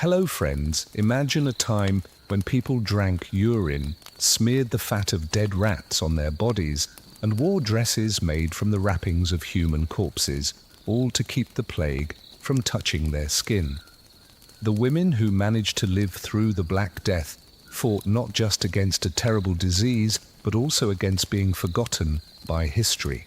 Hello friends, imagine a time when people drank urine, smeared the fat of dead rats on their bodies, and wore dresses made from the wrappings of human corpses, all to keep the plague from touching their skin. The women who managed to live through the Black Death fought not just against a terrible disease, but also against being forgotten by history.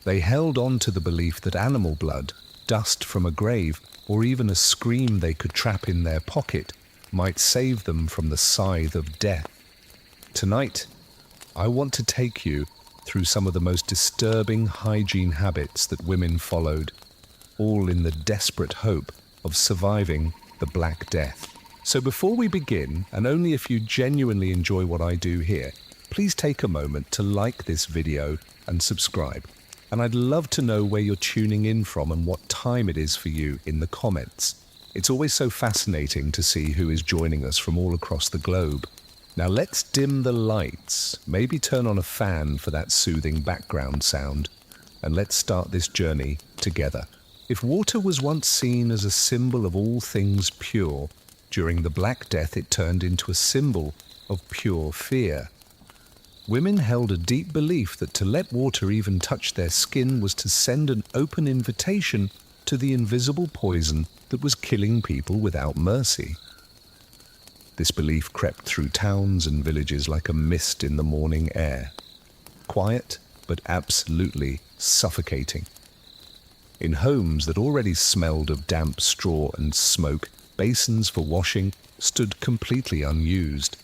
They held on to the belief that animal blood, dust from a grave, or even a scream they could trap in their pocket might save them from the scythe of death. Tonight, I want to take you through some of the most disturbing hygiene habits that women followed, all in the desperate hope of surviving the Black Death. So before we begin, and only if you genuinely enjoy what I do here, please take a moment to like this video and subscribe. And I'd love to know where you're tuning in from and what time it is for you in the comments. It's always so fascinating to see who is joining us from all across the globe. Now let's dim the lights, maybe turn on a fan for that soothing background sound, and let's start this journey together. If water was once seen as a symbol of all things pure, during the Black Death it turned into a symbol of pure fear. Women held a deep belief that to let water even touch their skin was to send an open invitation to the invisible poison that was killing people without mercy. This belief crept through towns and villages like a mist in the morning air. Quiet, but absolutely suffocating. In homes that already smelled of damp straw and smoke, basins for washing stood completely unused,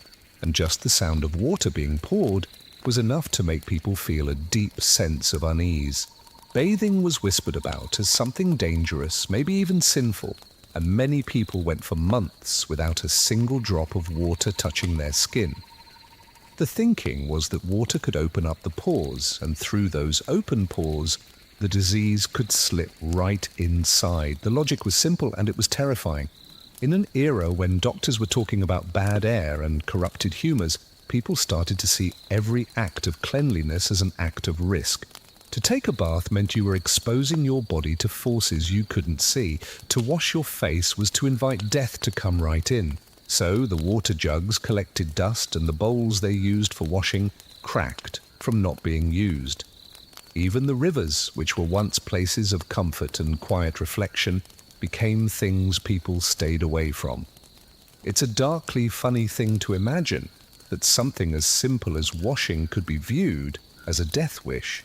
and just the sound of water being poured was enough to make people feel a deep sense of unease. Bathing was whispered about as something dangerous, maybe even sinful, and many people went for months without a single drop of water touching their skin. The thinking was that water could open up the pores, and through those open pores, the disease could slip right inside. The logic was simple and it was terrifying. In an era when doctors were talking about bad air and corrupted humors, people started to see every act of cleanliness as an act of risk. To take a bath meant you were exposing your body to forces you couldn't see. To wash your face was to invite death to come right in. So the water jugs collected dust and the bowls they used for washing cracked from not being used. Even the rivers, which were once places of comfort and quiet reflection, became things people stayed away from. It's a darkly funny thing to imagine that something as simple as washing could be viewed as a death wish.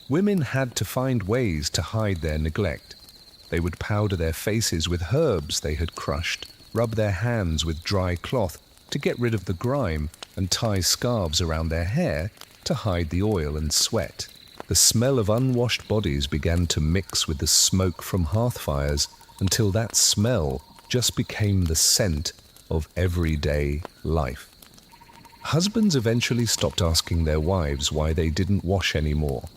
Women had to find ways to hide their neglect. They would powder their faces with herbs they had crushed, rub their hands with dry cloth to get rid of the grime, and tie scarves around their hair to hide the oil and sweat. The smell of unwashed bodies began to mix with the smoke from hearth fires until that smell just became the scent of everyday life. Husbands eventually stopped asking their wives why they didn't wash anymore.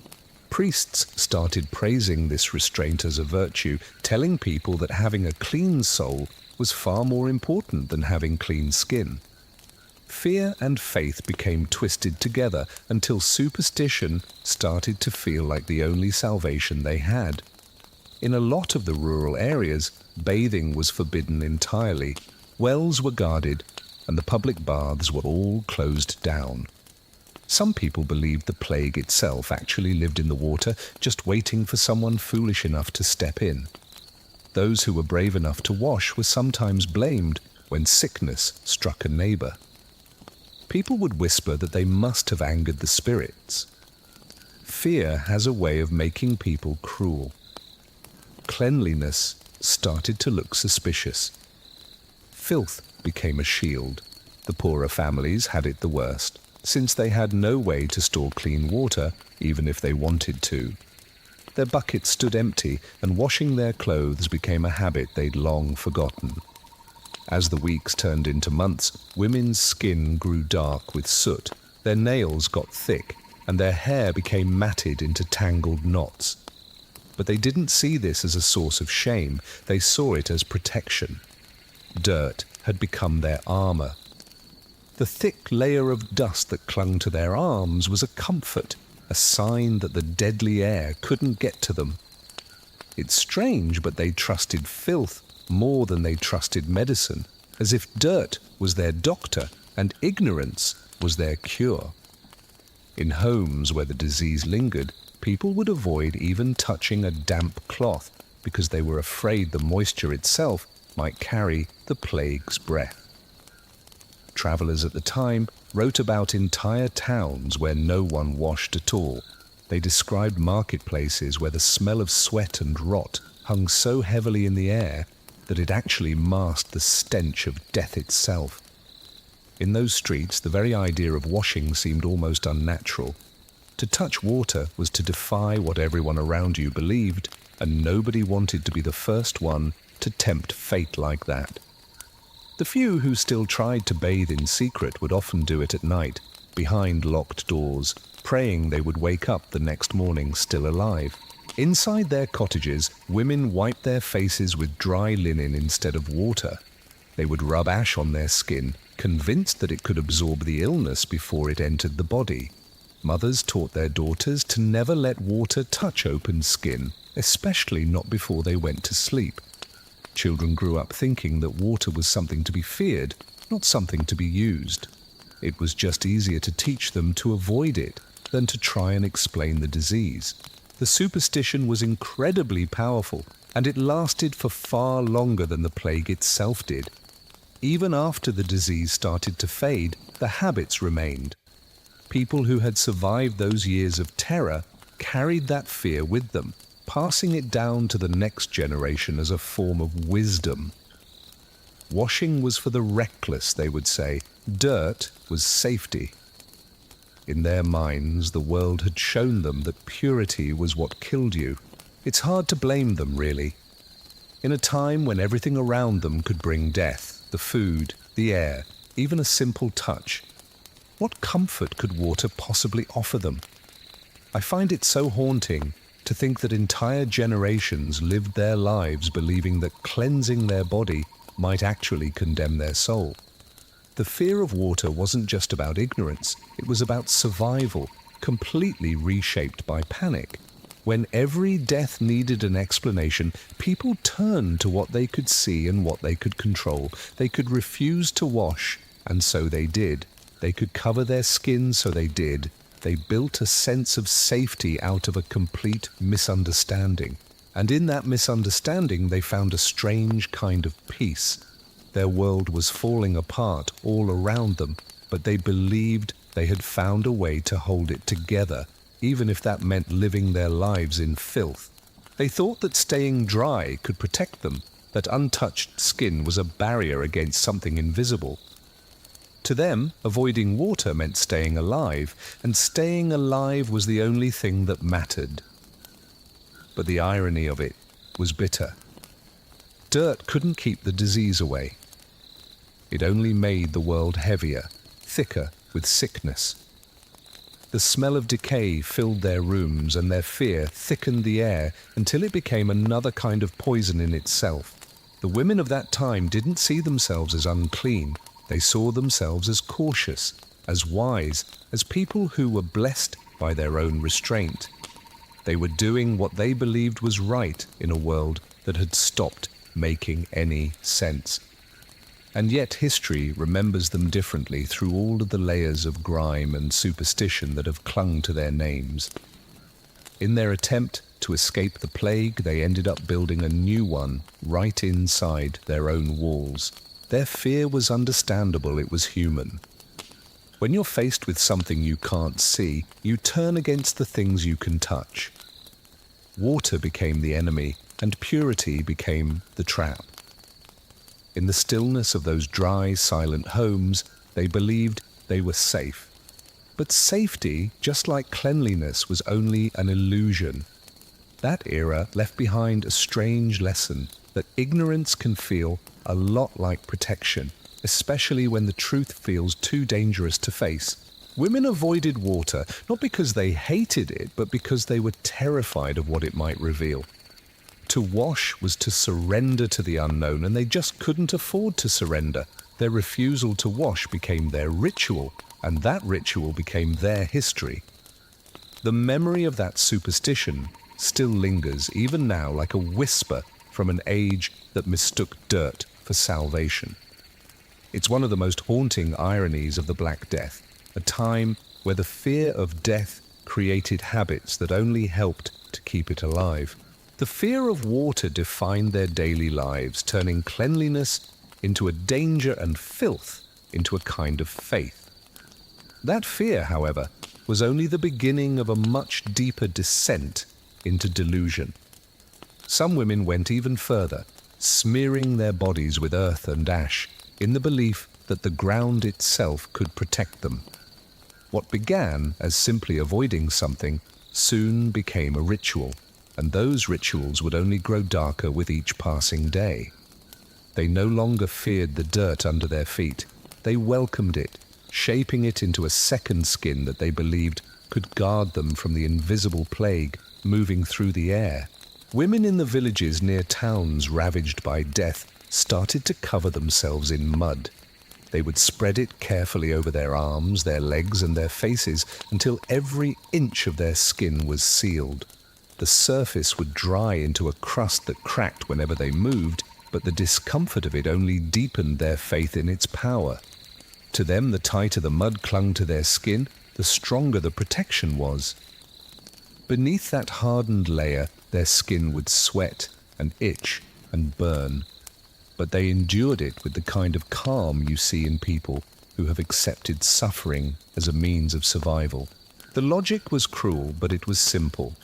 Priests started praising this restraint as a virtue, telling people that having a clean soul was far more important than having clean skin. Fear and faith became twisted together until superstition started to feel like the only salvation they had. In a lot of the rural areas, bathing was forbidden entirely. Wells were guarded, and the public baths were all closed down. Some people believed the plague itself actually lived in the water, just waiting for someone foolish enough to step in. Those who were brave enough to wash were sometimes blamed when sickness struck a neighbor. People would whisper that they must have angered the spirits. Fear has a way of making people cruel. Cleanliness started to look suspicious. Filth became a shield. The poorer families had it the worst, since they had no way to store clean water, even if they wanted to. Their buckets stood empty, and washing their clothes became a habit they'd long forgotten. As the weeks turned into months, women's skin grew dark with soot, their nails got thick, and their hair became matted into tangled knots. But they didn't see this as a source of shame, they saw it as protection. Dirt had become their armor. The thick layer of dust that clung to their arms was a comfort, a sign that the deadly air couldn't get to them. It's strange, but they trusted filth more than they trusted medicine, as if dirt was their doctor and ignorance was their cure. In homes where the disease lingered, people would avoid even touching a damp cloth because they were afraid the moisture itself might carry the plague's breath. Travelers at the time wrote about entire towns where no one washed at all. They described marketplaces where the smell of sweat and rot hung so heavily in the air that it actually masked the stench of death itself. In those streets, the very idea of washing seemed almost unnatural. To touch water was to defy what everyone around you believed, and nobody wanted to be the first one to tempt fate like that. The few who still tried to bathe in secret would often do it at night, behind locked doors, praying they would wake up the next morning still alive. Inside their cottages, women wiped their faces with dry linen instead of water. They would rub ash on their skin, convinced that it could absorb the illness before it entered the body. Mothers taught their daughters to never let water touch open skin, especially not before they went to sleep. Children grew up thinking that water was something to be feared, not something to be used. It was just easier to teach them to avoid it than to try and explain the disease. The superstition was incredibly powerful, and it lasted for far longer than the plague itself did. Even after the disease started to fade, the habits remained. People who had survived those years of terror carried that fear with them, passing it down to the next generation as a form of wisdom. Washing was for the reckless, they would say. Dirt was safety. In their minds, the world had shown them that purity was what killed you. It's hard to blame them, really. In a time when everything around them could bring death, the food, the air, even a simple touch, what comfort could water possibly offer them? I find it so haunting to think that entire generations lived their lives believing that cleansing their body might actually condemn their soul. The fear of water wasn't just about ignorance, it was about survival, completely reshaped by panic. When every death needed an explanation, people turned to what they could see and what they could control. They could refuse to wash, and so they did. They could cover their skin, so they did. They built a sense of safety out of a complete misunderstanding. And in that misunderstanding, they found a strange kind of peace. Their world was falling apart all around them, but they believed they had found a way to hold it together, even if that meant living their lives in filth. They thought that staying dry could protect them, that untouched skin was a barrier against something invisible. To them, avoiding water meant staying alive, and staying alive was the only thing that mattered. But the irony of it was bitter. Dirt couldn't keep the disease away. It only made the world heavier, thicker with sickness. The smell of decay filled their rooms, and their fear thickened the air until it became another kind of poison in itself. The women of that time didn't see themselves as unclean. They saw themselves as cautious, as wise, as people who were blessed by their own restraint. They were doing what they believed was right in a world that had stopped making any sense. And yet history remembers them differently through all of the layers of grime and superstition that have clung to their names. In their attempt to escape the plague, they ended up building a new one right inside their own walls. Their fear was understandable, it was human. When you're faced with something you can't see, you turn against the things you can touch. Water became the enemy, and purity became the trap. In the stillness of those dry, silent homes, they believed they were safe. But safety, just like cleanliness, was only an illusion. That era left behind a strange lesson that ignorance can feel a lot like protection, especially when the truth feels too dangerous to face. Women avoided water, not because they hated it, but because they were terrified of what it might reveal. To wash was to surrender to the unknown, and they just couldn't afford to surrender. Their refusal to wash became their ritual, and that ritual became their history. The memory of that superstition still lingers, even now, like a whisper from an age that mistook dirt for salvation. It's one of the most haunting ironies of the Black Death, a time where the fear of death created habits that only helped to keep it alive. The fear of water defined their daily lives, turning cleanliness into a danger and filth into a kind of faith. That fear, however, was only the beginning of a much deeper descent into delusion. Some women went even further, smearing their bodies with earth and ash in the belief that the ground itself could protect them. What began as simply avoiding something soon became a ritual, and those rituals would only grow darker with each passing day. They no longer feared the dirt under their feet. They welcomed it, shaping it into a second skin that they believed could guard them from the invisible plague moving through the air. Women in the villages near towns ravaged by death started to cover themselves in mud. They would spread it carefully over their arms, their legs, and their faces until every inch of their skin was sealed. The surface would dry into a crust that cracked whenever they moved, but the discomfort of it only deepened their faith in its power. To them, the tighter the mud clung to their skin, the stronger the protection was. Beneath that hardened layer, their skin would sweat and itch and burn. But they endured it with the kind of calm you see in people who have accepted suffering as a means of survival. The logic was cruel, but it was simple.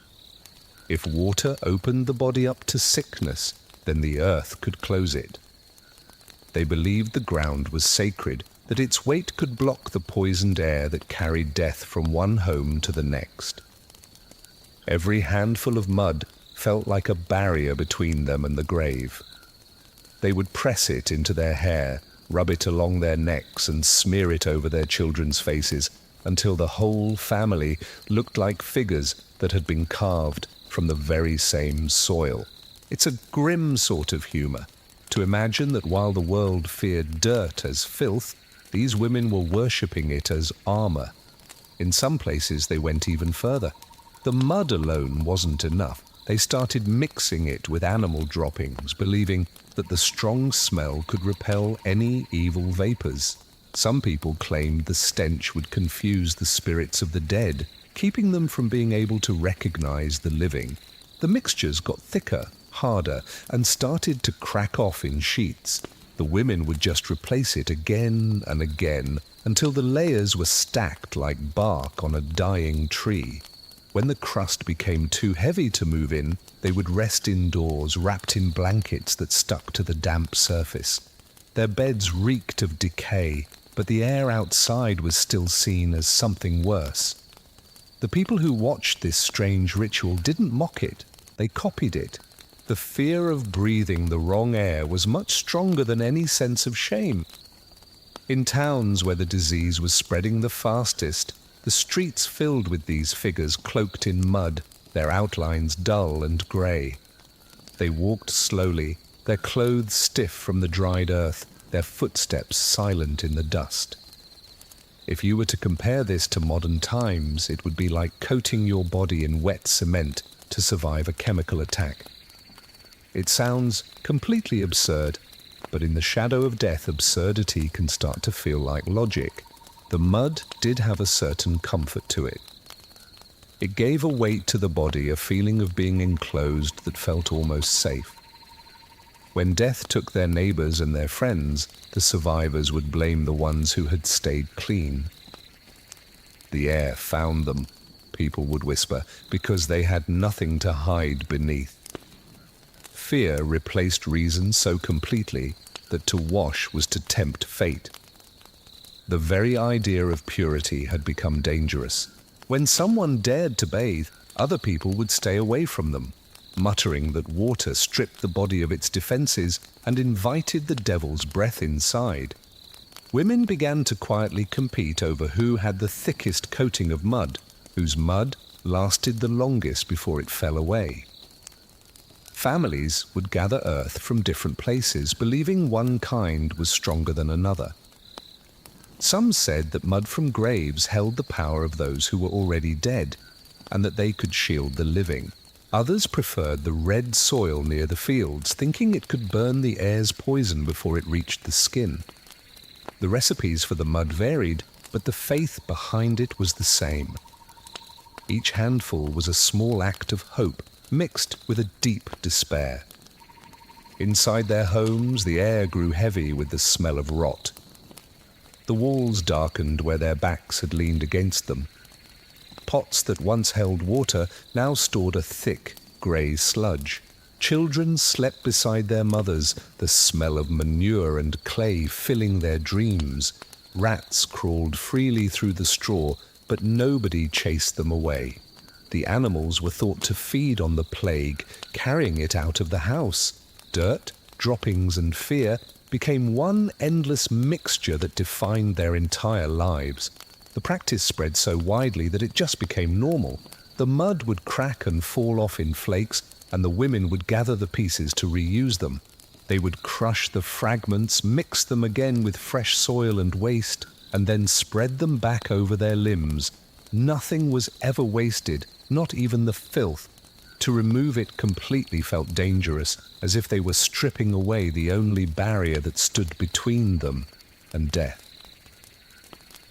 If water opened the body up to sickness, then the earth could close it. They believed the ground was sacred, that its weight could block the poisoned air that carried death from one home to the next. Every handful of mud felt like a barrier between them and the grave. They would press it into their hair, rub it along their necks, and smear it over their children's faces until the whole family looked like figures that had been carved from the very same soil. It's a grim sort of humor to imagine that while the world feared dirt as filth, these women were worshipping it as armor. In some places they went even further. The mud alone wasn't enough. They started mixing it with animal droppings, believing that the strong smell could repel any evil vapors. Some people claimed the stench would confuse the spirits of the dead, keeping them from being able to recognize the living. The mixtures got thicker, harder, and started to crack off in sheets. The women would just replace it again and again until the layers were stacked like bark on a dying tree. When the crust became too heavy to move in, they would rest indoors, wrapped in blankets that stuck to the damp surface. Their beds reeked of decay, but the air outside was still seen as something worse. The people who watched this strange ritual didn't mock it, they copied it. The fear of breathing the wrong air was much stronger than any sense of shame. In towns where the disease was spreading the fastest, the streets filled with these figures cloaked in mud, their outlines dull and grey. They walked slowly, their clothes stiff from the dried earth, their footsteps silent in the dust. If you were to compare this to modern times, it would be like coating your body in wet cement to survive a chemical attack. It sounds completely absurd, but in the shadow of death, absurdity can start to feel like logic. The mud did have a certain comfort to it. It gave a weight to the body, a feeling of being enclosed that felt almost safe. When death took their neighbors and their friends, the survivors would blame the ones who had stayed clean. The air found them, people would whisper, because they had nothing to hide beneath. Fear replaced reason so completely that to wash was to tempt fate. The very idea of purity had become dangerous. When someone dared to bathe, other people would stay away from them, muttering that water stripped the body of its defenses and invited the devil's breath inside. Women began to quietly compete over who had the thickest coating of mud, whose mud lasted the longest before it fell away. Families would gather earth from different places, believing one kind was stronger than another. Some said that mud from graves held the power of those who were already dead, and that they could shield the living. Others preferred the red soil near the fields, thinking it could burn the air's poison before it reached the skin. The recipes for the mud varied, but the faith behind it was the same. Each handful was a small act of hope, mixed with a deep despair. Inside their homes, the air grew heavy with the smell of rot. The walls darkened where their backs had leaned against them. Pots that once held water now stored a thick, grey sludge. Children slept beside their mothers, the smell of manure and clay filling their dreams. Rats crawled freely through the straw, but nobody chased them away. The animals were thought to feed on the plague, carrying it out of the house. Dirt, droppings, and fear became one endless mixture that defined their entire lives. The practice spread so widely that it just became normal. The mud would crack and fall off in flakes, and the women would gather the pieces to reuse them. They would crush the fragments, mix them again with fresh soil and waste, and then spread them back over their limbs. Nothing was ever wasted, not even the filth. To remove it completely felt dangerous, as if they were stripping away the only barrier that stood between them and death.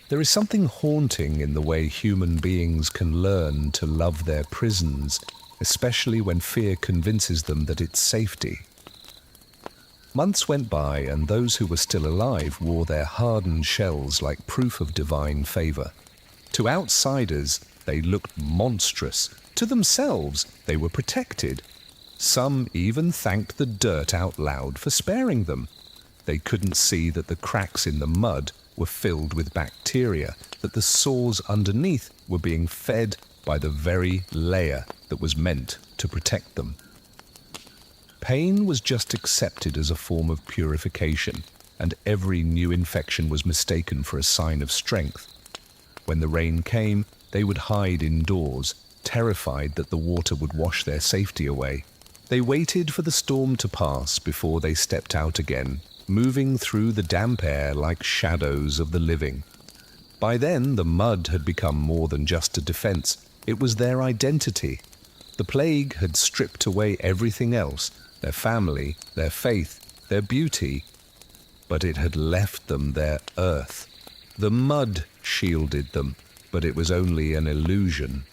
There is something haunting in the way human beings can learn to love their prisons, especially when fear convinces them that it's safety. Months went by, and those who were still alive wore their hardened shells like proof of divine favor. To outsiders, they looked monstrous. To themselves, they were protected. Some even thanked the dirt out loud for sparing them. They couldn't see that the cracks in the mud were filled with bacteria, that the sores underneath were being fed by the very layer that was meant to protect them. Pain was just accepted as a form of purification, and every new infection was mistaken for a sign of strength. When the rain came, they would hide indoors, terrified that the water would wash their safety away. They waited for the storm to pass before they stepped out again, moving through the damp air like shadows of the living. By then, the mud had become more than just a defense. It was their identity. The plague had stripped away everything else, their family, their faith, their beauty, but it had left them their earth. The mud shielded them, but it was only an illusion.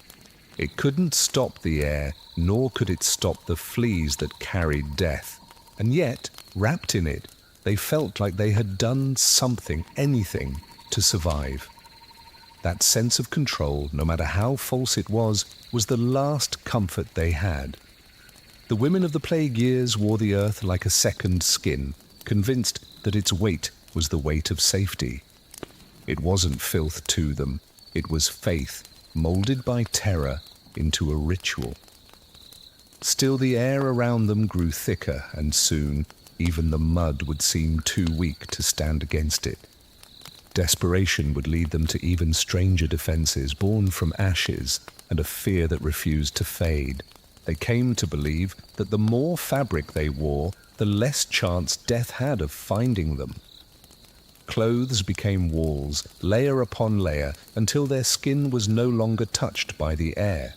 It couldn't stop the air, nor could it stop the fleas that carried death. And yet, wrapped in it, they felt like they had done something, anything, to survive. That sense of control, no matter how false it was the last comfort they had. The women of the plague years wore the earth like a second skin, convinced that its weight was the weight of safety. It wasn't filth to them, it was faith, molded by terror into a ritual. Still, the air around them grew thicker, and soon even the mud would seem too weak to stand against it. Desperation would lead them to even stranger defenses born from ashes and a fear that refused to fade. They came to believe that the more fabric they wore, the less chance death had of finding them. Clothes became walls, layer upon layer, until their skin was no longer touched by the air.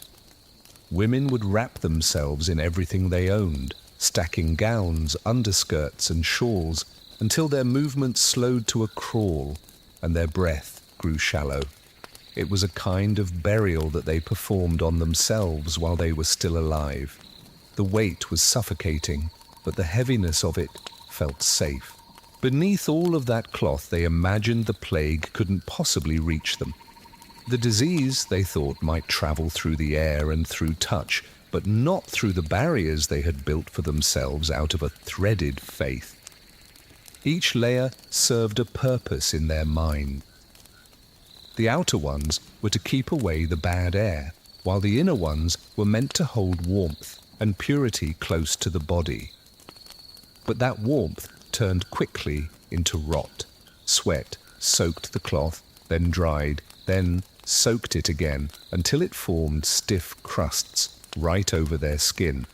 Women would wrap themselves in everything they owned, stacking gowns, underskirts, and shawls, until their movements slowed to a crawl, and their breath grew shallow. It was a kind of burial that they performed on themselves while they were still alive. The weight was suffocating, but the heaviness of it felt safe. Beneath all of that cloth, they imagined the plague couldn't possibly reach them. The disease, they thought, might travel through the air and through touch, but not through the barriers they had built for themselves out of a threaded faith. Each layer served a purpose in their mind. The outer ones were to keep away the bad air, while the inner ones were meant to hold warmth and purity close to the body. But that warmth turned quickly into rot. Sweat soaked the cloth, then dried, then soaked it again, until it formed stiff crusts right over their skin.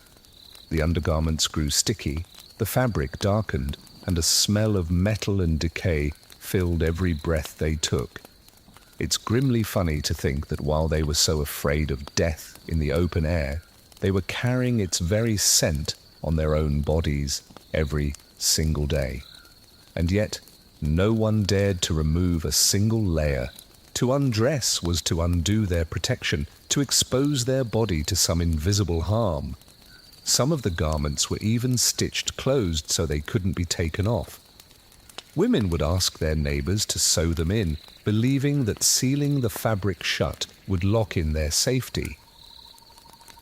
The undergarments grew sticky, the fabric darkened, and a smell of metal and decay filled every breath they took. It's grimly funny to think that while they were so afraid of death in the open air, They were carrying its very scent on their own bodies every single day. And yet, no one dared to remove a single layer. To undress was to undo their protection, to expose their body to some invisible harm. Some of the garments were even stitched closed so they couldn't be taken off. Women would ask their neighbors to sew them in, believing that sealing the fabric shut would lock in their safety.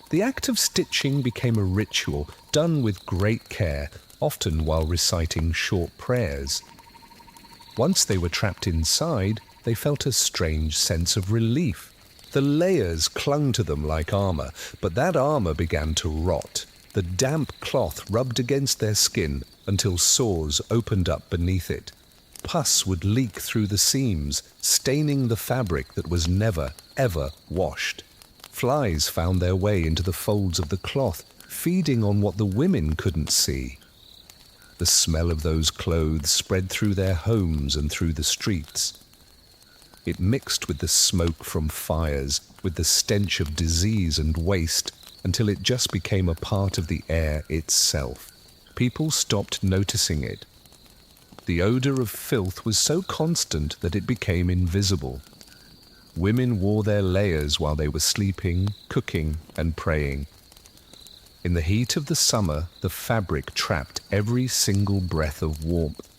The act of stitching became a ritual done with great care, often while reciting short prayers. Once they were trapped inside, they felt a strange sense of relief. The layers clung to them like armor, but that armor began to rot. The damp cloth rubbed against their skin until sores opened up beneath it. Pus would leak through the seams, staining the fabric that was never, ever washed. Flies found their way into the folds of the cloth, feeding on what the women couldn't see. The smell of those clothes spread through their homes and through the streets. It mixed with the smoke from fires, with the stench of disease and waste, until it just became a part of the air itself. People stopped noticing it. The odor of filth was so constant that it became invisible. Women wore their layers while they were sleeping, cooking, and praying. In the heat of the summer, the fabric trapped every single breath of warmth.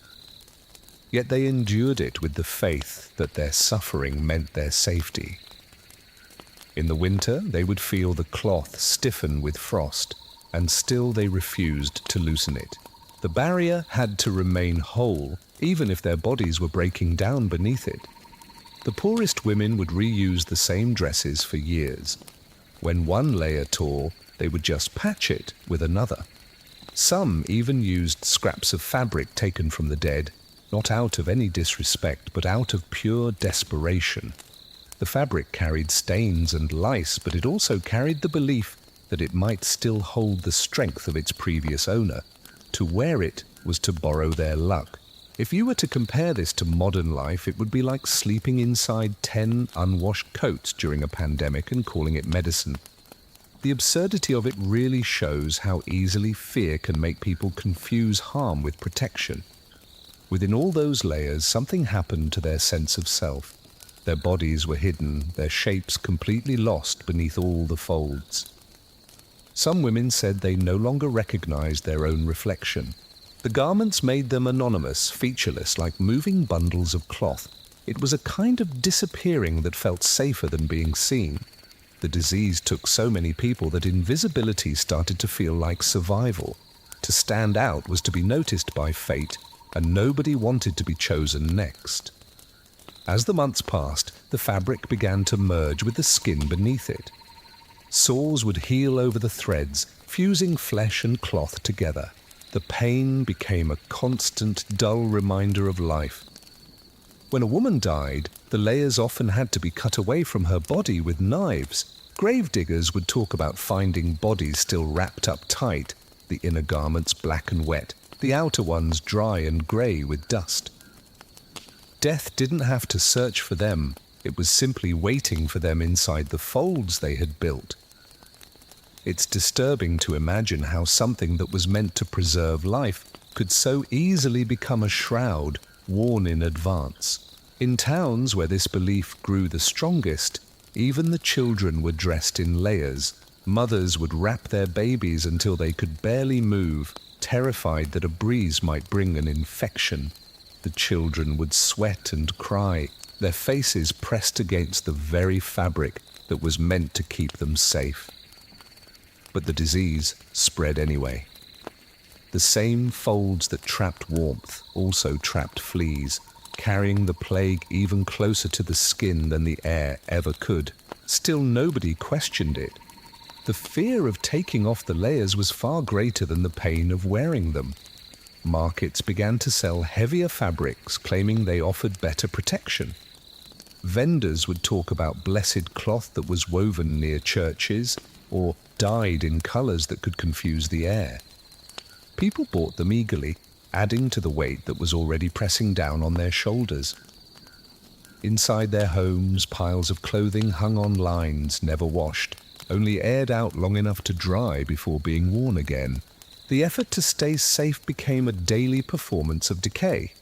Yet they endured it with the faith that their suffering meant their safety. In the winter, they would feel the cloth stiffen with frost, and still they refused to loosen it. The barrier had to remain whole, even if their bodies were breaking down beneath it. The poorest women would reuse the same dresses for years. When one layer tore, they would just patch it with another. Some even used scraps of fabric taken from the dead, not out of any disrespect, but out of pure desperation. The fabric carried stains and lice, but it also carried the belief that it might still hold the strength of its previous owner. To wear it was to borrow their luck. If you were to compare this to modern life, it would be like sleeping inside 10 unwashed coats during a pandemic and calling it medicine. The absurdity of it really shows how easily fear can make people confuse harm with protection. Within all those layers, something happened to their sense of self. Their bodies were hidden, their shapes completely lost beneath all the folds. Some women said they no longer recognized their own reflection. The garments made them anonymous, featureless, like moving bundles of cloth. It was a kind of disappearing that felt safer than being seen. The disease took so many people that invisibility started to feel like survival. To stand out was to be noticed by fate, and nobody wanted to be chosen next. As the months passed, the fabric began to merge with the skin beneath it. Sores would heal over the threads, fusing flesh and cloth together. The pain became a constant, dull reminder of life. When a woman died, the layers often had to be cut away from her body with knives. Gravediggers would talk about finding bodies still wrapped up tight, the inner garments black and wet, the outer ones dry and grey with dust. Death didn't have to search for them. It was simply waiting for them inside the folds they had built. It's disturbing to imagine how something that was meant to preserve life could so easily become a shroud worn in advance. In towns where this belief grew the strongest, even the children were dressed in layers. Mothers would wrap their babies until they could barely move, terrified that a breeze might bring an infection. The children would sweat and cry, their faces pressed against the very fabric that was meant to keep them safe. But the disease spread anyway. The same folds that trapped warmth also trapped fleas, carrying the plague even closer to the skin than the air ever could. Still, nobody questioned it. The fear of taking off the layers was far greater than the pain of wearing them. Markets began to sell heavier fabrics, claiming they offered better protection. Vendors would talk about blessed cloth that was woven near churches, or dyed in colors that could confuse the air. People bought them eagerly, adding to the weight that was already pressing down on their shoulders. Inside their homes, piles of clothing hung on lines, never washed. only aired out long enough to dry before being worn again. The effort to stay safe became a daily performance of decay.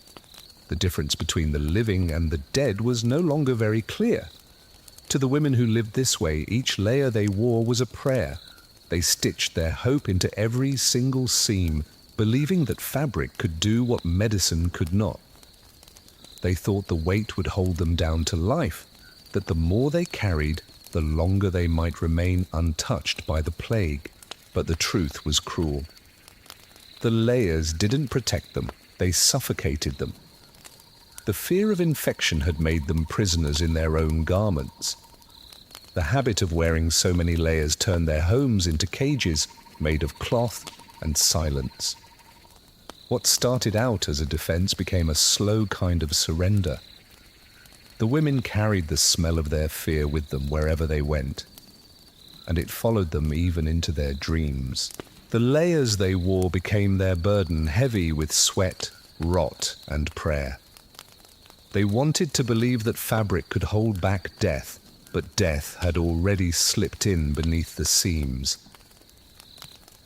The difference between the living and the dead was no longer very clear. To the women who lived this way, each layer they wore was a prayer. They stitched their hope into every single seam, believing that fabric could do what medicine could not. They thought the weight would hold them down to life, that the more they carried, the longer they might remain untouched by the plague. But the truth was cruel. The layers didn't protect them, they suffocated them. The fear of infection had made them prisoners in their own garments. The habit of wearing so many layers turned their homes into cages made of cloth and silence. What started out as a defense became a slow kind of surrender. The women carried the smell of their fear with them wherever they went, and it followed them even into their dreams. The layers they wore became their burden, heavy with sweat, rot, and prayer. They wanted to believe that fabric could hold back death, but death had already slipped in beneath the seams.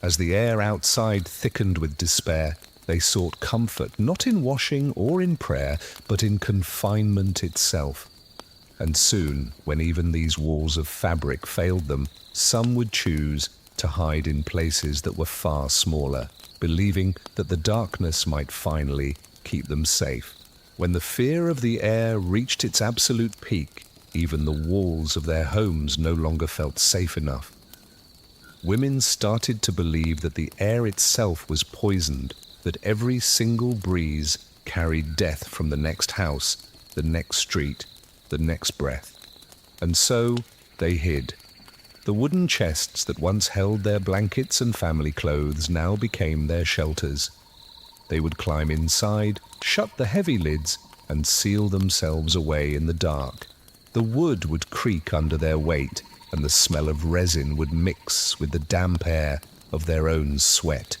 As the air outside thickened with despair, they sought comfort not in washing or in prayer, but in confinement itself. And soon, when even these walls of fabric failed them, some would choose to hide in places that were far smaller, believing that the darkness might finally keep them safe. When the fear of the air reached its absolute peak, even the walls of their homes no longer felt safe enough. Women started to believe that the air itself was poisoned, that every single breeze carried death from the next house, the next street, the next breath. And so they hid. The wooden chests that once held their blankets and family clothes now became their shelters. They would climb inside, shut the heavy lids, and seal themselves away in the dark. The wood would creak under their weight, and the smell of resin would mix with the damp air of their own sweat.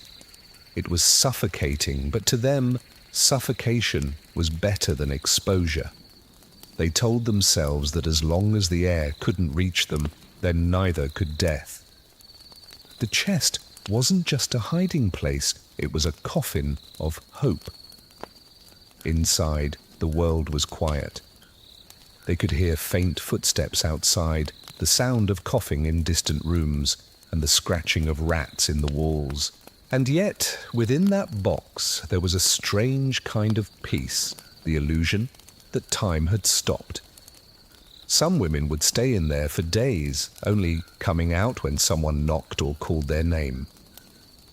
It was suffocating, but to them, suffocation was better than exposure. They told themselves that as long as the air couldn't reach them, then neither could death. The chest wasn't just a hiding place, it was a coffin of hope. Inside, the world was quiet. They could hear faint footsteps outside, the sound of coughing in distant rooms, and the scratching of rats in the walls. And yet, within that box, there was a strange kind of peace, the illusion that time had stopped. Some women would stay in there for days, only coming out when someone knocked or called their name.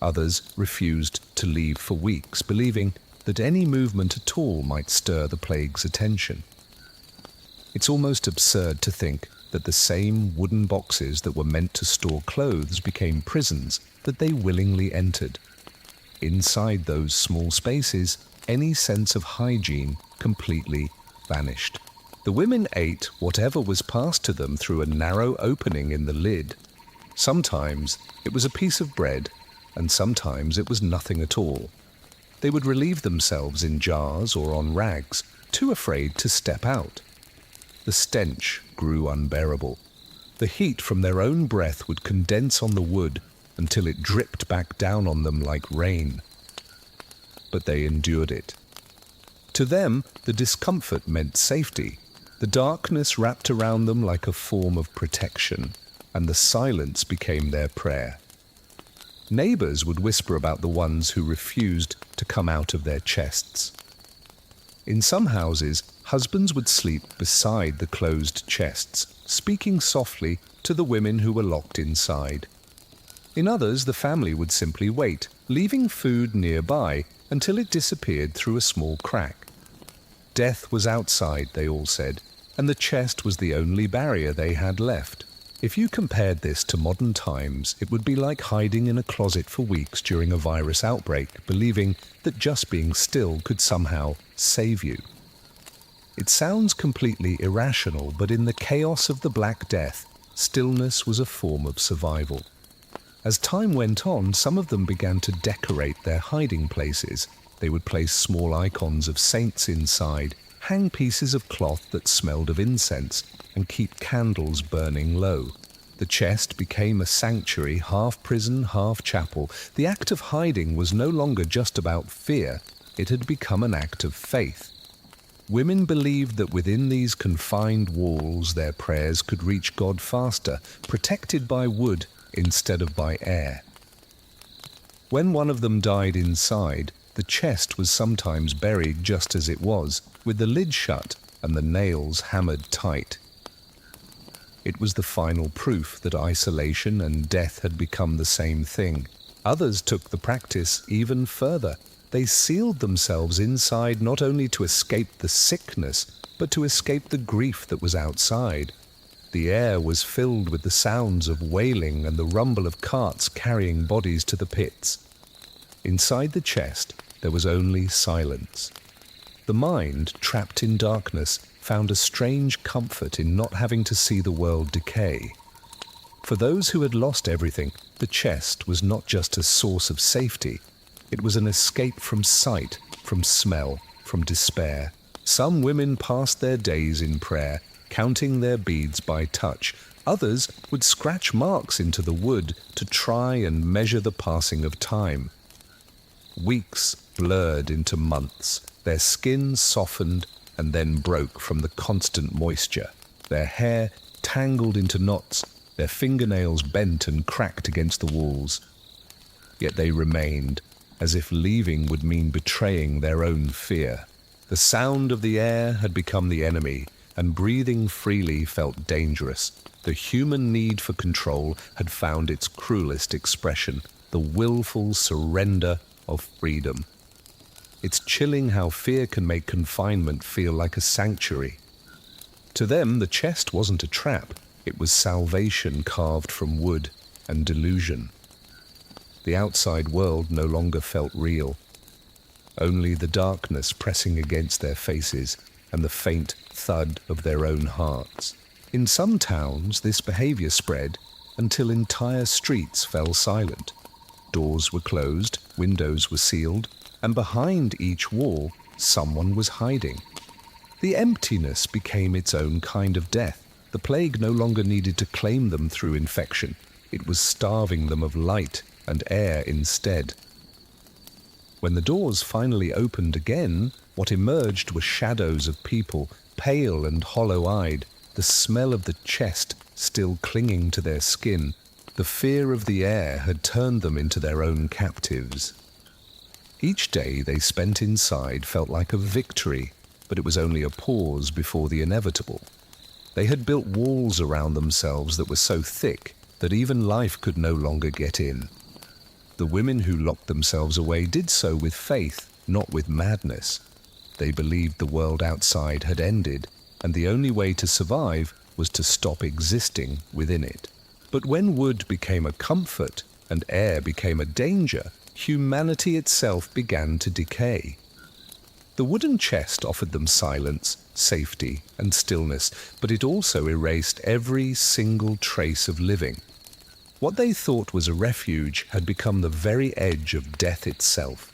Others refused to leave for weeks, believing that any movement at all might stir the plague's attention. It's almost absurd to think that the same wooden boxes that were meant to store clothes became prisons that they willingly entered. Inside those small spaces, any sense of hygiene completely vanished. The women ate whatever was passed to them through a narrow opening in the lid. Sometimes it was a piece of bread, and sometimes it was nothing at all. They would relieve themselves in jars or on rags, too afraid to step out. The stench grew unbearable. The heat from their own breath would condense on the wood until it dripped back down on them like rain. But they endured it. To them, the discomfort meant safety. The darkness wrapped around them like a form of protection, and the silence became their prayer. Neighbors would whisper about the ones who refused to come out of their chests. In some houses, husbands would sleep beside the closed chests, speaking softly to the women who were locked inside. In others, the family would simply wait, leaving food nearby until it disappeared through a small crack. Death was outside, they all said, and the chest was the only barrier they had left. If you compared this to modern times, it would be like hiding in a closet for weeks during a virus outbreak, believing that just being still could somehow save you. It sounds completely irrational, but in the chaos of the Black Death, stillness was a form of survival. As time went on, some of them began to decorate their hiding places. They would place small icons of saints inside, hang pieces of cloth that smelled of incense, and keep candles burning low. The chest became a sanctuary, half prison, half chapel. The act of hiding was no longer just about fear, it had become an act of faith. Women believed that within these confined walls their prayers could reach God faster, protected by wood instead of by air. When one of them died inside, the chest was sometimes buried just as it was, with the lid shut and the nails hammered tight. It was the final proof that isolation and death had become the same thing. Others took the practice even further. They sealed themselves inside not only to escape the sickness, but to escape the grief that was outside. The air was filled with the sounds of wailing and the rumble of carts carrying bodies to the pits. Inside the chest, there was only silence. The mind, trapped in darkness, found a strange comfort in not having to see the world decay. For those who had lost everything, the chest was not just a source of safety. It was an escape from sight, from smell, from despair. Some women passed their days in prayer, counting their beads by touch. Others would scratch marks into the wood to try and measure the passing of time. Weeks blurred into months. Their skin softened and then broke from the constant moisture. Their hair tangled into knots, their fingernails bent and cracked against the walls. Yet they remained, as if leaving would mean betraying their own fear. The sound of the air had become the enemy, and breathing freely felt dangerous. The human need for control had found its cruelest expression, the willful surrender of freedom. It's chilling how fear can make confinement feel like a sanctuary. To them, the chest wasn't a trap. It was salvation carved from wood and delusion. The outside world no longer felt real. Only the darkness pressing against their faces and the faint thud of their own hearts. In some towns, this behavior spread until entire streets fell silent. Doors were closed, windows were sealed, and behind each wall, someone was hiding. The emptiness became its own kind of death. The plague no longer needed to claim them through infection. It was starving them of light and air instead. When the doors finally opened again, what emerged were shadows of people, pale and hollow-eyed, the smell of the chest still clinging to their skin. The fear of the air had turned them into their own captives. Each day they spent inside felt like a victory, but it was only a pause before the inevitable. They had built walls around themselves that were so thick that even life could no longer get in. The women who locked themselves away did so with faith, not with madness. They believed the world outside had ended, and the only way to survive was to stop existing within it. But when wood became a comfort and air became a danger, humanity itself began to decay. The wooden chest offered them silence, safety, and stillness, but it also erased every single trace of living. What they thought was a refuge had become the very edge of death itself.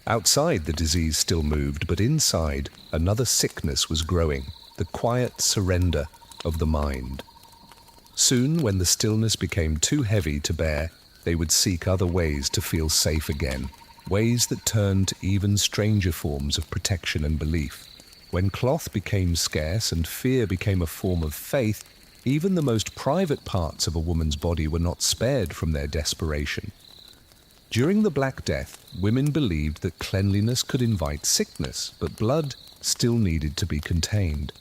Outside, the disease still moved, but inside, another sickness was growing, the quiet surrender of the mind. Soon, when the stillness became too heavy to bear, they would seek other ways to feel safe again, ways that turned to even stranger forms of protection and belief. When cloth became scarce and fear became a form of faith, even the most private parts of a woman's body were not spared from their desperation. During the Black Death, women believed that cleanliness could invite sickness, but blood still needed to be contained.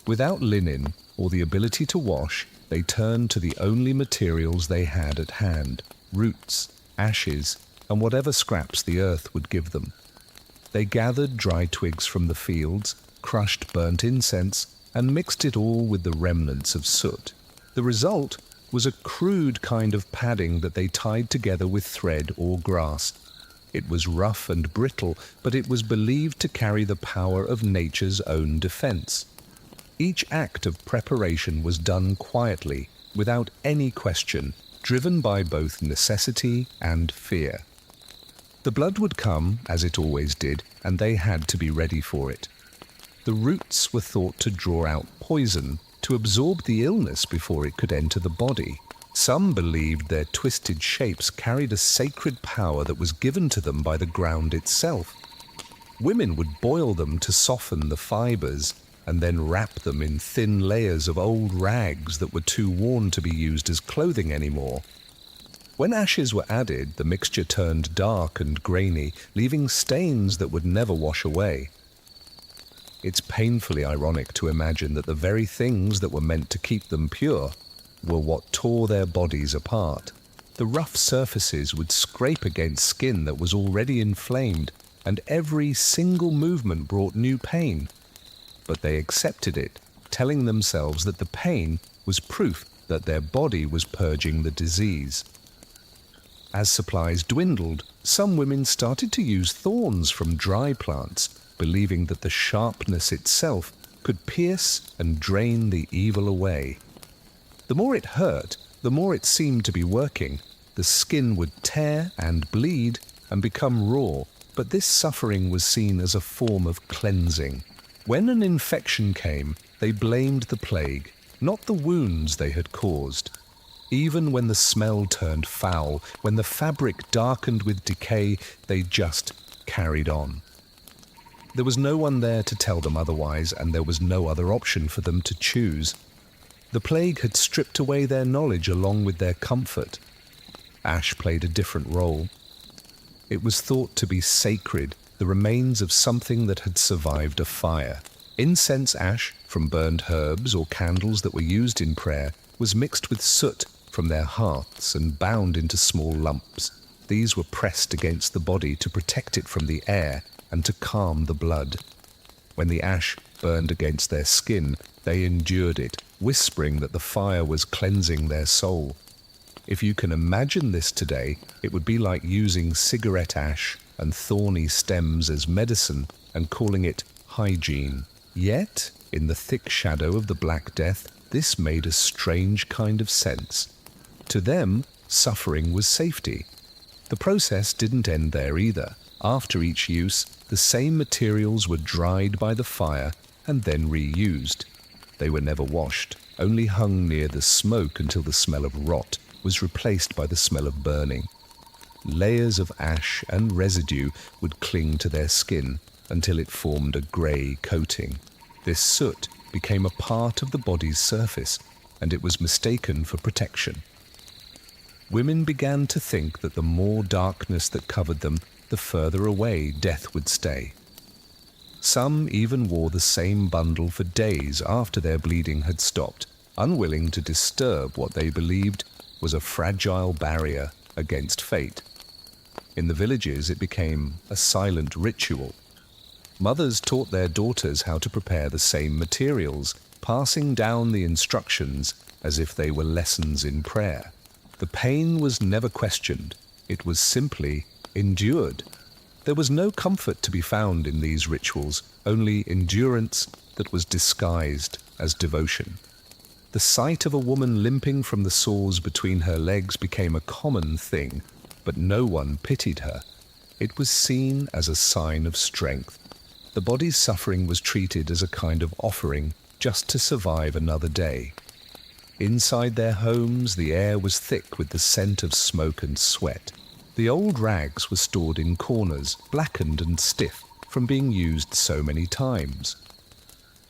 Without linen or the ability to wash, they turned to the only materials they had at hand: roots, ashes, and whatever scraps the earth would give them. They gathered dry twigs from the fields, crushed burnt incense, and mixed it all with the remnants of soot. The result was a crude kind of padding that they tied together with thread or grass. It was rough and brittle, but it was believed to carry the power of nature's own defense. Each act of preparation was done quietly, without any question, driven by both necessity and fear. The blood would come, as it always did, and they had to be ready for it. The roots were thought to draw out poison, to absorb the illness before it could enter the body. Some believed their twisted shapes carried a sacred power that was given to them by the ground itself. Women would boil them to soften the fibers and then wrap them in thin layers of old rags that were too worn to be used as clothing anymore. When ashes were added, the mixture turned dark and grainy, leaving stains that would never wash away. It's painfully ironic to imagine that the very things that were meant to keep them pure were what tore their bodies apart. The rough surfaces would scrape against skin that was already inflamed, and every single movement brought new pain. But they accepted it, telling themselves that the pain was proof that their body was purging the disease. As supplies dwindled, some women started to use thorns from dry plants, believing that the sharpness itself could pierce and drain the evil away. The more it hurt, the more it seemed to be working. The skin would tear and bleed and become raw, but this suffering was seen as a form of cleansing. When an infection came, they blamed the plague, not the wounds they had caused. Even when the smell turned foul, when the fabric darkened with decay, they just carried on. There was no one there to tell them otherwise, and there was no other option for them to choose. The plague had stripped away their knowledge along with their comfort. Ash played a different role. It was thought to be sacred, the remains of something that had survived a fire. Incense ash from burned herbs or candles that were used in prayer was mixed with soot from their hearths and bound into small lumps. These were pressed against the body to protect it from the air and to calm the blood. When the ash burned against their skin, they endured it, whispering that the fire was cleansing their soul. If you can imagine this today, it would be like using cigarette ash and thorny stems as medicine and calling it hygiene. Yet, in the thick shadow of the Black Death, this made a strange kind of sense. To them, suffering was safety. The process didn't end there either. After each use, the same materials were dried by the fire and then reused. They were never washed, only hung near the smoke until the smell of rot was replaced by the smell of burning. Layers of ash and residue would cling to their skin until it formed a grey coating. This soot became a part of the body's surface, and it was mistaken for protection. Women began to think that the more darkness that covered them, the further away death would stay. Some even wore the same bundle for days after their bleeding had stopped, unwilling to disturb what they believed was a fragile barrier against fate. In the villages, it became a silent ritual. Mothers taught their daughters how to prepare the same materials, passing down the instructions as if they were lessons in prayer. The pain was never questioned. It was simply endured. There was no comfort to be found in these rituals, only endurance that was disguised as devotion. The sight of a woman limping from the sores between her legs became a common thing, but no one pitied her. It was seen as a sign of strength. The body's suffering was treated as a kind of offering just to survive another day. Inside their homes, the air was thick with the scent of smoke and sweat. The old rags were stored in corners, blackened and stiff from being used so many times.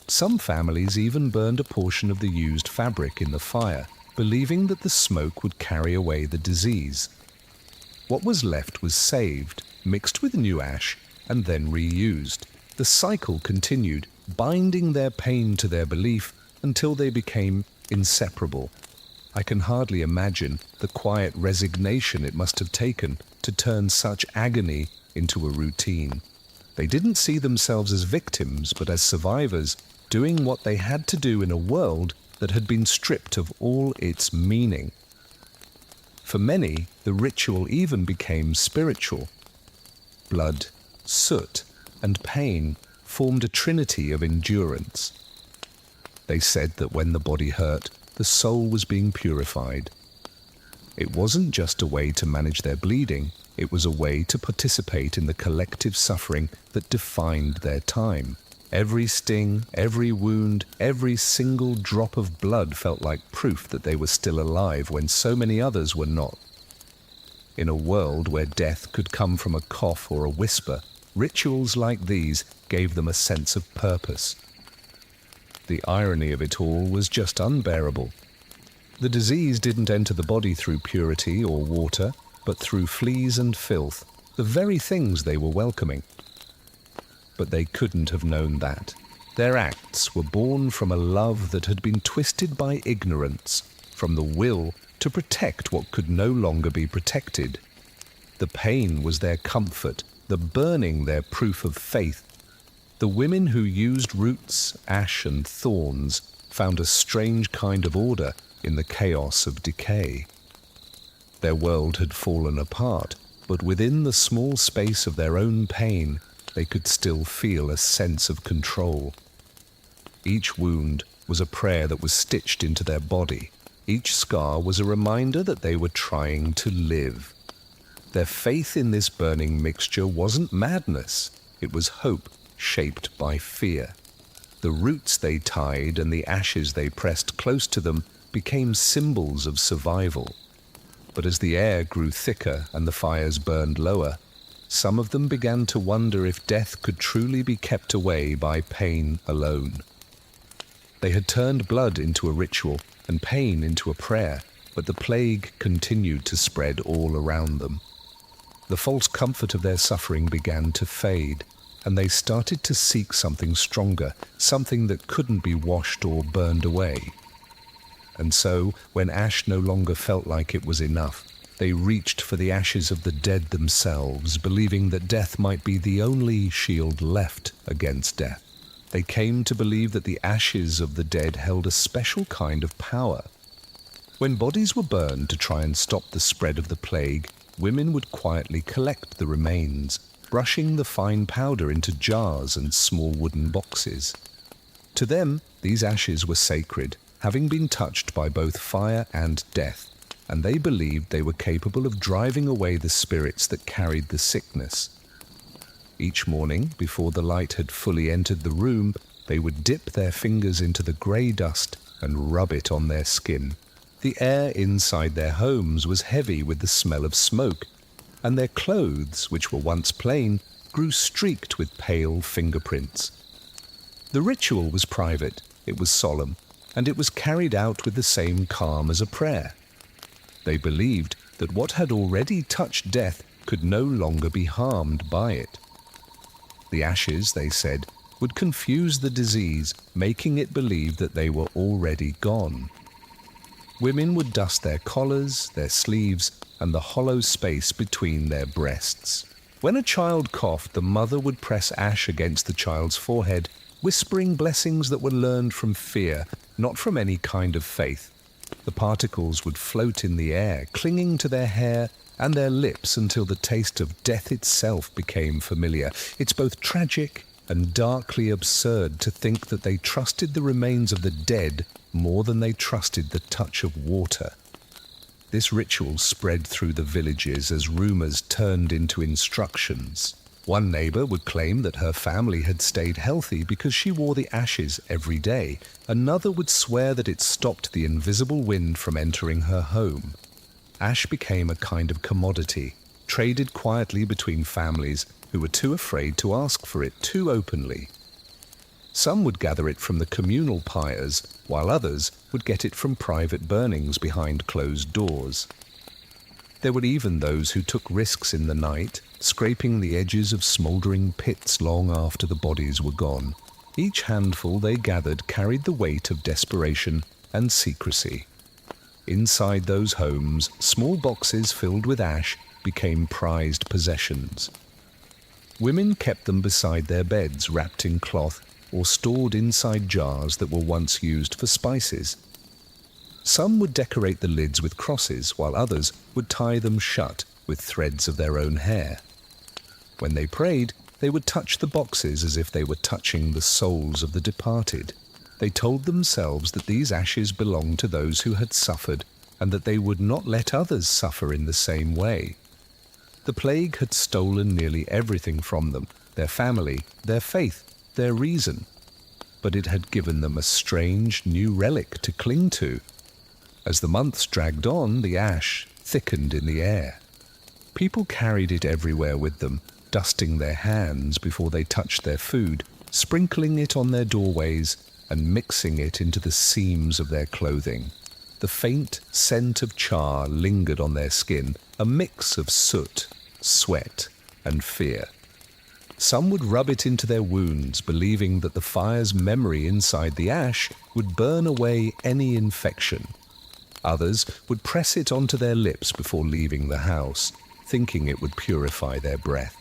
Some families even burned a portion of the used fabric in the fire, believing that the smoke would carry away the disease. What was left was saved, mixed with new ash, and then reused. The cycle continued, binding their pain to their belief until they became inseparable. I can hardly imagine the quiet resignation it must have taken to turn such agony into a routine. They didn't see themselves as victims, but as survivors, doing what they had to do in a world that had been stripped of all its meaning. For many, the ritual even became spiritual. Blood, soot, and pain formed a trinity of endurance. They said that when the body hurt, the soul was being purified. It wasn't just a way to manage their bleeding, it was a way to participate in the collective suffering that defined their time. Every sting, every wound, every single drop of blood felt like proof that they were still alive when so many others were not. In a world where death could come from a cough or a whisper, rituals like these gave them a sense of purpose. The irony of it all was just unbearable. The disease didn't enter the body through purity or water, but through fleas and filth, the very things they were welcoming. But they couldn't have known that. Their acts were born from a love that had been twisted by ignorance, from the will to protect what could no longer be protected. The pain was their comfort, the burning their proof of faith. The women who used roots, ash and thorns found a strange kind of order in the chaos of decay. Their world had fallen apart, but within the small space of their own pain, they could still feel a sense of control. Each wound was a prayer that was stitched into their body. Each scar was a reminder that they were trying to live. Their faith in this burning mixture wasn't madness, it was hope shaped by fear. The roots they tied and the ashes they pressed close to them became symbols of survival. But as the air grew thicker and the fires burned lower, some of them began to wonder if death could truly be kept away by pain alone. They had turned blood into a ritual and pain into a prayer, but the plague continued to spread all around them. The false comfort of their suffering began to fade, and they started to seek something stronger, something that couldn't be washed or burned away. And so, when ash no longer felt like it was enough, they reached for the ashes of the dead themselves, believing that death might be the only shield left against death. They came to believe that the ashes of the dead held a special kind of power. When bodies were burned to try and stop the spread of the plague, women would quietly collect the remains, brushing the fine powder into jars and small wooden boxes. To them, these ashes were sacred, having been touched by both fire and death, and they believed they were capable of driving away the spirits that carried the sickness. Each morning, before the light had fully entered the room, they would dip their fingers into the grey dust and rub it on their skin. The air inside their homes was heavy with the smell of smoke, and their clothes, which were once plain, grew streaked with pale fingerprints. The ritual was private, it was solemn, and it was carried out with the same calm as a prayer. They believed that what had already touched death could no longer be harmed by it. The ashes, they said, would confuse the disease, making it believe that they were already gone. Women would dust their collars, their sleeves, and the hollow space between their breasts. When a child coughed, the mother would press ash against the child's forehead, whispering blessings that were learned from fear, not from any kind of faith. The particles would float in the air, clinging to their hair and their lips until the taste of death itself became familiar. It's both tragic and darkly absurd to think that they trusted the remains of the dead more than they trusted the touch of water. This ritual spread through the villages as rumors turned into instructions. One neighbor would claim that her family had stayed healthy because she wore the ashes every day. Another would swear that it stopped the invisible wind from entering her home. Ash became a kind of commodity, traded quietly between families who were too afraid to ask for it too openly. Some would gather it from the communal pyres, while others would get it from private burnings behind closed doors. There were even those who took risks in the night, scraping the edges of smouldering pits long after the bodies were gone. Each handful they gathered carried the weight of desperation and secrecy. Inside those homes, small boxes filled with ash became prized possessions. Women kept them beside their beds, wrapped in cloth, or stored inside jars that were once used for spices. Some would decorate the lids with crosses, while others would tie them shut with threads of their own hair. When they prayed, they would touch the boxes as if they were touching the souls of the departed. They told themselves that these ashes belonged to those who had suffered, and that they would not let others suffer in the same way. The plague had stolen nearly everything from them, their family, their faith, their reason, but it had given them a strange new relic to cling to. As the months dragged on, the ash thickened in the air. People carried it everywhere with them, dusting their hands before they touched their food, sprinkling it on their doorways and mixing it into the seams of their clothing. The faint scent of char lingered on their skin, a mix of soot, sweat, and fear. Some would rub it into their wounds, believing that the fire's memory inside the ash would burn away any infection. Others would press it onto their lips before leaving the house, thinking it would purify their breath.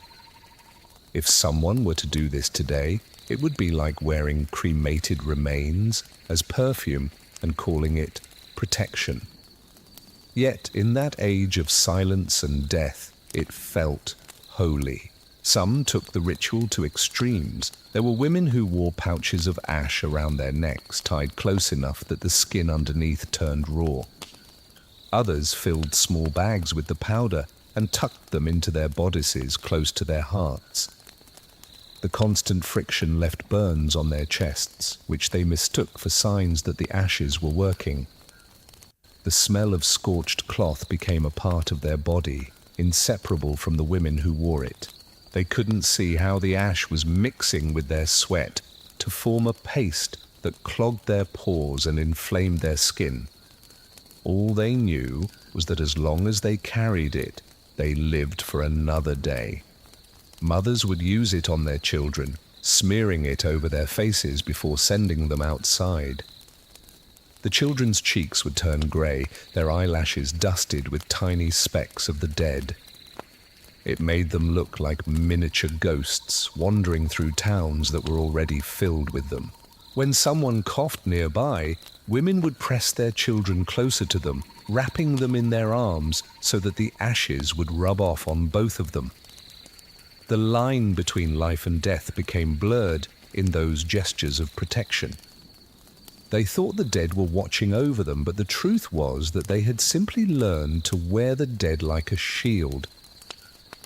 If someone were to do this today, it would be like wearing cremated remains as perfume and calling it protection. Yet in that age of silence and death, it felt holy. Some took the ritual to extremes. There were women who wore pouches of ash around their necks, tied close enough that the skin underneath turned raw. Others filled small bags with the powder and tucked them into their bodices close to their hearts. The constant friction left burns on their chests, which they mistook for signs that the ashes were working. The smell of scorched cloth became a part of their body, inseparable from the women who wore it. They couldn't see how the ash was mixing with their sweat to form a paste that clogged their pores and inflamed their skin. All they knew was that as long as they carried it, they lived for another day. Mothers would use it on their children, smearing it over their faces before sending them outside. The children's cheeks would turn grey, their eyelashes dusted with tiny specks of the dead. It made them look like miniature ghosts wandering through towns that were already filled with them. When someone coughed nearby, women would press their children closer to them, wrapping them in their arms so that the ashes would rub off on both of them. The line between life and death became blurred in those gestures of protection. They thought the dead were watching over them, but the truth was that they had simply learned to wear the dead like a shield.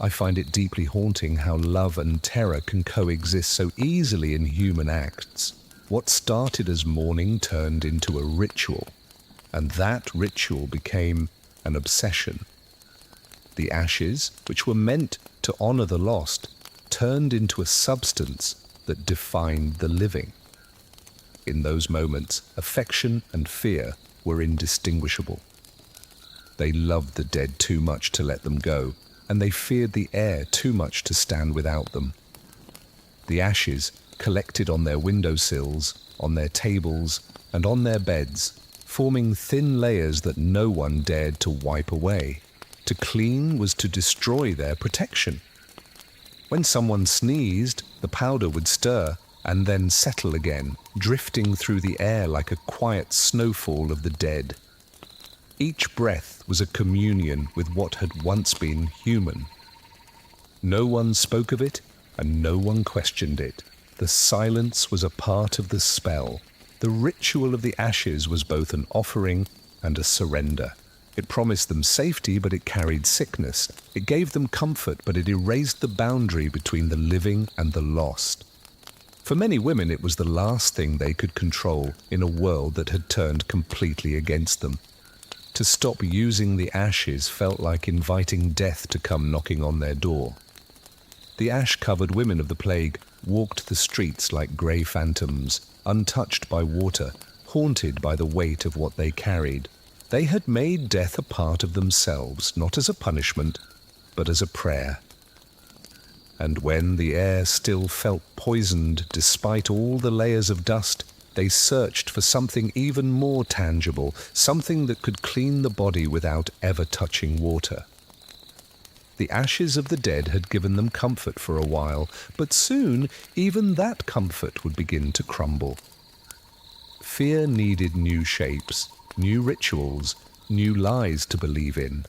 I find it deeply haunting how love and terror can coexist so easily in human acts. What started as mourning turned into a ritual, and that ritual became an obsession. The ashes, which were meant to honor the lost, turned into a substance that defined the living. In those moments, affection and fear were indistinguishable. They loved the dead too much to let them go, and they feared the air too much to stand without them. The ashes collected on their windowsills, on their tables, and on their beds, forming thin layers that no one dared to wipe away. To clean was to destroy their protection. When someone sneezed, the powder would stir and then settle again, drifting through the air like a quiet snowfall of the dead. Each breath was a communion with what had once been human. No one spoke of it, and no one questioned it. The silence was a part of the spell. The ritual of the ashes was both an offering and a surrender. It promised them safety, but it carried sickness. It gave them comfort, but it erased the boundary between the living and the lost. For many women, it was the last thing they could control in a world that had turned completely against them. To stop using the ashes felt like inviting death to come knocking on their door. The ash-covered women of the plague walked the streets like grey phantoms, untouched by water, haunted by the weight of what they carried. They had made death a part of themselves, not as a punishment, but as a prayer. And when the air still felt poisoned despite all the layers of dust, they searched for something even more tangible, something that could clean the body without ever touching water. The ashes of the dead had given them comfort for a while, but soon even that comfort would begin to crumble. Fear needed new shapes, new rituals, new lies to believe in.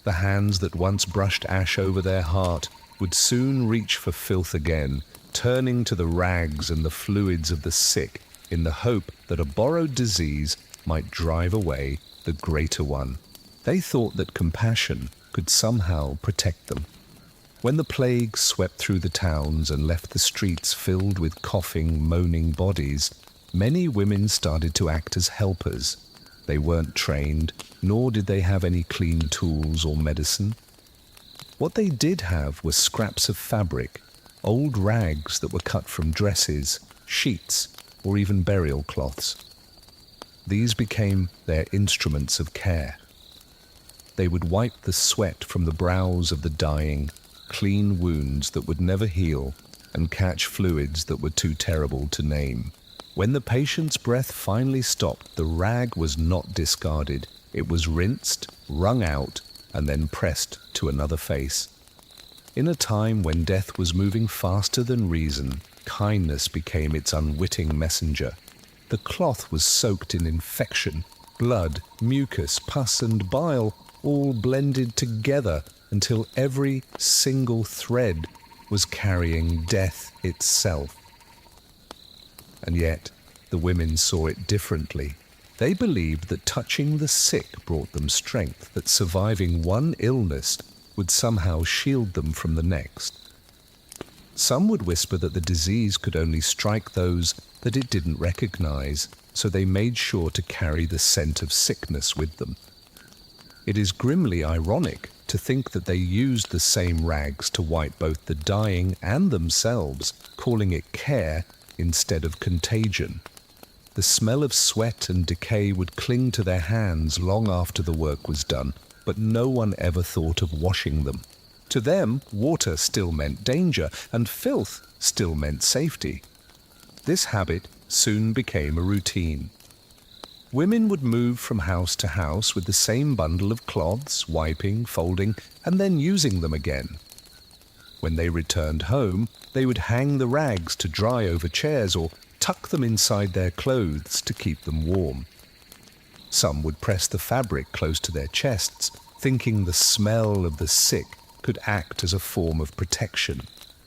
The hands that once brushed ash over their heart would soon reach for filth again, turning to the rags and the fluids of the sick in the hope that a borrowed disease might drive away the greater one. They thought that compassion could somehow protect them. When the plague swept through the towns and left the streets filled with coughing, moaning bodies, many women started to act as helpers. They weren't trained, nor did they have any clean tools or medicine. What they did have were scraps of fabric, old rags that were cut from dresses, sheets, or even burial cloths. These became their instruments of care. They would wipe the sweat from the brows of the dying, clean wounds that would never heal, and catch fluids that were too terrible to name. When the patient's breath finally stopped, the rag was not discarded. It was rinsed, wrung out, and then pressed to another face. In a time when death was moving faster than reason, kindness became its unwitting messenger. The cloth was soaked in infection, blood, mucus, pus, and bile, all blended together until every single thread was carrying death itself. And yet, the women saw it differently. They believed that touching the sick brought them strength, that surviving one illness would somehow shield them from the next. Some would whisper that the disease could only strike those that it didn't recognize, so they made sure to carry the scent of sickness with them. It is grimly ironic to think that they used the same rags to wipe both the dying and themselves, calling it care instead of contagion. The smell of sweat and decay would cling to their hands long after the work was done, but no one ever thought of washing them. To them, water still meant danger, and filth still meant safety. This habit soon became a routine. Women would move from house to house with the same bundle of cloths, wiping, folding, and then using them again. When they returned home, they would hang the rags to dry over chairs or tuck them inside their clothes to keep them warm. Some would press the fabric close to their chests, thinking the smell of the sick could act as a form of protection.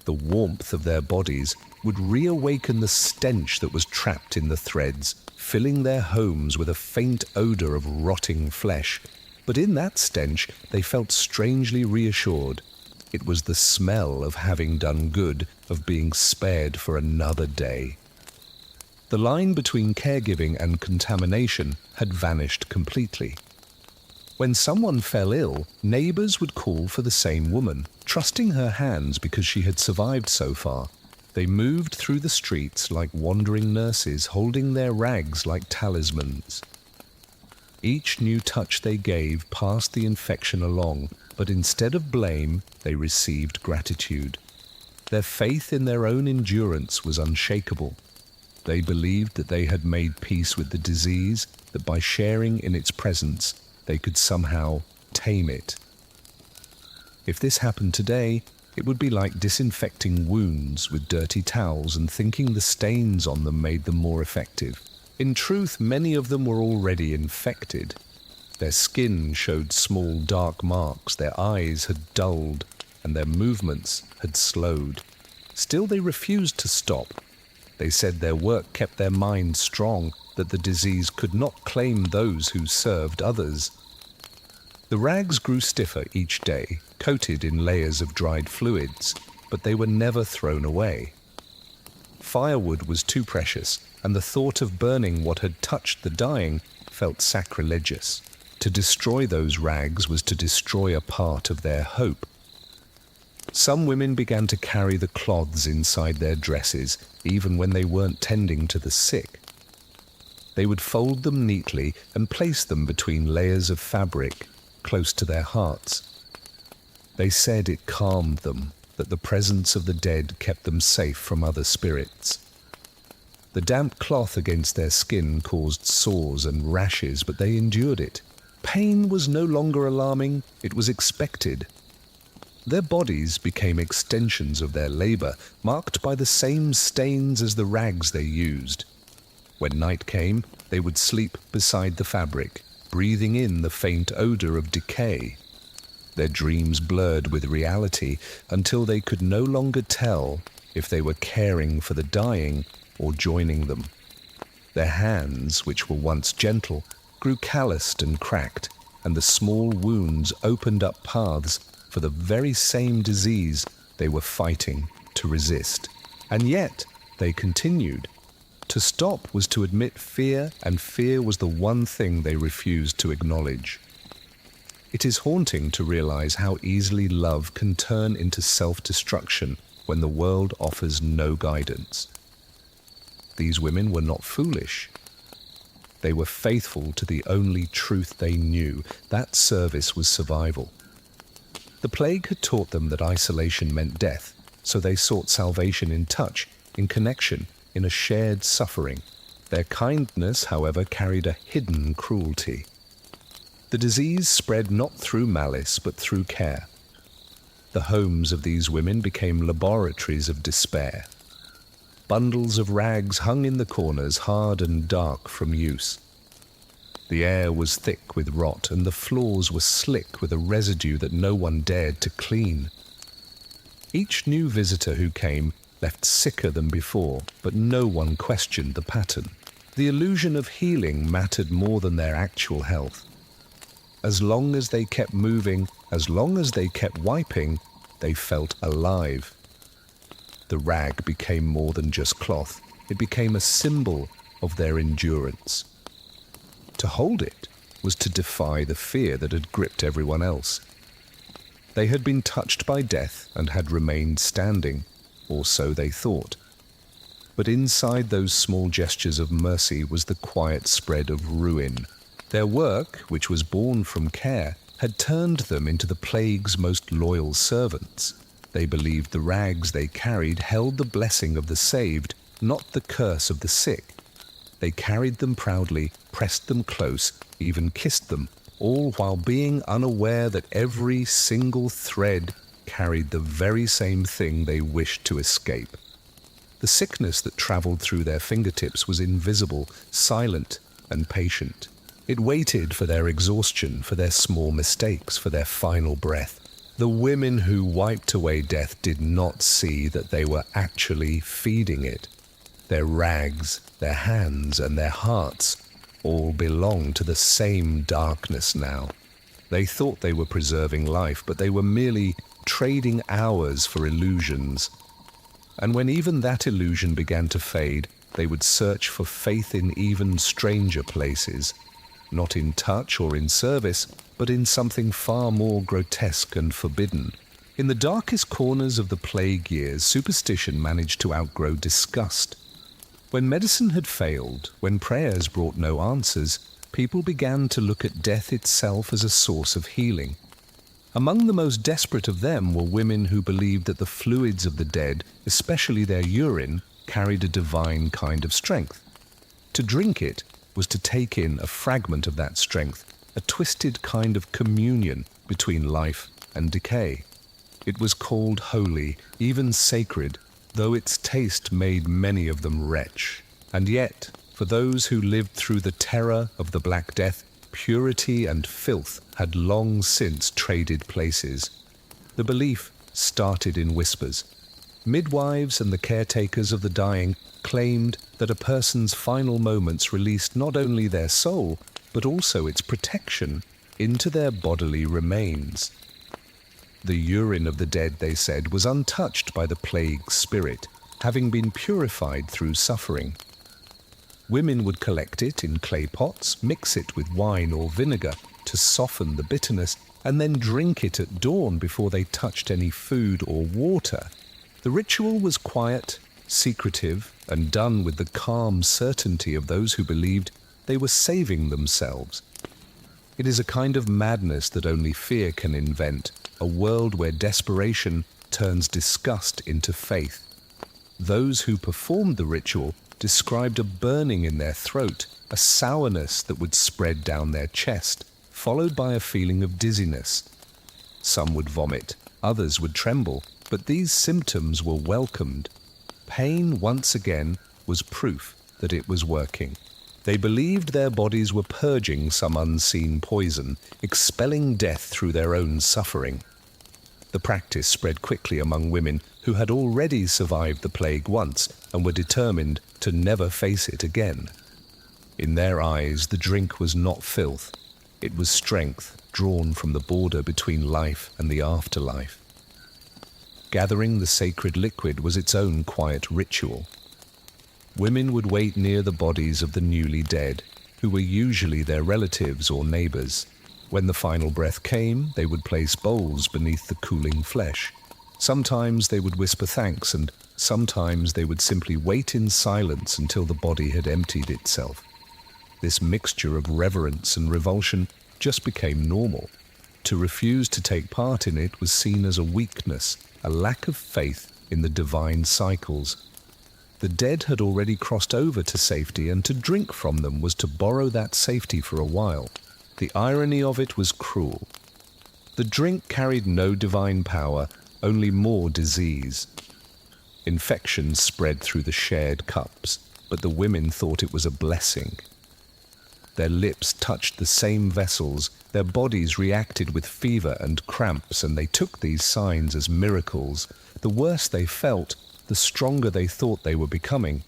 The warmth of their bodies would reawaken the stench that was trapped in the threads, filling their homes with a faint odor of rotting flesh. But in that stench, they felt strangely reassured. It was the smell of having done good, of being spared for another day. The line between caregiving and contamination had vanished completely. When someone fell ill, neighbors would call for the same woman, trusting her hands because she had survived so far. They moved through the streets like wandering nurses, holding their rags like talismans. Each new touch they gave passed the infection along, but instead of blame, they received gratitude. Their faith in their own endurance was unshakable. They believed that they had made peace with the disease, that by sharing in its presence, they could somehow tame it. If this happened today, it would be like disinfecting wounds with dirty towels and thinking the stains on them made them more effective. In truth, many of them were already infected. Their skin showed small dark marks, their eyes had dulled, and their movements had slowed. Still, they refused to stop. They said their work kept their minds strong, that the disease could not claim those who served others. The rags grew stiffer each day, coated in layers of dried fluids, but they were never thrown away. Firewood was too precious, and the thought of burning what had touched the dying felt sacrilegious. To destroy those rags was to destroy a part of their hope. Some women began to carry the cloths inside their dresses, even when they weren't tending to the sick. They would fold them neatly and place them between layers of fabric, close to their hearts. They said it calmed them, that the presence of the dead kept them safe from other spirits. The damp cloth against their skin caused sores and rashes, but they endured it. Pain was no longer alarming, it was expected. Their bodies became extensions of their labor, marked by the same stains as the rags they used. When night came, they would sleep beside the fabric, breathing in the faint odor of decay. Their dreams blurred with reality until they could no longer tell if they were caring for the dying or joining them. Their hands, which were once gentle, grew calloused and cracked, and the small wounds opened up paths for the very same disease they were fighting to resist. And yet, they continued. To stop was to admit fear, and fear was the one thing they refused to acknowledge. It is haunting to realize how easily love can turn into self-destruction when the world offers no guidance. These women were not foolish. They were faithful to the only truth they knew. That service was survival. The plague had taught them that isolation meant death, so they sought salvation in touch, in connection, in a shared suffering. Their kindness, however, carried a hidden cruelty. The disease spread not through malice, but through care. The homes of these women became laboratories of despair. Bundles of rags hung in the corners, hard and dark from use. The air was thick with rot, and the floors were slick with a residue that no one dared to clean. Each new visitor who came left sicker than before, but no one questioned the pattern. The illusion of healing mattered more than their actual health. As long as they kept moving, as long as they kept wiping, they felt alive. The rag became more than just cloth. It became a symbol of their endurance. To hold it was to defy the fear that had gripped everyone else. They had been touched by death and had remained standing, or so they thought. But inside those small gestures of mercy was the quiet spread of ruin. Their work, which was born from care, had turned them into the plague's most loyal servants. They believed the rags they carried held the blessing of the saved, not the curse of the sick. They carried them proudly, pressed them close, even kissed them, all while being unaware that every single thread carried the very same thing they wished to escape. The sickness that traveled through their fingertips was invisible, silent, and patient. It waited for their exhaustion, for their small mistakes, for their final breath. The women who wiped away death did not see that they were actually feeding it. Their rags, their hands, and their hearts all belonged to the same darkness now. They thought they were preserving life, but they were merely trading hours for illusions. And when even that illusion began to fade, they would search for faith in even stranger places, not in touch or in service, but in something far more grotesque and forbidden. In the darkest corners of the plague years, superstition managed to outgrow disgust. When medicine had failed, when prayers brought no answers, people began to look at death itself as a source of healing. Among the most desperate of them were women who believed that the fluids of the dead, especially their urine, carried a divine kind of strength. To drink it was to take in a fragment of that strength, a twisted kind of communion between life and decay. It was called holy, even sacred, though its taste made many of them retch. And yet, for those who lived through the terror of the Black Death, purity and filth had long since traded places. The belief started in whispers. Midwives and the caretakers of the dying claimed that a person's final moments released not only their soul, but also its protection into their bodily remains. The urine of the dead, they said, was untouched by the plague spirit, having been purified through suffering. Women would collect it in clay pots, mix it with wine or vinegar to soften the bitterness, and then drink it at dawn before they touched any food or water. The ritual was quiet, secretive, and done with the calm certainty of those who believed they were saving themselves. It is a kind of madness that only fear can invent, a world where desperation turns disgust into faith. Those who performed the ritual described a burning in their throat, a sourness that would spread down their chest, followed by a feeling of dizziness. Some would vomit, others would tremble, but these symptoms were welcomed. Pain, once again, was proof that it was working. They believed their bodies were purging some unseen poison, expelling death through their own suffering. The practice spread quickly among women who had already survived the plague once and were determined to never face it again. In their eyes, the drink was not filth. It was strength, drawn from the border between life and the afterlife. Gathering the sacred liquid was its own quiet ritual. Women would wait near the bodies of the newly dead, who were usually their relatives or neighbors. When the final breath came, they would place bowls beneath the cooling flesh. Sometimes they would whisper thanks, and sometimes they would simply wait in silence until the body had emptied itself. This mixture of reverence and revulsion just became normal. To refuse to take part in it was seen as a weakness, a lack of faith in the divine cycles. The dead had already crossed over to safety, and to drink from them was to borrow that safety for a while. The irony of it was cruel. The drink carried no divine power, only more disease. Infections spread through the shared cups, but the women thought it was a blessing. Their lips touched the same vessels, their bodies reacted with fever and cramps, and they took these signs as miracles. The worse they felt, the stronger they thought they were becoming.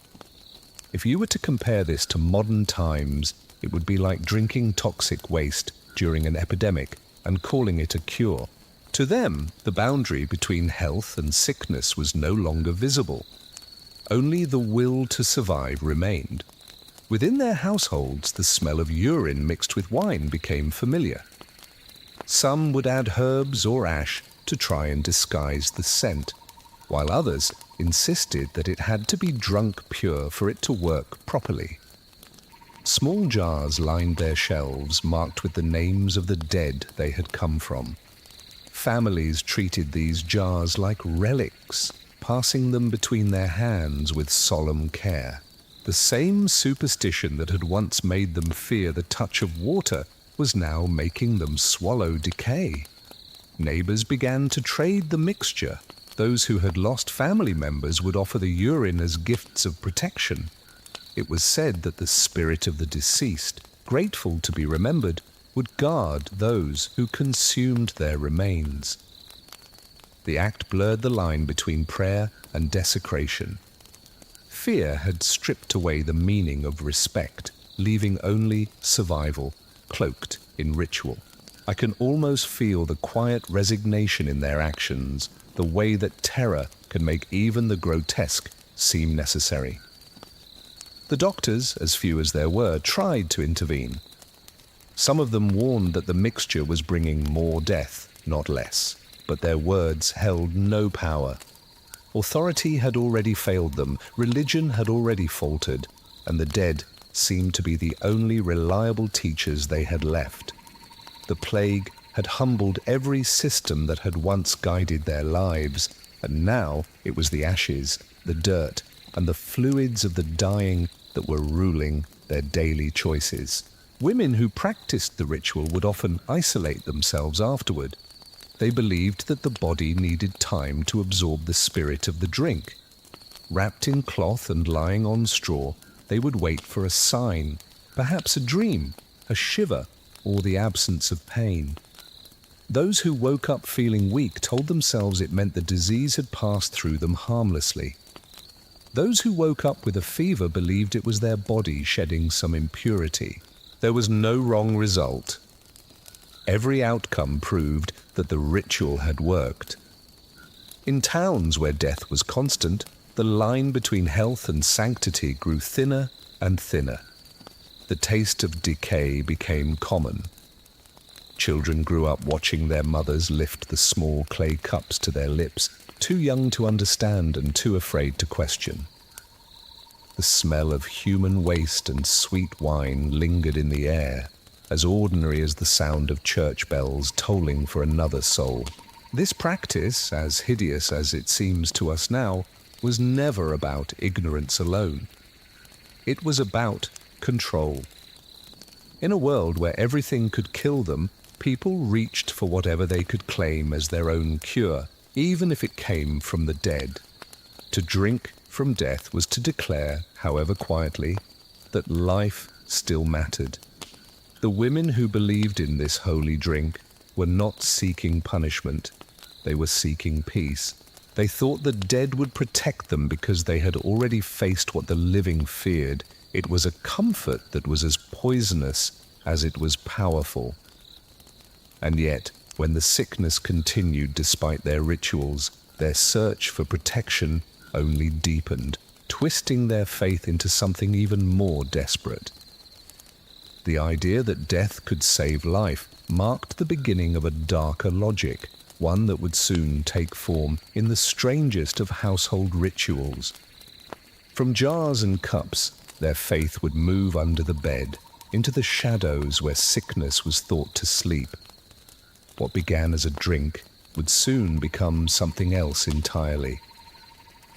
If you were to compare this to modern times, it would be like drinking toxic waste during an epidemic and calling it a cure. To them, the boundary between health and sickness was no longer visible. Only the will to survive remained. Within their households, the smell of urine mixed with wine became familiar. Some would add herbs or ash to try and disguise the scent, while others insisted that it had to be drunk pure for it to work properly. Small jars lined their shelves, marked with the names of the dead they had come from. Families treated these jars like relics, passing them between their hands with solemn care. The same superstition that had once made them fear the touch of water was now making them swallow decay. Neighbors began to trade the mixture. Those who had lost family members would offer the urine as gifts of protection. It was said that the spirit of the deceased, grateful to be remembered, would guard those who consumed their remains. The act blurred the line between prayer and desecration. Fear had stripped away the meaning of respect, leaving only survival, cloaked in ritual. I can almost feel the quiet resignation in their actions, the way that terror can make even the grotesque seem necessary. The doctors, as few as there were, tried to intervene. Some of them warned that the mixture was bringing more death, not less, but their words held no power. Authority had already failed them, religion had already faltered, and the dead seemed to be the only reliable teachers they had left. The plague had humbled every system that had once guided their lives, and now it was the ashes, the dirt, and the fluids of the dying that were ruling their daily choices. Women who practiced the ritual would often isolate themselves afterward. They believed that the body needed time to absorb the spirit of the drink. Wrapped in cloth and lying on straw, they would wait for a sign, perhaps a dream, a shiver, or the absence of pain. Those who woke up feeling weak told themselves it meant the disease had passed through them harmlessly. Those who woke up with a fever believed it was their body shedding some impurity. There was no wrong result. Every outcome proved that the ritual had worked. In towns where death was constant, the line between health and sanctity grew thinner and thinner. The taste of decay became common. Children grew up watching their mothers lift the small clay cups to their lips, too young to understand and too afraid to question. The smell of human waste and sweet wine lingered in the air, as ordinary as the sound of church bells tolling for another soul. This practice, as hideous as it seems to us now, was never about ignorance alone. It was about control. In a world where everything could kill them, people reached for whatever they could claim as their own cure, even if it came from the dead. To drink from death was to declare, however quietly, that life still mattered. The women who believed in this holy drink were not seeking punishment. They were seeking peace. They thought the dead would protect them because they had already faced what the living feared. It was a comfort that was as poisonous as it was powerful. And yet, when the sickness continued despite their rituals, their search for protection only deepened, twisting their faith into something even more desperate. The idea that death could save life marked the beginning of a darker logic, one that would soon take form in the strangest of household rituals. From jars and cups, their faith would move under the bed, into the shadows where sickness was thought to sleep. What began as a drink would soon become something else entirely.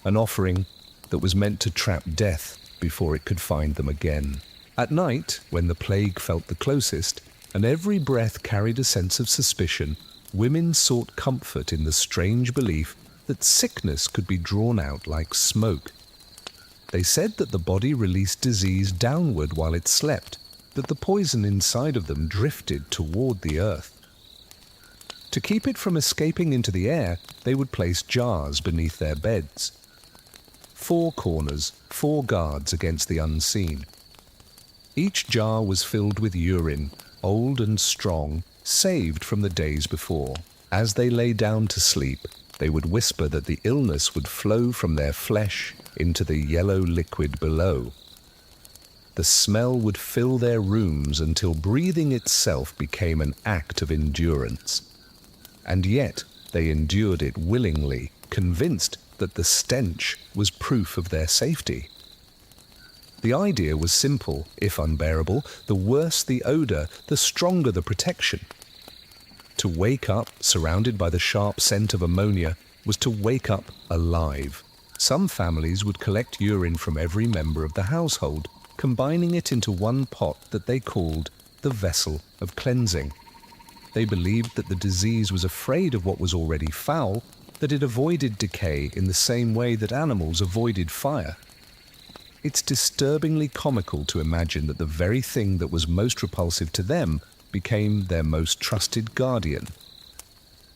An offering that was meant to trap death before it could find them again. At night, when the plague felt the closest, and every breath carried a sense of suspicion, women sought comfort in the strange belief that sickness could be drawn out like smoke. They said that the body released disease downward while it slept, that the poison inside of them drifted toward the earth. To keep it from escaping into the air, they would place jars beneath their beds. 4 corners, 4 guards against the unseen. Each jar was filled with urine, old and strong, saved from the days before. As they lay down to sleep, they would whisper that the illness would flow from their flesh into the yellow liquid below. The smell would fill their rooms until breathing itself became an act of endurance. And yet they endured it willingly, convinced that the stench was proof of their safety. The idea was simple, if unbearable. The worse the odor, the stronger the protection. To wake up, surrounded by the sharp scent of ammonia, was to wake up alive. Some families would collect urine from every member of the household, combining it into one pot that they called the vessel of cleansing. They believed that the disease was afraid of what was already foul, that it avoided decay in the same way that animals avoided fire. It's disturbingly comical to imagine that the very thing that was most repulsive to them became their most trusted guardian.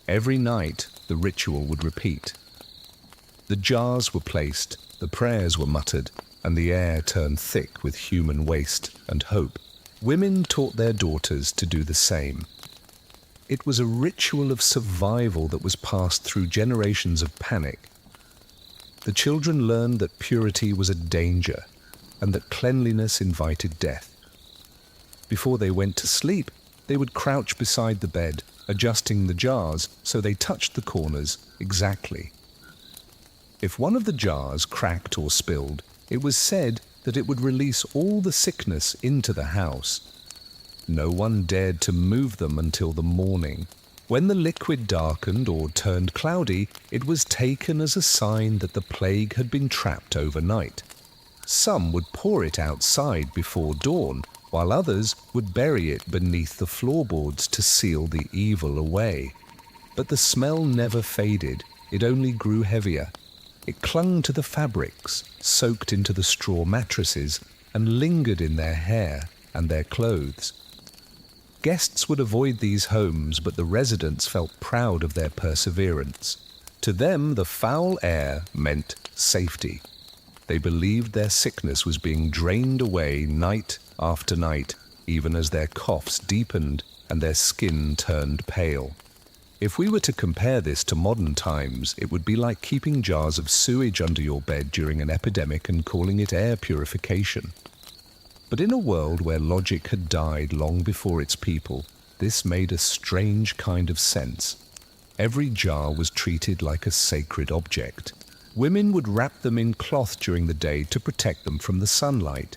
Every night, the ritual would repeat. The jars were placed, the prayers were muttered, and the air turned thick with human waste and hope. Women taught their daughters to do the same. It was a ritual of survival that was passed through generations of panic. The children learned that purity was a danger and that cleanliness invited death. Before they went to sleep, they would crouch beside the bed, adjusting the jars so they touched the corners exactly. If one of the jars cracked or spilled, it was said that it would release all the sickness into the house. No one dared to move them until the morning. When the liquid darkened or turned cloudy, it was taken as a sign that the plague had been trapped overnight. Some would pour it outside before dawn, while others would bury it beneath the floorboards to seal the evil away. But the smell never faded, it only grew heavier. It clung to the fabrics, soaked into the straw mattresses, and lingered in their hair and their clothes. Guests would avoid these homes, but the residents felt proud of their perseverance. To them, the foul air meant safety. They believed their sickness was being drained away night after night, even as their coughs deepened and their skin turned pale. If we were to compare this to modern times, it would be like keeping jars of sewage under your bed during an epidemic and calling it air purification. But in a world where logic had died long before its people, this made a strange kind of sense. Every jar was treated like a sacred object. Women would wrap them in cloth during the day to protect them from the sunlight.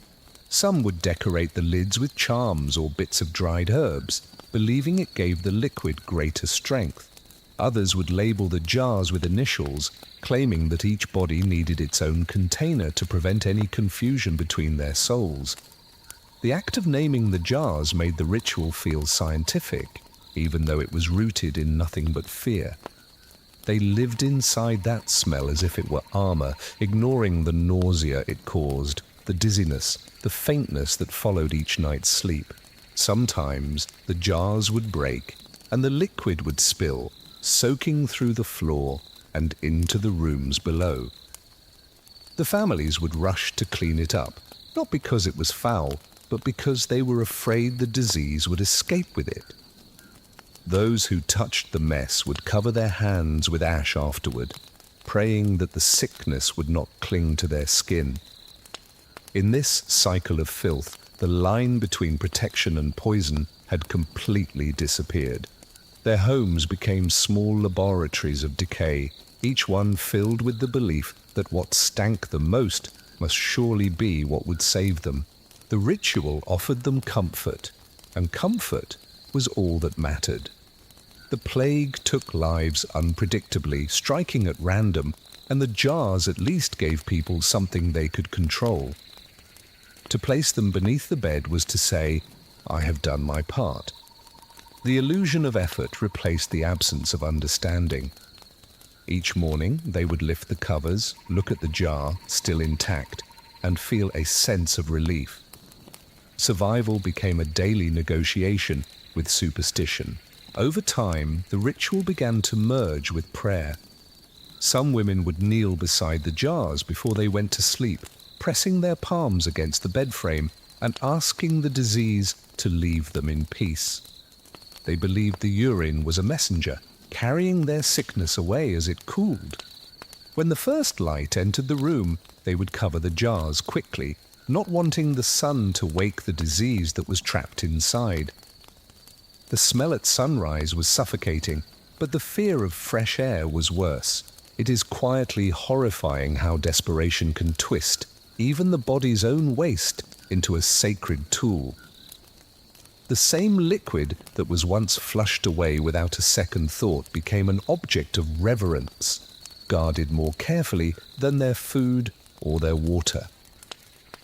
Some would decorate the lids with charms or bits of dried herbs, believing it gave the liquid greater strength. Others would label the jars with initials, claiming that each body needed its own container to prevent any confusion between their souls. The act of naming the jars made the ritual feel scientific, even though it was rooted in nothing but fear. They lived inside that smell as if it were armor, ignoring the nausea it caused, the dizziness, the faintness that followed each night's sleep. Sometimes the jars would break, and the liquid would spill, soaking through the floor and into the rooms below. The families would rush to clean it up, not because it was foul, but because they were afraid the disease would escape with it. Those who touched the mess would cover their hands with ash afterward, praying that the sickness would not cling to their skin. In this cycle of filth, the line between protection and poison had completely disappeared. Their homes became small laboratories of decay, each one filled with the belief that what stank the most must surely be what would save them. The ritual offered them comfort, and comfort was all that mattered. The plague took lives unpredictably, striking at random, and the jars at least gave people something they could control. To place them beneath the bed was to say, "I have done my part." The illusion of effort replaced the absence of understanding. Each morning, they would lift the covers, look at the jar, still intact, and feel a sense of relief. Survival became a daily negotiation with superstition. Over time, the ritual began to merge with prayer. Some women would kneel beside the jars before they went to sleep, pressing their palms against the bed frame and asking the disease to leave them in peace. They believed the urine was a messenger, carrying their sickness away as it cooled. When the first light entered the room, they would cover the jars quickly, not wanting the sun to wake the disease that was trapped inside. The smell at sunrise was suffocating, but the fear of fresh air was worse. It is quietly horrifying how desperation can twist even the body's own waste into a sacred tool. The same liquid that was once flushed away without a second thought became an object of reverence, guarded more carefully than their food or their water.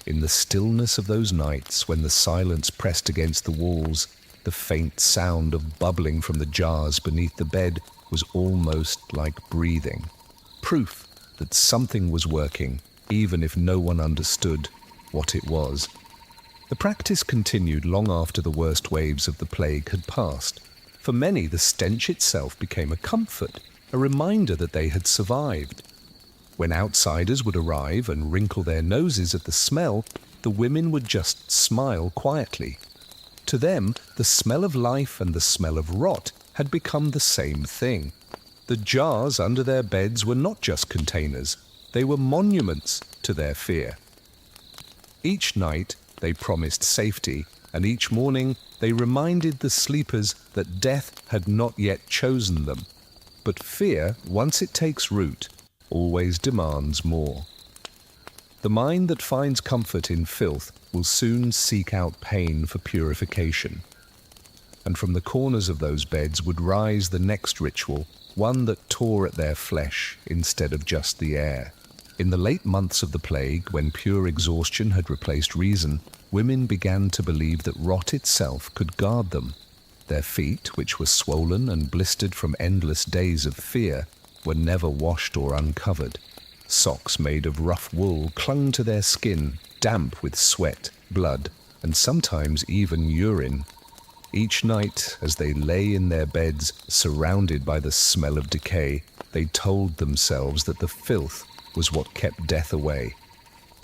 In the stillness of those nights, when the silence pressed against the walls, the faint sound of bubbling from the jars beneath the bed was almost like breathing, proof that something was working, even if no one understood what it was. The practice continued long after the worst waves of the plague had passed. For many, the stench itself became a comfort, a reminder that they had survived. When outsiders would arrive and wrinkle their noses at the smell, the women would just smile quietly. To them, the smell of life and the smell of rot had become the same thing. The jars under their beds were not just containers, they were monuments to their fear. Each night, they promised safety, and each morning they reminded the sleepers that death had not yet chosen them. But fear, once it takes root, always demands more. The mind that finds comfort in filth will soon seek out pain for purification. And from the corners of those beds would rise the next ritual, one that tore at their flesh instead of just the air. In the late months of the plague, when pure exhaustion had replaced reason, women began to believe that rot itself could guard them. Their feet, which were swollen and blistered from endless days of fear, were never washed or uncovered. Socks made of rough wool clung to their skin, damp with sweat, blood, and sometimes even urine. Each night, as they lay in their beds, surrounded by the smell of decay, they told themselves that the filth was what kept death away.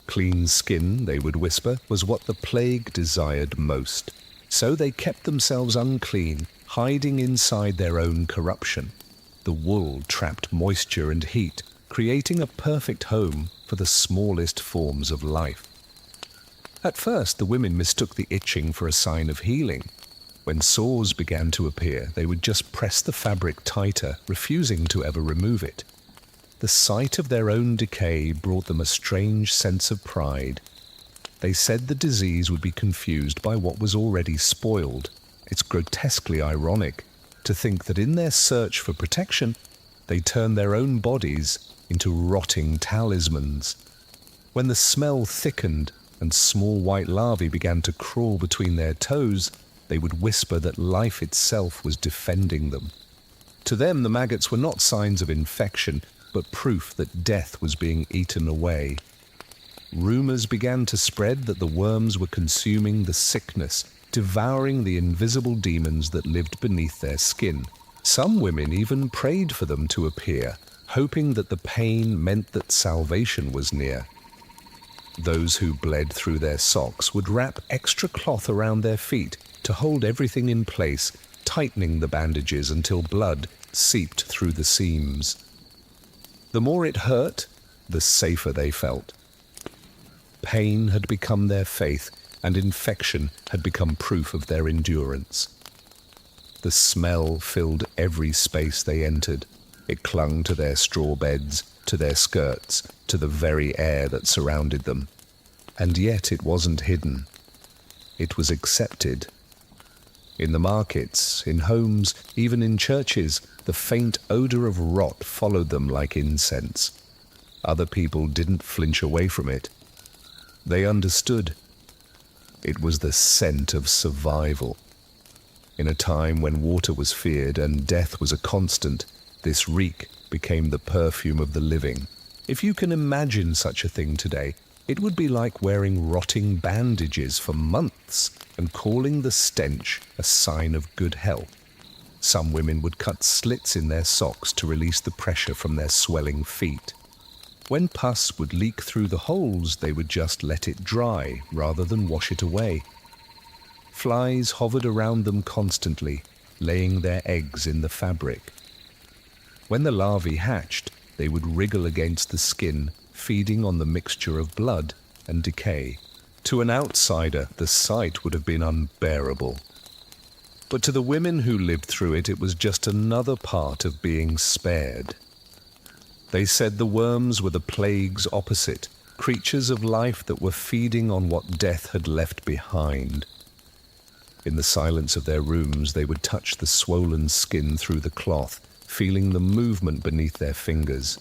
Clean skin, they would whisper, was what the plague desired most. So they kept themselves unclean, hiding inside their own corruption. The wool trapped moisture and heat, creating a perfect home for the smallest forms of life. At first, the women mistook the itching for a sign of healing. When sores began to appear, they would just press the fabric tighter, refusing to ever remove it. The sight of their own decay brought them a strange sense of pride. They said the disease would be confused by what was already spoiled. It's grotesquely ironic to think that in their search for protection, they turned their own bodies into rotting talismans. When the smell thickened and small white larvae began to crawl between their toes, they would whisper that life itself was defending them. To them, the maggots were not signs of infection, but proof that death was being eaten away. Rumors began to spread that the worms were consuming the sickness, devouring the invisible demons that lived beneath their skin. Some women even prayed for them to appear, hoping that the pain meant that salvation was near. Those who bled through their socks would wrap extra cloth around their feet to hold everything in place, tightening the bandages until blood seeped through the seams. The more it hurt, the safer they felt. Pain had become their faith, and infection had become proof of their endurance. The smell filled every space they entered. It clung to their straw beds, to their skirts, to the very air that surrounded them. And yet it wasn't hidden. It was accepted. In the markets, in homes, even in churches, the faint odor of rot followed them like incense. Other people didn't flinch away from it. They understood. It was the scent of survival. In a time when water was feared and death was a constant, this reek became the perfume of the living. If you can imagine such a thing today, it would be like wearing rotting bandages for months and calling the stench a sign of good health. Some women would cut slits in their socks to release the pressure from their swelling feet. When pus would leak through the holes, they would just let it dry rather than wash it away. Flies hovered around them constantly, laying their eggs in the fabric. When the larvae hatched, they would wriggle against the skin, feeding on the mixture of blood and decay. To an outsider, the sight would have been unbearable. But to the women who lived through it, it was just another part of being spared. They said the worms were the plague's opposite, creatures of life that were feeding on what death had left behind. In the silence of their rooms, they would touch the swollen skin through the cloth, feeling the movement beneath their fingers.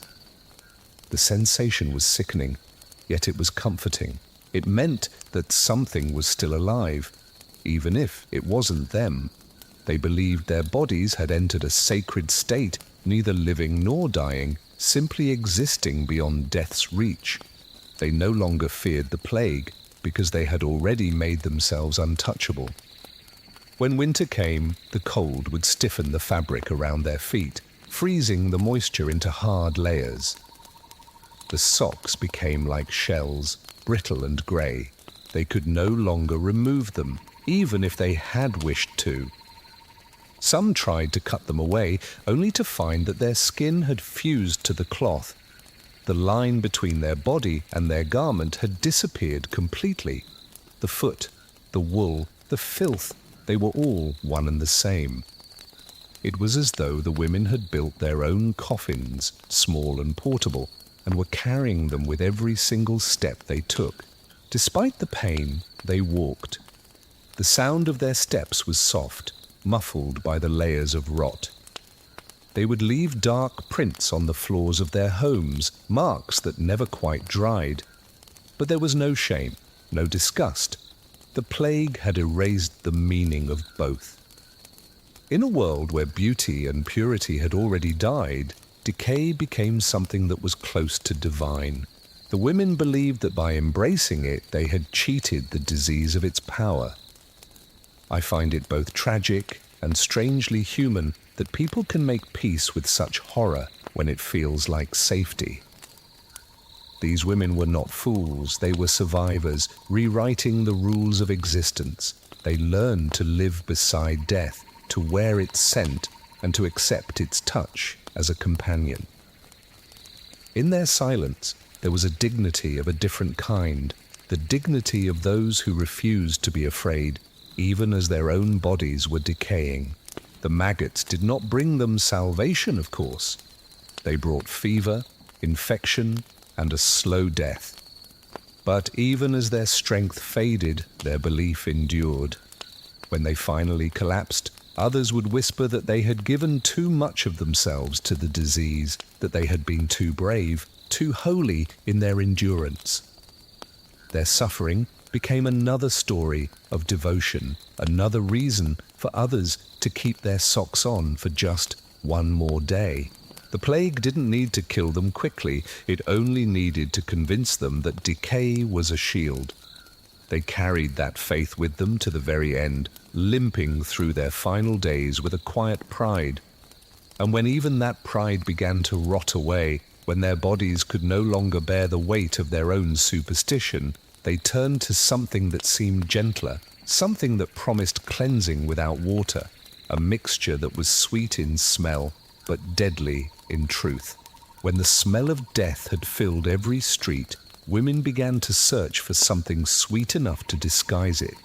The sensation was sickening, yet it was comforting. It meant that something was still alive, even if it wasn't them. They believed their bodies had entered a sacred state, neither living nor dying, simply existing beyond death's reach. They no longer feared the plague, because they had already made themselves untouchable. When winter came, the cold would stiffen the fabric around their feet, freezing the moisture into hard layers. The socks became like shells, brittle and grey. They could no longer remove them, even if they had wished to. Some tried to cut them away, only to find that their skin had fused to the cloth. The line between their body and their garment had disappeared completely. The foot, the wool, the filth, they were all one and the same. It was as though the women had built their own coffins, small and portable, and were carrying them with every single step they took. Despite the pain, they walked. The sound of their steps was soft, muffled by the layers of rot. They would leave dark prints on the floors of their homes, marks that never quite dried. But there was no shame, no disgust. The plague had erased the meaning of both. In a world where beauty and purity had already died, decay became something that was close to divine. The women believed that by embracing it, they had cheated the disease of its power. I find it both tragic and strangely human that people can make peace with such horror when it feels like safety. These women were not fools, they were survivors, rewriting the rules of existence. They learned to live beside death, to wear its scent, and to accept its touch as a companion. In their silence, there was a dignity of a different kind, the dignity of those who refused to be afraid, even as their own bodies were decaying. The maggots did not bring them salvation, of course. They brought fever, infection, and a slow death. But even as their strength faded, their belief endured. When they finally collapsed, others would whisper that they had given too much of themselves to the disease, that they had been too brave, too holy in their endurance. Their suffering became another story of devotion, another reason for others to keep their socks on for just one more day. The plague didn't need to kill them quickly, it only needed to convince them that decay was a shield. They carried that faith with them to the very end, limping through their final days with a quiet pride. And when even that pride began to rot away, when their bodies could no longer bear the weight of their own superstition, they turned to something that seemed gentler, something that promised cleansing without water. a mixture that was sweet in smell but deadly in truth. When the smell of death had filled every street, women began to search for something sweet enough to disguise it.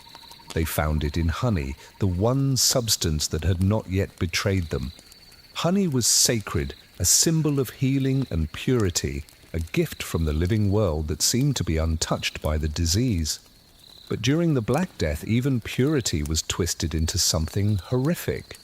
They found it in honey, the one substance that had not yet betrayed them. Honey was sacred, a symbol of healing and purity, a gift from the living world that seemed to be untouched by the disease. But during the Black Death, even purity was twisted into something horrific.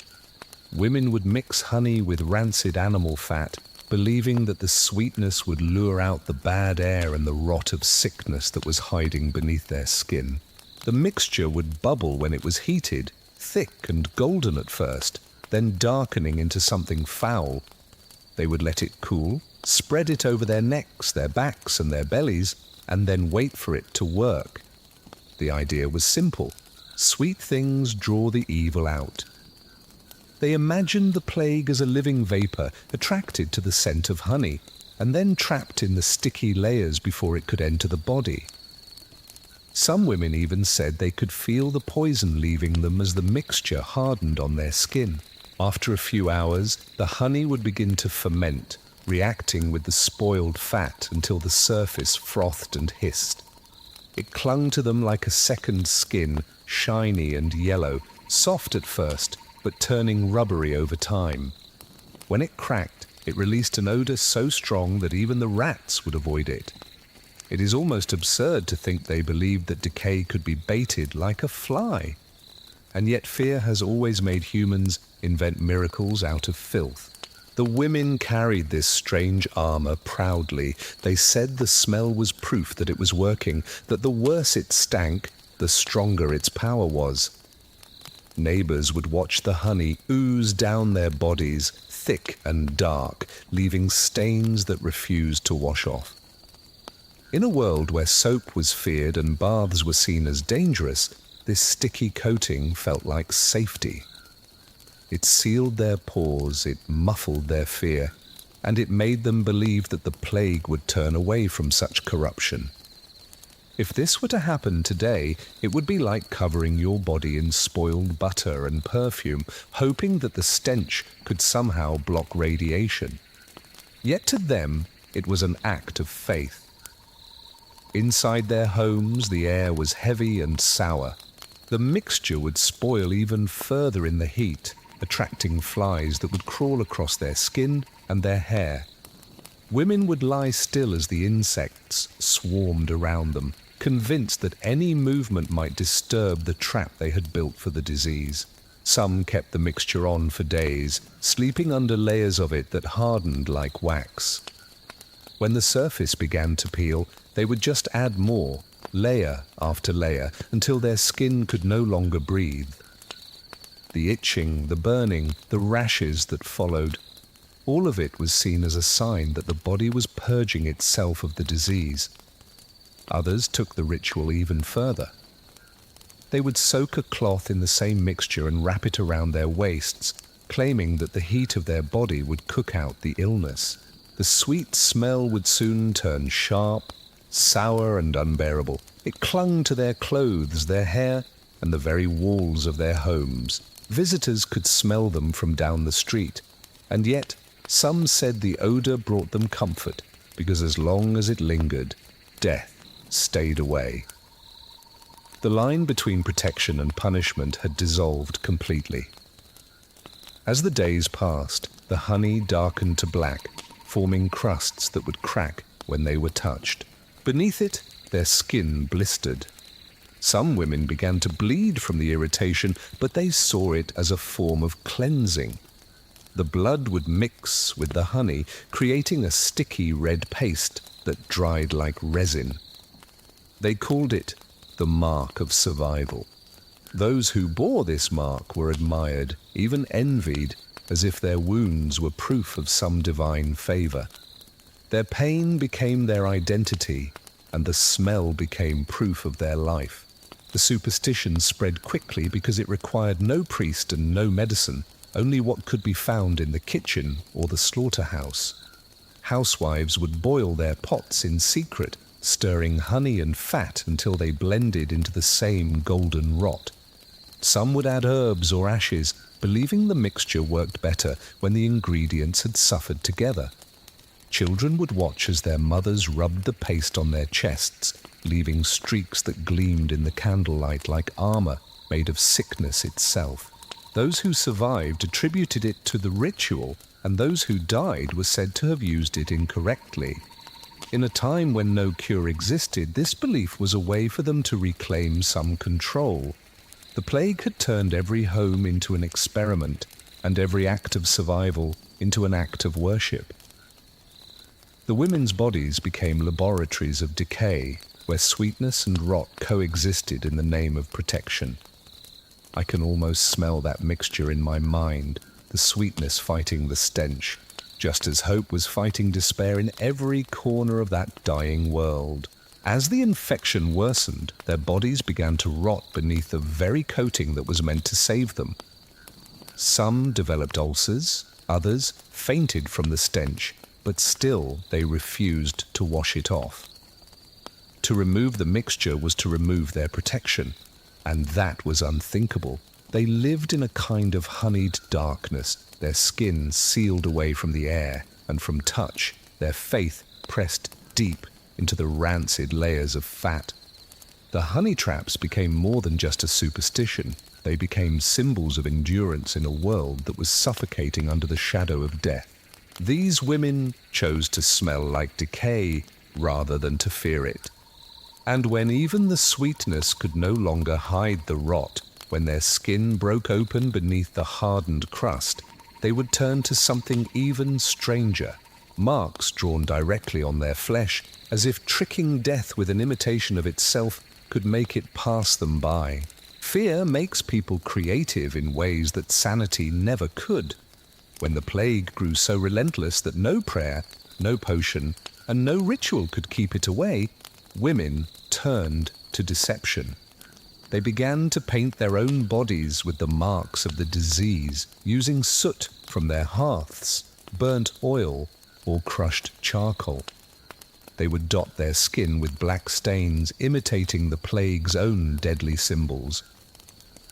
Women would mix honey with rancid animal fat, believing that the sweetness would lure out the bad air and the rot of sickness that was hiding beneath their skin. The mixture would bubble when it was heated, thick and golden at first, then darkening into something foul. They would let it cool, spread it over their necks, their backs, and their bellies, and then wait for it to work. The idea was simple. Sweet things draw the evil out. They imagined the plague as a living vapor attracted to the scent of honey, and then trapped in the sticky layers before it could enter the body. Some women even said they could feel the poison leaving them as the mixture hardened on their skin. After a few hours, the honey would begin to ferment, reacting with the spoiled fat until the surface frothed and hissed. It clung to them like a second skin, shiny and yellow, soft at first, but turning rubbery over time. When it cracked, it released an odor so strong that even the rats would avoid it. It is almost absurd to think they believed that decay could be baited like a fly. And yet fear has always made humans invent miracles out of filth. The women carried this strange armor proudly. They said the smell was proof that it was working, that the worse it stank, the stronger its power was. Neighbors would watch the honey ooze down their bodies, thick and dark, leaving stains that refused to wash off. In a world where soap was feared and baths were seen as dangerous, this sticky coating felt like safety. It sealed their pores, it muffled their fear, and it made them believe that the plague would turn away from such corruption. If this were to happen today, it would be like covering your body in spoiled butter and perfume, hoping that the stench could somehow block radiation. Yet to them, it was an act of faith. Inside their homes, the air was heavy and sour. The mixture would spoil even further in the heat, attracting flies that would crawl across their skin and their hair. Women would lie still as the insects swarmed around them, convinced that any movement might disturb the trap they had built for the disease. Some kept the mixture on for days, sleeping under layers of it that hardened like wax. When the surface began to peel, they would just add more, layer after layer, until their skin could no longer breathe. The itching, the burning, the rashes that followed, all of it was seen as a sign that the body was purging itself of the disease. Others took the ritual even further. They would soak a cloth in the same mixture and wrap it around their waists, claiming that the heat of their body would cook out the illness. The sweet smell would soon turn sharp, sour and unbearable. It clung to their clothes, their hair, and the very walls of their homes. Visitors could smell them from down the street, and yet some said the odor brought them comfort, because as long as it lingered, death stayed away. The line between protection and punishment had dissolved completely. As the days passed, the honey darkened to black, forming crusts that would crack when they were touched. Beneath it, their skin blistered. Some women began to bleed from the irritation, but they saw it as a form of cleansing. The blood would mix with the honey, creating a sticky red paste that dried like resin. They called it the mark of survival. Those who bore this mark were admired, even envied, as if their wounds were proof of some divine favor. Their pain became their identity, and the smell became proof of their life. The superstition spread quickly because it required no priest and no medicine, only what could be found in the kitchen or the slaughterhouse. Housewives would boil their pots in secret, stirring honey and fat until they blended into the same golden rot. Some would add herbs or ashes, believing the mixture worked better when the ingredients had suffered together. Children would watch as their mothers rubbed the paste on their chests, leaving streaks that gleamed in the candlelight like armor made of sickness itself. Those who survived attributed it to the ritual, and those who died were said to have used it incorrectly. In a time when no cure existed, this belief was a way for them to reclaim some control. The plague had turned every home into an experiment, and every act of survival into an act of worship. The women's bodies became laboratories of decay, where sweetness and rot coexisted in the name of protection. I can almost smell that mixture in my mind, the sweetness fighting the stench, just as hope was fighting despair in every corner of that dying world. As the infection worsened, their bodies began to rot beneath the very coating that was meant to save them. Some developed ulcers, others fainted from the stench, but still they refused to wash it off. To remove the mixture was to remove their protection, and that was unthinkable. They lived in a kind of honeyed darkness, their skin sealed away from the air and from touch, their faith pressed deep into the rancid layers of fat. The honey traps became more than just a superstition. They became symbols of endurance in a world that was suffocating under the shadow of death. These women chose to smell like decay rather than to fear it. And when even the sweetness could no longer hide the rot, when their skin broke open beneath the hardened crust, they would turn to something even stranger, marks drawn directly on their flesh, as if tricking death with an imitation of itself could make it pass them by. Fear makes people creative in ways that sanity never could. When the plague grew so relentless that no prayer, no potion, and no ritual could keep it away, women turned to deception. They began to paint their own bodies with the marks of the disease, using soot from their hearths, burnt oil, or crushed charcoal. They would dot their skin with black stains, imitating the plague's own deadly symbols.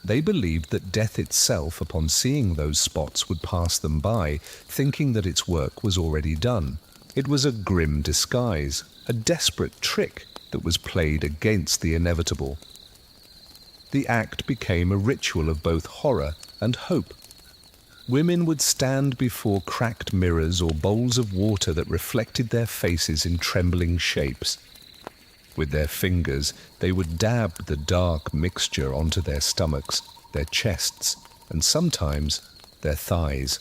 They believed that death itself, upon seeing those spots, would pass them by, thinking that its work was already done. It was a grim disguise, a desperate trick that was played against the inevitable. The act became a ritual of both horror and hope. Women would stand before cracked mirrors or bowls of water that reflected their faces in trembling shapes. With their fingers, they would dab the dark mixture onto their stomachs, their chests, and sometimes their thighs.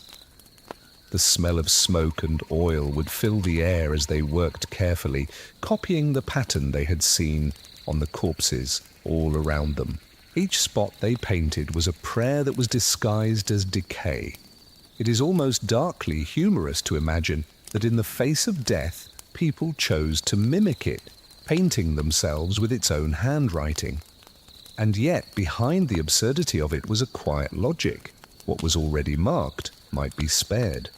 The smell of smoke and oil would fill the air as they worked carefully, copying the pattern they had seen on the corpses all around them. Each spot they painted was a prayer that was disguised as decay. It is almost darkly humorous to imagine that in the face of death, people chose to mimic it, painting themselves with its own handwriting. And yet, behind the absurdity of it was a quiet logic. What was already marked might be spared.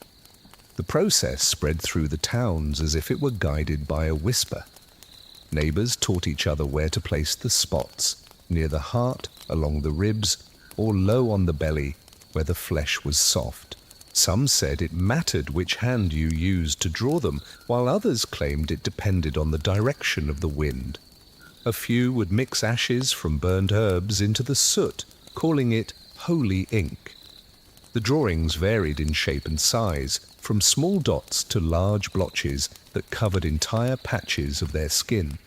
The process spread through the towns as if it were guided by a whisper. Neighbors taught each other where to place the spots, near the heart, along the ribs, or low on the belly, where the flesh was soft. Some said it mattered which hand you used to draw them, while others claimed it depended on the direction of the wind. A few would mix ashes from burned herbs into the soot, calling it holy ink. The drawings varied in shape and size, from small dots to large blotches that covered entire patches of their skin.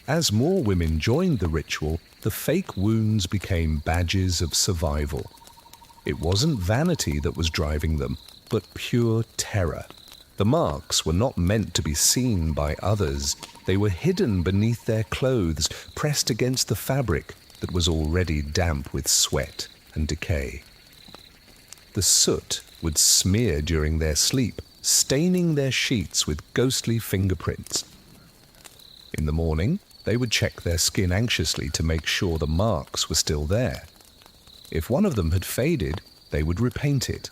As more women joined the ritual, the fake wounds became badges of survival. It wasn't vanity that was driving them, but pure terror. The marks were not meant to be seen by others. They were hidden beneath their clothes, pressed against the fabric that was already damp with sweat and decay. The soot would smear during their sleep, staining their sheets with ghostly fingerprints. In the morning, they would check their skin anxiously to make sure the marks were still there. If one of them had faded, they would repaint it.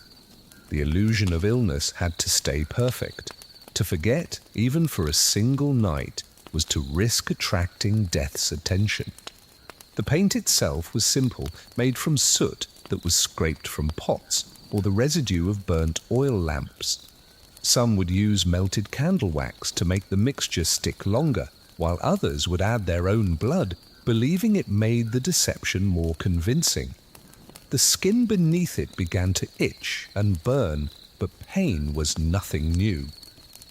The illusion of illness had to stay perfect. To forget, even for a single night, was to risk attracting death's attention. The paint itself was simple, made from soot that was scraped from pots or the residue of burnt oil lamps. Some would use melted candle wax to make the mixture stick longer, while others would add their own blood, believing it made the deception more convincing. The skin beneath it began to itch and burn, but pain was nothing new.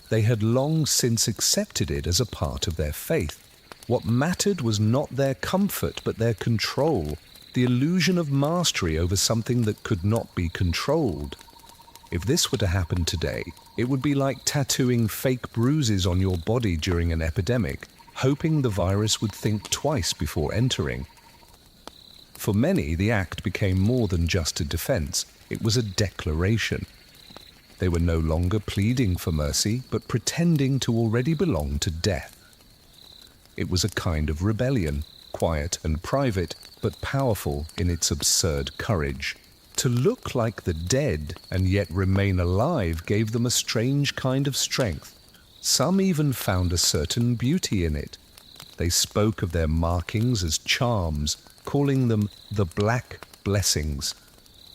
They had long since accepted it as a part of their faith. What mattered was not their comfort, but their control, the illusion of mastery over something that could not be controlled. If this were to happen today, it would be like tattooing fake bruises on your body during an epidemic, hoping the virus would think twice before entering. For many, the act became more than just a defense. It was a declaration. They were no longer pleading for mercy, but pretending to already belong to death. It was a kind of rebellion, quiet and private, but powerful in its absurd courage. To look like the dead and yet remain alive gave them a strange kind of strength. Some even found a certain beauty in it. They spoke of their markings as charms, calling them the black blessings.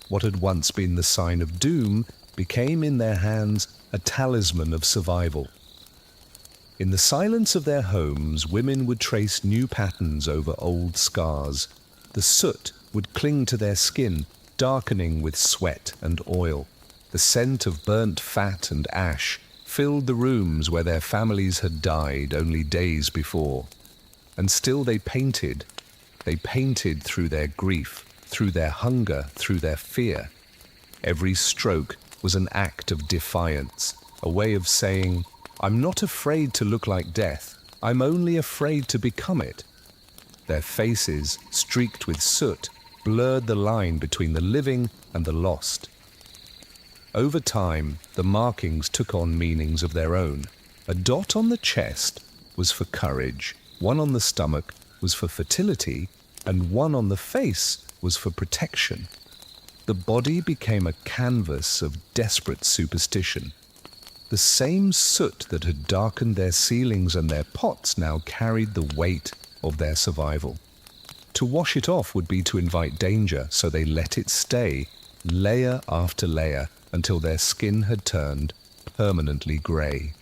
What had once been the sign of doom became in their hands a talisman of survival. In the silence of their homes, women would trace new patterns over old scars. The soot would cling to their skin, darkening with sweat and oil. The scent of burnt fat and ash filled the rooms where their families had died only days before. And still they painted. They painted through their grief, through their hunger, through their fear. Every stroke was an act of defiance, a way of saying, "I'm not afraid to look like death, I'm only afraid to become it." Their faces, streaked with soot, blurred the line between the living and the lost. Over time, the markings took on meanings of their own. A dot on the chest was for courage, one on the stomach was for fertility, and one on the face was for protection. The body became a canvas of desperate superstition. The same soot that had darkened their ceilings and their pots now carried the weight of their survival. To wash it off would be to invite danger, so they let it stay, layer after layer, until their skin had turned permanently grey.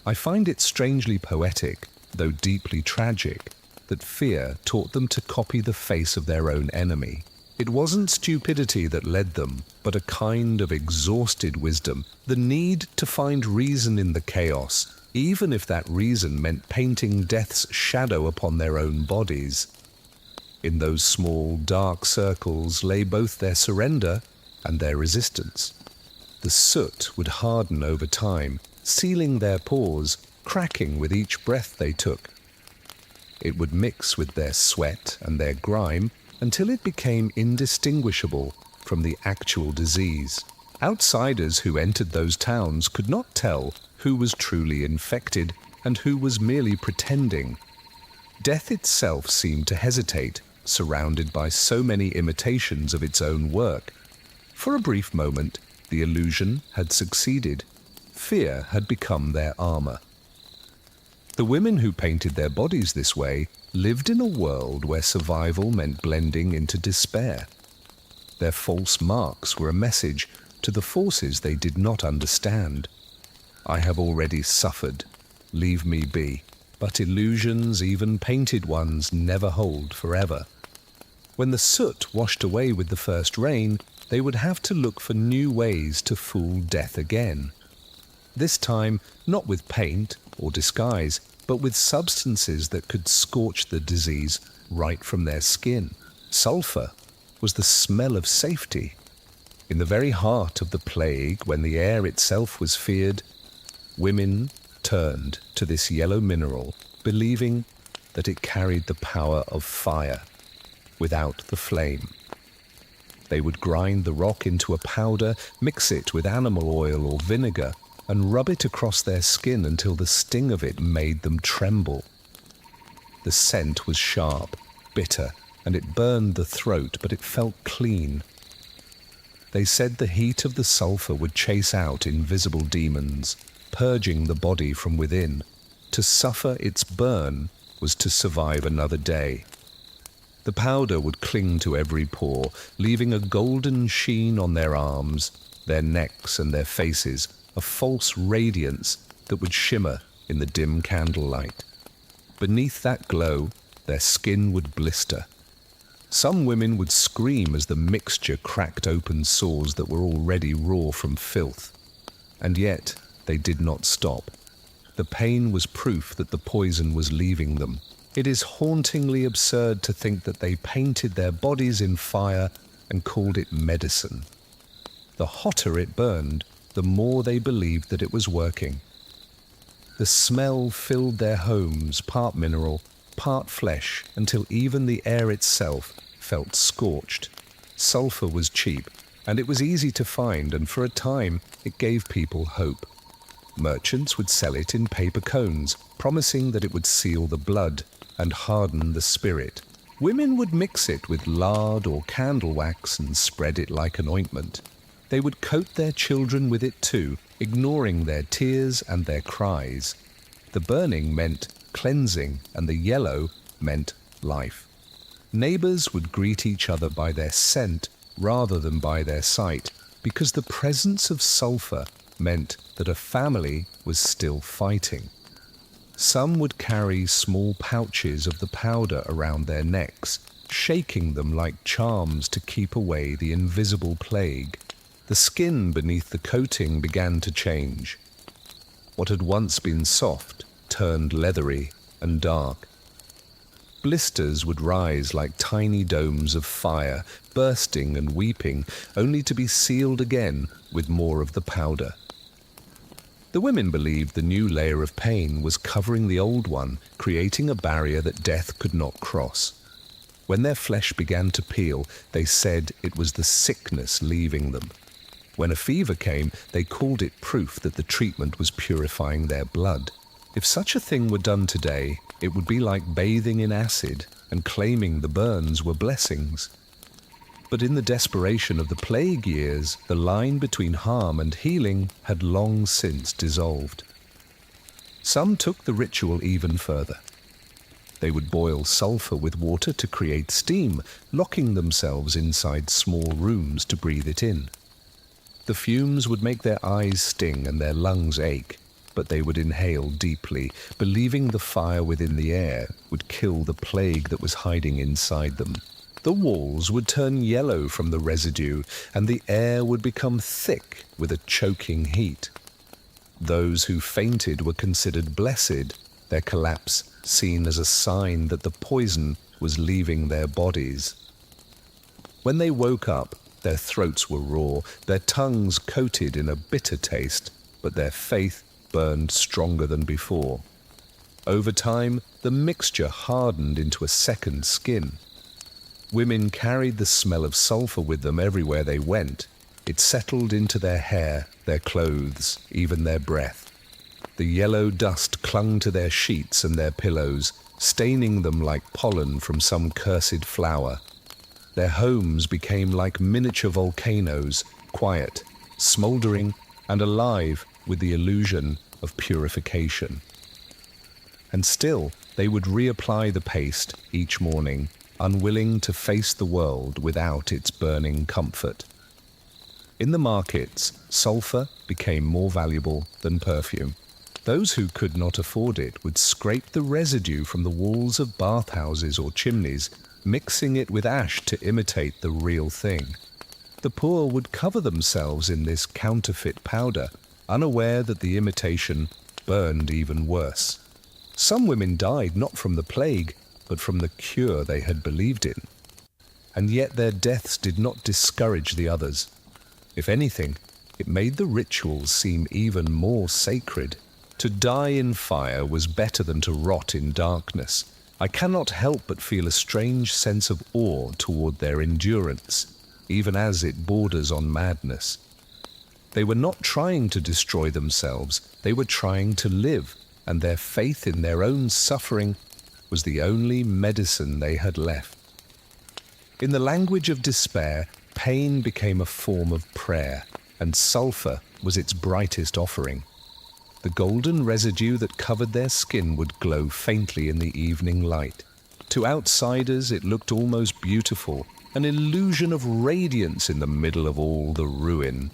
I find it strangely poetic, though deeply tragic, that fear taught them to copy the face of their own enemy. It wasn't stupidity that led them, but a kind of exhausted wisdom, the need to find reason in the chaos, even if that reason meant painting death's shadow upon their own bodies. In those small, dark circles lay both their surrender and their resistance. The soot would harden over time, sealing their pores, cracking with each breath they took. It would mix with their sweat and their grime until it became indistinguishable from the actual disease. Outsiders who entered those towns could not tell who was truly infected and who was merely pretending. Death itself seemed to hesitate, surrounded by so many imitations of its own work. For a brief moment, the illusion had succeeded. Fear had become their armor. The women who painted their bodies this way lived in a world where survival meant blending into despair. Their false marks were a message to the forces they did not understand. I have already suffered. Leave me be. But illusions, even painted ones, never hold forever. When the soot washed away with the first rain, they would have to look for new ways to fool death again. This time, not with paint or disguise, but with substances that could scorch the disease right from their skin. Sulfur was the smell of safety. In the very heart of the plague, when the air itself was feared, women turned to this yellow mineral, believing that it carried the power of fire without the flame. They would grind the rock into a powder, mix it with animal oil or vinegar, and rub it across their skin until the sting of it made them tremble. The scent was sharp, bitter, and it burned the throat, but it felt clean. They said the heat of the sulfur would chase out invisible demons, purging the body from within. To suffer its burn was to survive another day. The powder would cling to every pore, leaving a golden sheen on their arms, their necks and their faces, a false radiance that would shimmer in the dim candlelight. Beneath that glow, their skin would blister. Some women would scream as the mixture cracked open sores that were already raw from filth. And yet, they did not stop. The pain was proof that the poison was leaving them. It is hauntingly absurd to think that they painted their bodies in fire and called it medicine. The hotter it burned, the more they believed that it was working. The smell filled their homes, part mineral, part flesh, until even the air itself felt scorched. Sulfur was cheap, and it was easy to find, and for a time it gave people hope. Merchants would sell it in paper cones, promising that it would seal the blood and harden the spirit. Women would mix it with lard or candle wax and spread it like an ointment. They would coat their children with it too, ignoring their tears and their cries. The burning meant cleansing, and the yellow meant life. Neighbors would greet each other by their scent rather than by their sight, because the presence of sulfur meant that a family was still fighting. Some would carry small pouches of the powder around their necks, shaking them like charms to keep away the invisible plague. The skin beneath the coating began to change. What had once been soft turned leathery and dark. Blisters would rise like tiny domes of fire, bursting and weeping, only to be sealed again with more of the powder. The women believed the new layer of pain was covering the old one, creating a barrier that death could not cross. When their flesh began to peel, they said it was the sickness leaving them. When a fever came, they called it proof that the treatment was purifying their blood. If such a thing were done today, it would be like bathing in acid and claiming the burns were blessings. But in the desperation of the plague years, the line between harm and healing had long since dissolved. Some took the ritual even further. They would boil sulfur with water to create steam, locking themselves inside small rooms to breathe it in. The fumes would make their eyes sting and their lungs ache, but they would inhale deeply, believing the fire within the air would kill the plague that was hiding inside them. The walls would turn yellow from the residue, and the air would become thick with a choking heat. Those who fainted were considered blessed, their collapse seen as a sign that the poison was leaving their bodies. When they woke up, their throats were raw, their tongues coated in a bitter taste, but their faith burned stronger than before. Over time, the mixture hardened into a second skin. Women carried the smell of sulfur with them everywhere they went. It settled into their hair, their clothes, even their breath. The yellow dust clung to their sheets and their pillows, staining them like pollen from some cursed flower. Their homes became like miniature volcanoes, quiet, smouldering, and alive with the illusion of purification. And still, they would reapply the paste each morning, unwilling to face the world without its burning comfort. In the markets, sulfur became more valuable than perfume. Those who could not afford it would scrape the residue from the walls of bathhouses or chimneys, mixing it with ash to imitate the real thing. The poor would cover themselves in this counterfeit powder, unaware that the imitation burned even worse. Some women died not from the plague, but from the cure they had believed in. And yet their deaths did not discourage the others. If anything, it made the rituals seem even more sacred. To die in fire was better than to rot in darkness. I cannot help but feel a strange sense of awe toward their endurance, even as it borders on madness. They were not trying to destroy themselves, they were trying to live, and their faith in their own suffering was the only medicine they had left. In the language of despair, pain became a form of prayer, and sulfur was its brightest offering. The golden residue that covered their skin would glow faintly in the evening light. To outsiders, it looked almost beautiful, an illusion of radiance in the middle of all the ruin.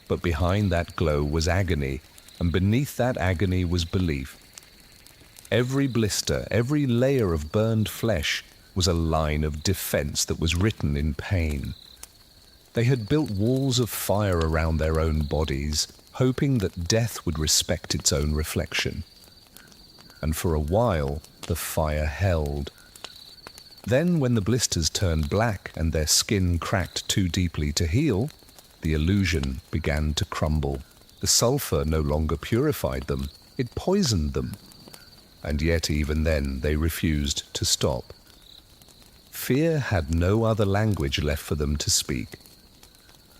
But behind that glow was agony, and beneath that agony was belief. Every blister, every layer of burned flesh was a line of defense that was written in pain. They had built walls of fire around their own bodies, hoping that death would respect its own reflection. And for a while, the fire held. Then, when the blisters turned black and their skin cracked too deeply to heal, the illusion began to crumble. The sulfur no longer purified them, it poisoned them. And yet even then they refused to stop. Fear had no other language left for them to speak.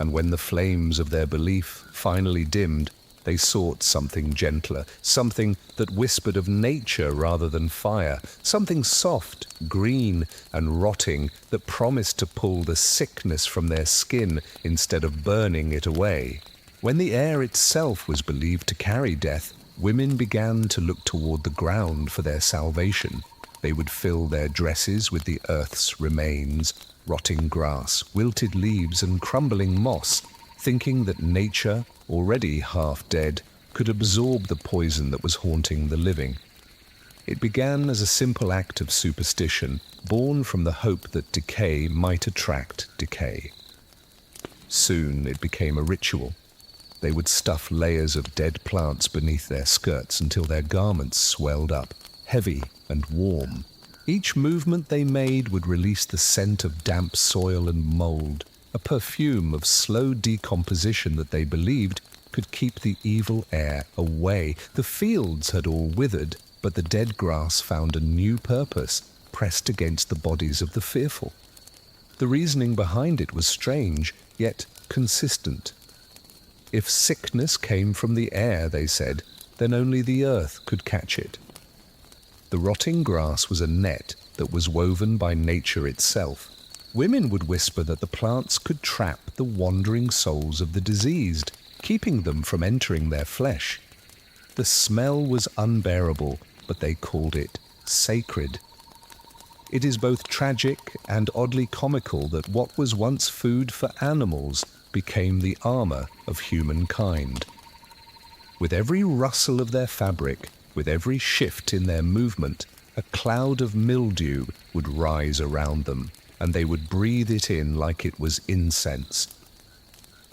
And when the flames of their belief finally dimmed, they sought something gentler, something that whispered of nature rather than fire, something soft, green, and rotting that promised to pull the sickness from their skin instead of burning it away. When the air itself was believed to carry death, women began to look toward the ground for their salvation. They would fill their dresses with the earth's remains, rotting grass, wilted leaves, and crumbling moss, thinking that nature, already half dead, could absorb the poison that was haunting the living. It began as a simple act of superstition, born from the hope that decay might attract decay. Soon it became a ritual. They would stuff layers of dead plants beneath their skirts until their garments swelled up, heavy and warm. Each movement they made would release the scent of damp soil and mold, a perfume of slow decomposition that they believed could keep the evil air away. The fields had all withered, but the dead grass found a new purpose, pressed against the bodies of the fearful. The reasoning behind it was strange, yet consistent. If sickness came from the air, they said, then only the earth could catch it. The rotting grass was a net that was woven by nature itself. Women would whisper that the plants could trap the wandering souls of the diseased, keeping them from entering their flesh. The smell was unbearable, but they called it sacred. It is both tragic and oddly comical that what was once food for animals became the armor of humankind. With every rustle of their fabric, with every shift in their movement, a cloud of mildew would rise around them, and they would breathe it in like it was incense.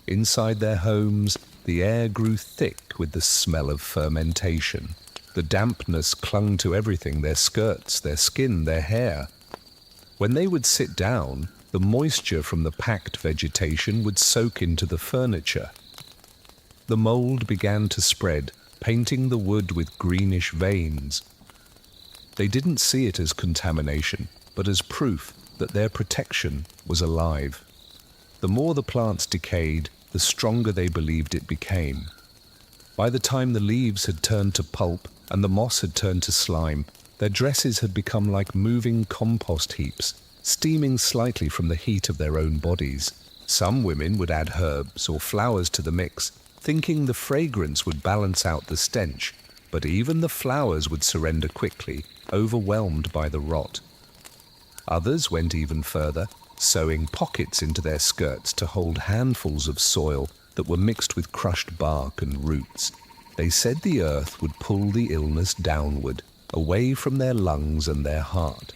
Inside their homes, the air grew thick with the smell of fermentation. The dampness clung to everything, their skirts, their skin, their hair. When they would sit down, the moisture from the packed vegetation would soak into the furniture. The mold began to spread, painting the wood with greenish veins. They didn't see it as contamination, but as proof that their protection was alive. The more the plants decayed, the stronger they believed it became. By the time the leaves had turned to pulp and the moss had turned to slime, their dresses had become like moving compost heaps, steaming slightly from the heat of their own bodies. Some women would add herbs or flowers to the mix, thinking the fragrance would balance out the stench, but even the flowers would surrender quickly, overwhelmed by the rot. Others went even further, sewing pockets into their skirts to hold handfuls of soil that were mixed with crushed bark and roots. They said the earth would pull the illness downward, away from their lungs and their heart.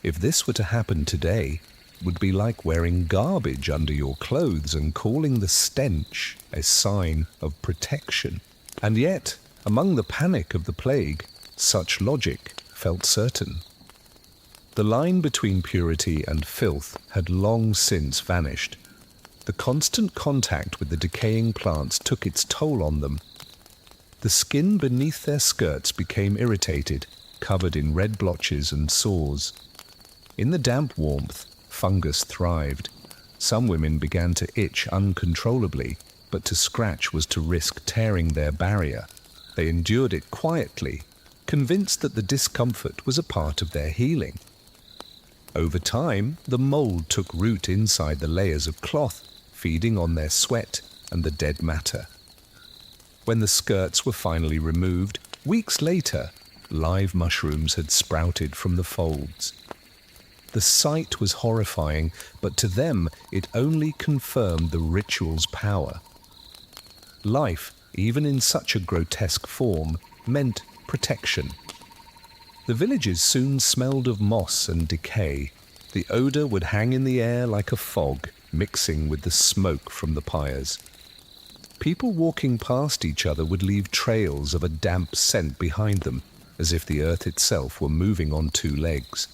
If this were to happen today, it would be like wearing garbage under your clothes and calling the stench a sign of protection. And yet, among the panic of the plague, such logic felt certain. The line between purity and filth had long since vanished. The constant contact with the decaying plants took its toll on them. The skin beneath their skirts became irritated, covered in red blotches and sores. In the damp warmth, fungus thrived. Some women began to itch uncontrollably, but to scratch was to risk tearing their barrier. They endured it quietly, convinced that the discomfort was a part of their healing. Over time, the mold took root inside the layers of cloth, feeding on their sweat and the dead matter. When the skirts were finally removed, weeks later, live mushrooms had sprouted from the folds. The sight was horrifying, but to them it only confirmed the ritual's power. Life, even in such a grotesque form, meant protection. The villages soon smelled of moss and decay. The odor would hang in the air like a fog, mixing with the smoke from the pyres. People walking past each other would leave trails of a damp scent behind them, as if the earth itself were moving on two legs.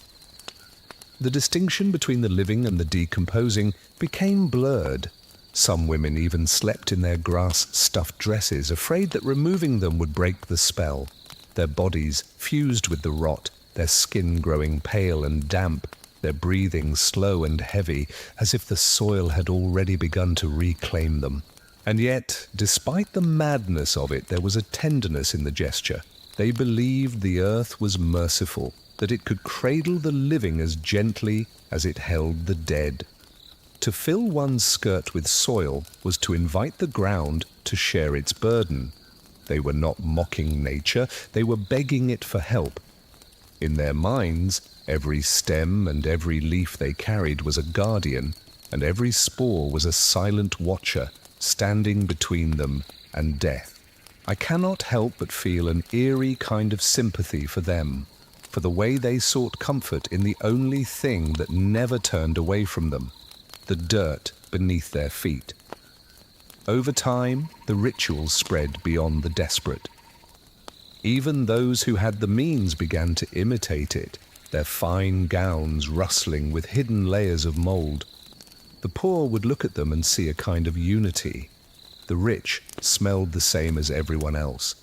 The distinction between the living and the decomposing became blurred. Some women even slept in their grass-stuffed dresses, afraid that removing them would break the spell. Their bodies fused with the rot, their skin growing pale and damp, their breathing slow and heavy, as if the soil had already begun to reclaim them. And yet, despite the madness of it, there was a tenderness in the gesture. They believed the earth was merciful, that it could cradle the living as gently as it held the dead. To fill one's skirt with soil was to invite the ground to share its burden. They were not mocking nature, they were begging it for help. In their minds, every stem and every leaf they carried was a guardian, and every spore was a silent watcher, standing between them and death. I cannot help but feel an eerie kind of sympathy for them, for the way they sought comfort in the only thing that never turned away from them, the dirt beneath their feet. Over time, the ritual spread beyond the desperate. Even those who had the means began to imitate it, their fine gowns rustling with hidden layers of mold. The poor would look at them and see a kind of unity. The rich smelled the same as everyone else.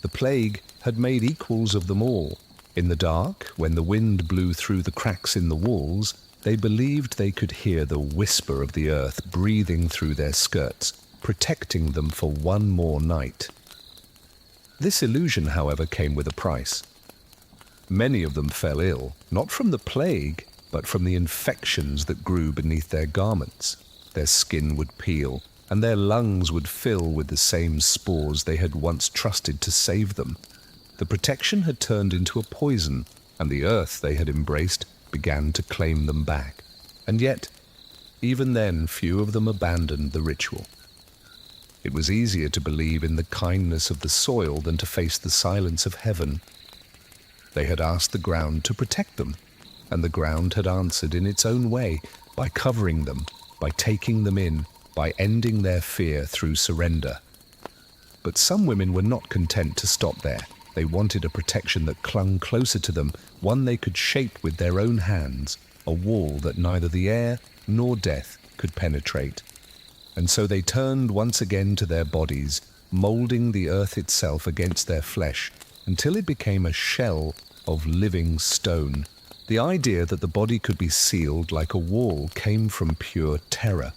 The plague had made equals of them all. In the dark, when the wind blew through the cracks in the walls, they believed they could hear the whisper of the earth breathing through their skirts, protecting them for one more night. This illusion, however, came with a price. Many of them fell ill, not from the plague, but from the infections that grew beneath their garments. Their skin would peel, and their lungs would fill with the same spores they had once trusted to save them. The protection had turned into a poison, and the earth they had embraced began to claim them back. And yet, even then, few of them abandoned the ritual. It was easier to believe in the kindness of the soil than to face the silence of heaven. They had asked the ground to protect them, and the ground had answered in its own way, by covering them, by taking them in, by ending their fear through surrender. But some women were not content to stop there. They wanted a protection that clung closer to them, one they could shape with their own hands, a wall that neither the air nor death could penetrate. And so they turned once again to their bodies, moulding the earth itself against their flesh, until it became a shell of living stone. The idea that the body could be sealed like a wall came from pure terror.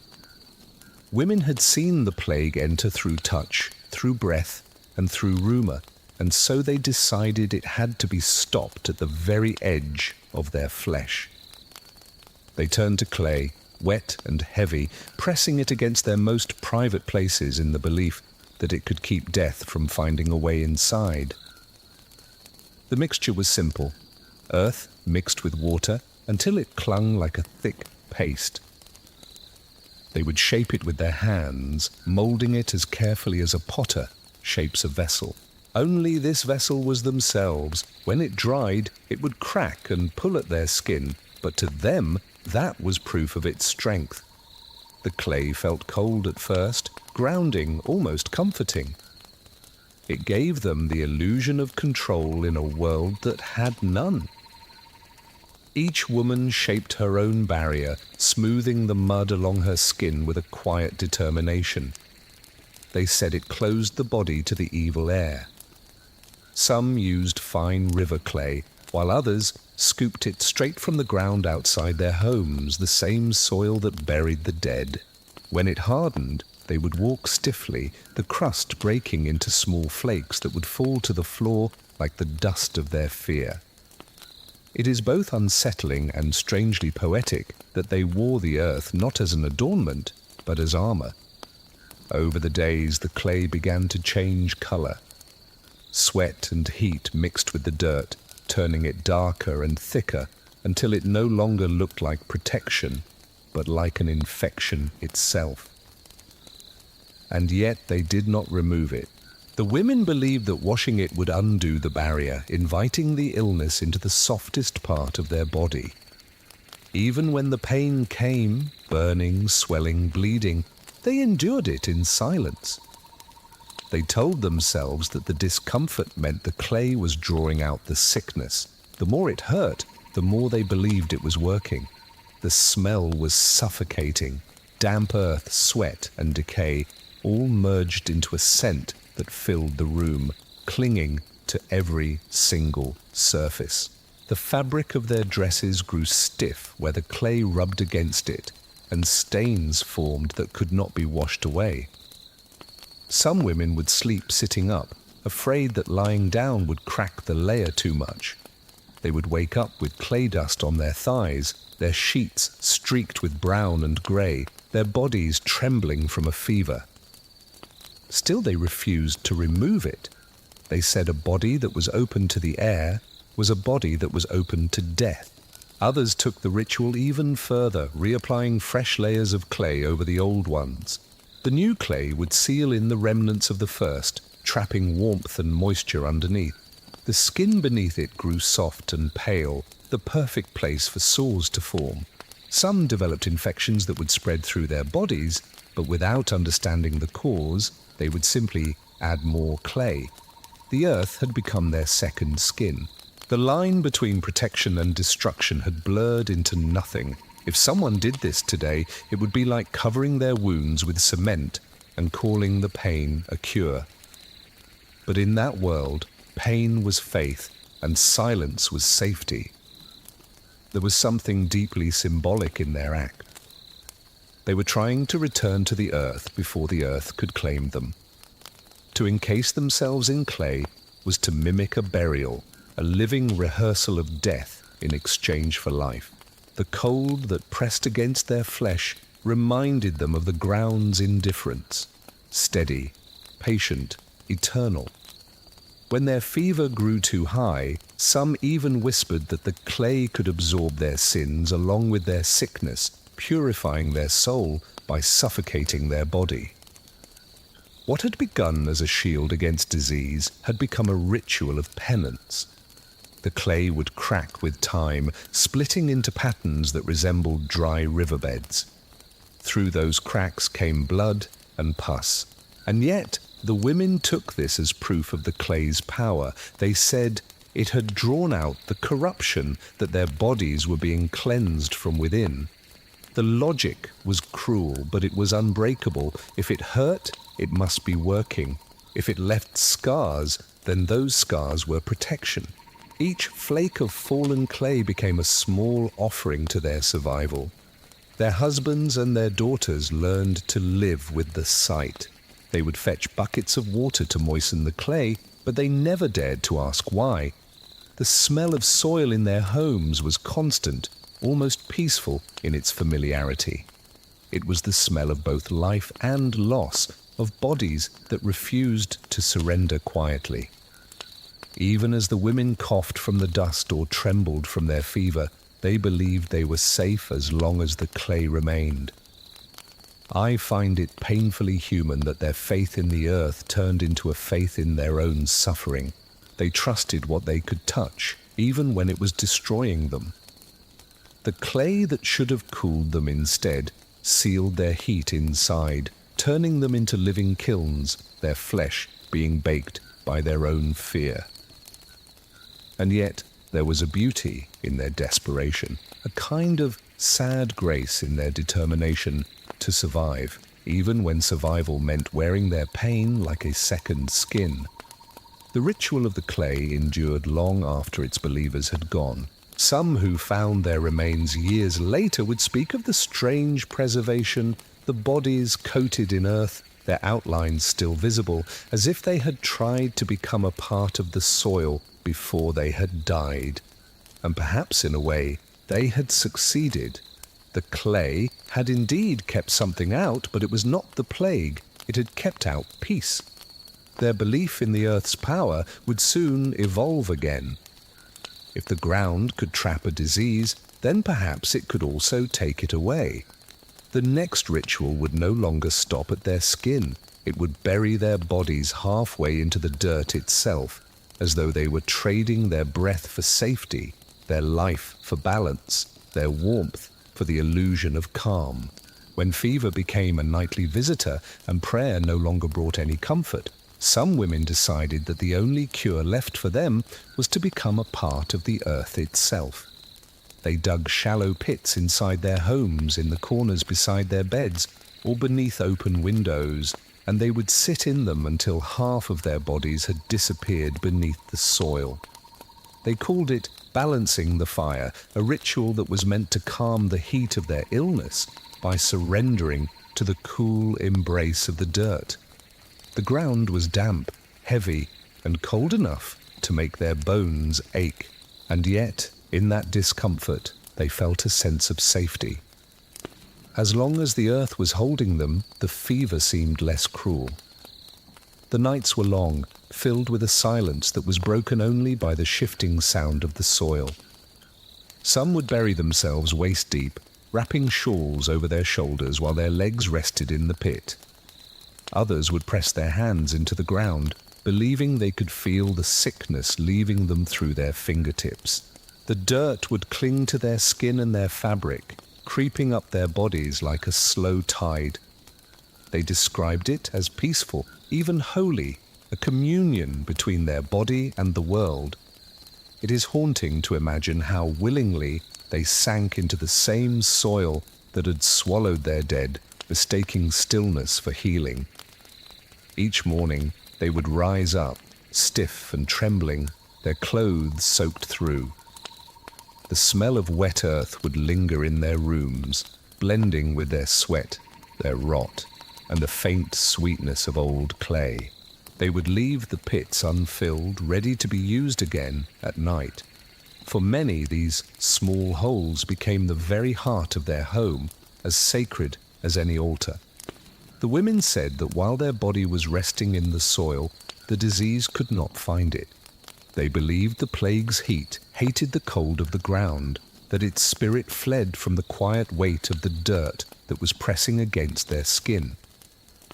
Women had seen the plague enter through touch, through breath, and through rumor, and so they decided it had to be stopped at the very edge of their flesh. They turned to clay, wet and heavy, pressing it against their most private places in the belief that it could keep death from finding a way inside. The mixture was simple: earth mixed with water until it clung like a thick paste. They would shape it with their hands, moulding it as carefully as a potter shapes a vessel. Only this vessel was themselves. When it dried, it would crack and pull at their skin, but to them, that was proof of its strength. The clay felt cold at first, grounding, almost comforting. It gave them the illusion of control in a world that had none. Each woman shaped her own barrier, smoothing the mud along her skin with a quiet determination. They said it closed the body to the evil air. Some used fine river clay, while others scooped it straight from the ground outside their homes, the same soil that buried the dead. When it hardened, they would walk stiffly, the crust breaking into small flakes that would fall to the floor like the dust of their fear. It is both unsettling and strangely poetic that they wore the earth not as an adornment, but as armor. Over the days, the clay began to change color. Sweat and heat mixed with the dirt, turning it darker and thicker until it no longer looked like protection, but like an infection itself. And yet they did not remove it. The women believed that washing it would undo the barrier, inviting the illness into the softest part of their body. Even when the pain came, burning, swelling, bleeding, they endured it in silence. They told themselves that the discomfort meant the clay was drawing out the sickness. The more it hurt, the more they believed it was working. The smell was suffocating. Damp earth, sweat, and decay all merged into a scent that filled the room, clinging to every single surface. The fabric of their dresses grew stiff where the clay rubbed against it, and stains formed that could not be washed away. Some women would sleep sitting up, afraid that lying down would crack the layer too much. They would wake up with clay dust on their thighs, their sheets streaked with brown and grey, their bodies trembling from a fever. Still they refused to remove it. They said a body that was open to the air was a body that was open to death. Others took the ritual even further, reapplying fresh layers of clay over the old ones. The new clay would seal in the remnants of the first, trapping warmth and moisture underneath. The skin beneath it grew soft and pale, the perfect place for sores to form. Some developed infections that would spread through their bodies, but without understanding the cause, they would simply add more clay. The earth had become their second skin. The line between protection and destruction had blurred into nothing. If someone did this today, it would be like covering their wounds with cement and calling the pain a cure. But in that world, pain was faith and silence was safety. There was something deeply symbolic in their act. They were trying to return to the earth before the earth could claim them. To encase themselves in clay was to mimic a burial, a living rehearsal of death in exchange for life. The cold that pressed against their flesh reminded them of the ground's indifference, steady, patient, eternal. When their fever grew too high, some even whispered that the clay could absorb their sins along with their sickness, purifying their soul by suffocating their body. What had begun as a shield against disease had become a ritual of penance. The clay would crack with time, splitting into patterns that resembled dry riverbeds. Through those cracks came blood and pus, and yet the women took this as proof of the clay's power. They said it had drawn out the corruption, that their bodies were being cleansed from within. The logic was cruel, but it was unbreakable. If it hurt, it must be working. If it left scars, then those scars were protection. Each flake of fallen clay became a small offering to their survival. Their husbands and their daughters learned to live with the sight. They would fetch buckets of water to moisten the clay, but they never dared to ask why. The smell of soil in their homes was constant, almost peaceful in its familiarity. It was the smell of both life and loss, of bodies that refused to surrender quietly. Even as the women coughed from the dust or trembled from their fever, they believed they were safe as long as the clay remained. I find it painfully human that their faith in the earth turned into a faith in their own suffering. They trusted what they could touch, even when it was destroying them. The clay that should have cooled them instead sealed their heat inside, turning them into living kilns, their flesh being baked by their own fear. And yet there was a beauty in their desperation, a kind of sad grace in their determination to survive, even when survival meant wearing their pain like a second skin. The ritual of the clay endured long after its believers had gone. Some who found their remains years later would speak of the strange preservation, the bodies coated in earth, their outlines still visible, as if they had tried to become a part of the soil before they had died. And perhaps in a way, they had succeeded. The clay had indeed kept something out, but it was not the plague. It had kept out peace. Their belief in the earth's power would soon evolve again. If the ground could trap a disease, then perhaps it could also take it away. The next ritual would no longer stop at their skin. It would bury their bodies halfway into the dirt itself, as though they were trading their breath for safety, their life for balance, their warmth for the illusion of calm. When fever became a nightly visitor and prayer no longer brought any comfort, some women decided that the only cure left for them was to become a part of the earth itself. They dug shallow pits inside their homes, in the corners beside their beds, or beneath open windows, and they would sit in them until half of their bodies had disappeared beneath the soil. They called it balancing the fire, a ritual that was meant to calm the heat of their illness by surrendering to the cool embrace of the dirt. The ground was damp, heavy, and cold enough to make their bones ache, and yet, in that discomfort, they felt a sense of safety. As long as the earth was holding them, the fever seemed less cruel. The nights were long, filled with a silence that was broken only by the shifting sound of the soil. Some would bury themselves waist-deep, wrapping shawls over their shoulders while their legs rested in the pit. Others would press their hands into the ground, believing they could feel the sickness leaving them through their fingertips. The dirt would cling to their skin and their fabric, creeping up their bodies like a slow tide. They described it as peaceful, even holy, a communion between their body and the world. It is haunting to imagine how willingly they sank into the same soil that had swallowed their dead, mistaking stillness for healing. Each morning they would rise up, stiff and trembling, their clothes soaked through. The smell of wet earth would linger in their rooms, blending with their sweat, their rot, and the faint sweetness of old clay. They would leave the pits unfilled, ready to be used again at night. For many, these small holes became the very heart of their home, as sacred as any altar. The women said that while their body was resting in the soil, the disease could not find it. They believed the plague's heat hated the cold of the ground, that its spirit fled from the quiet weight of the dirt that was pressing against their skin.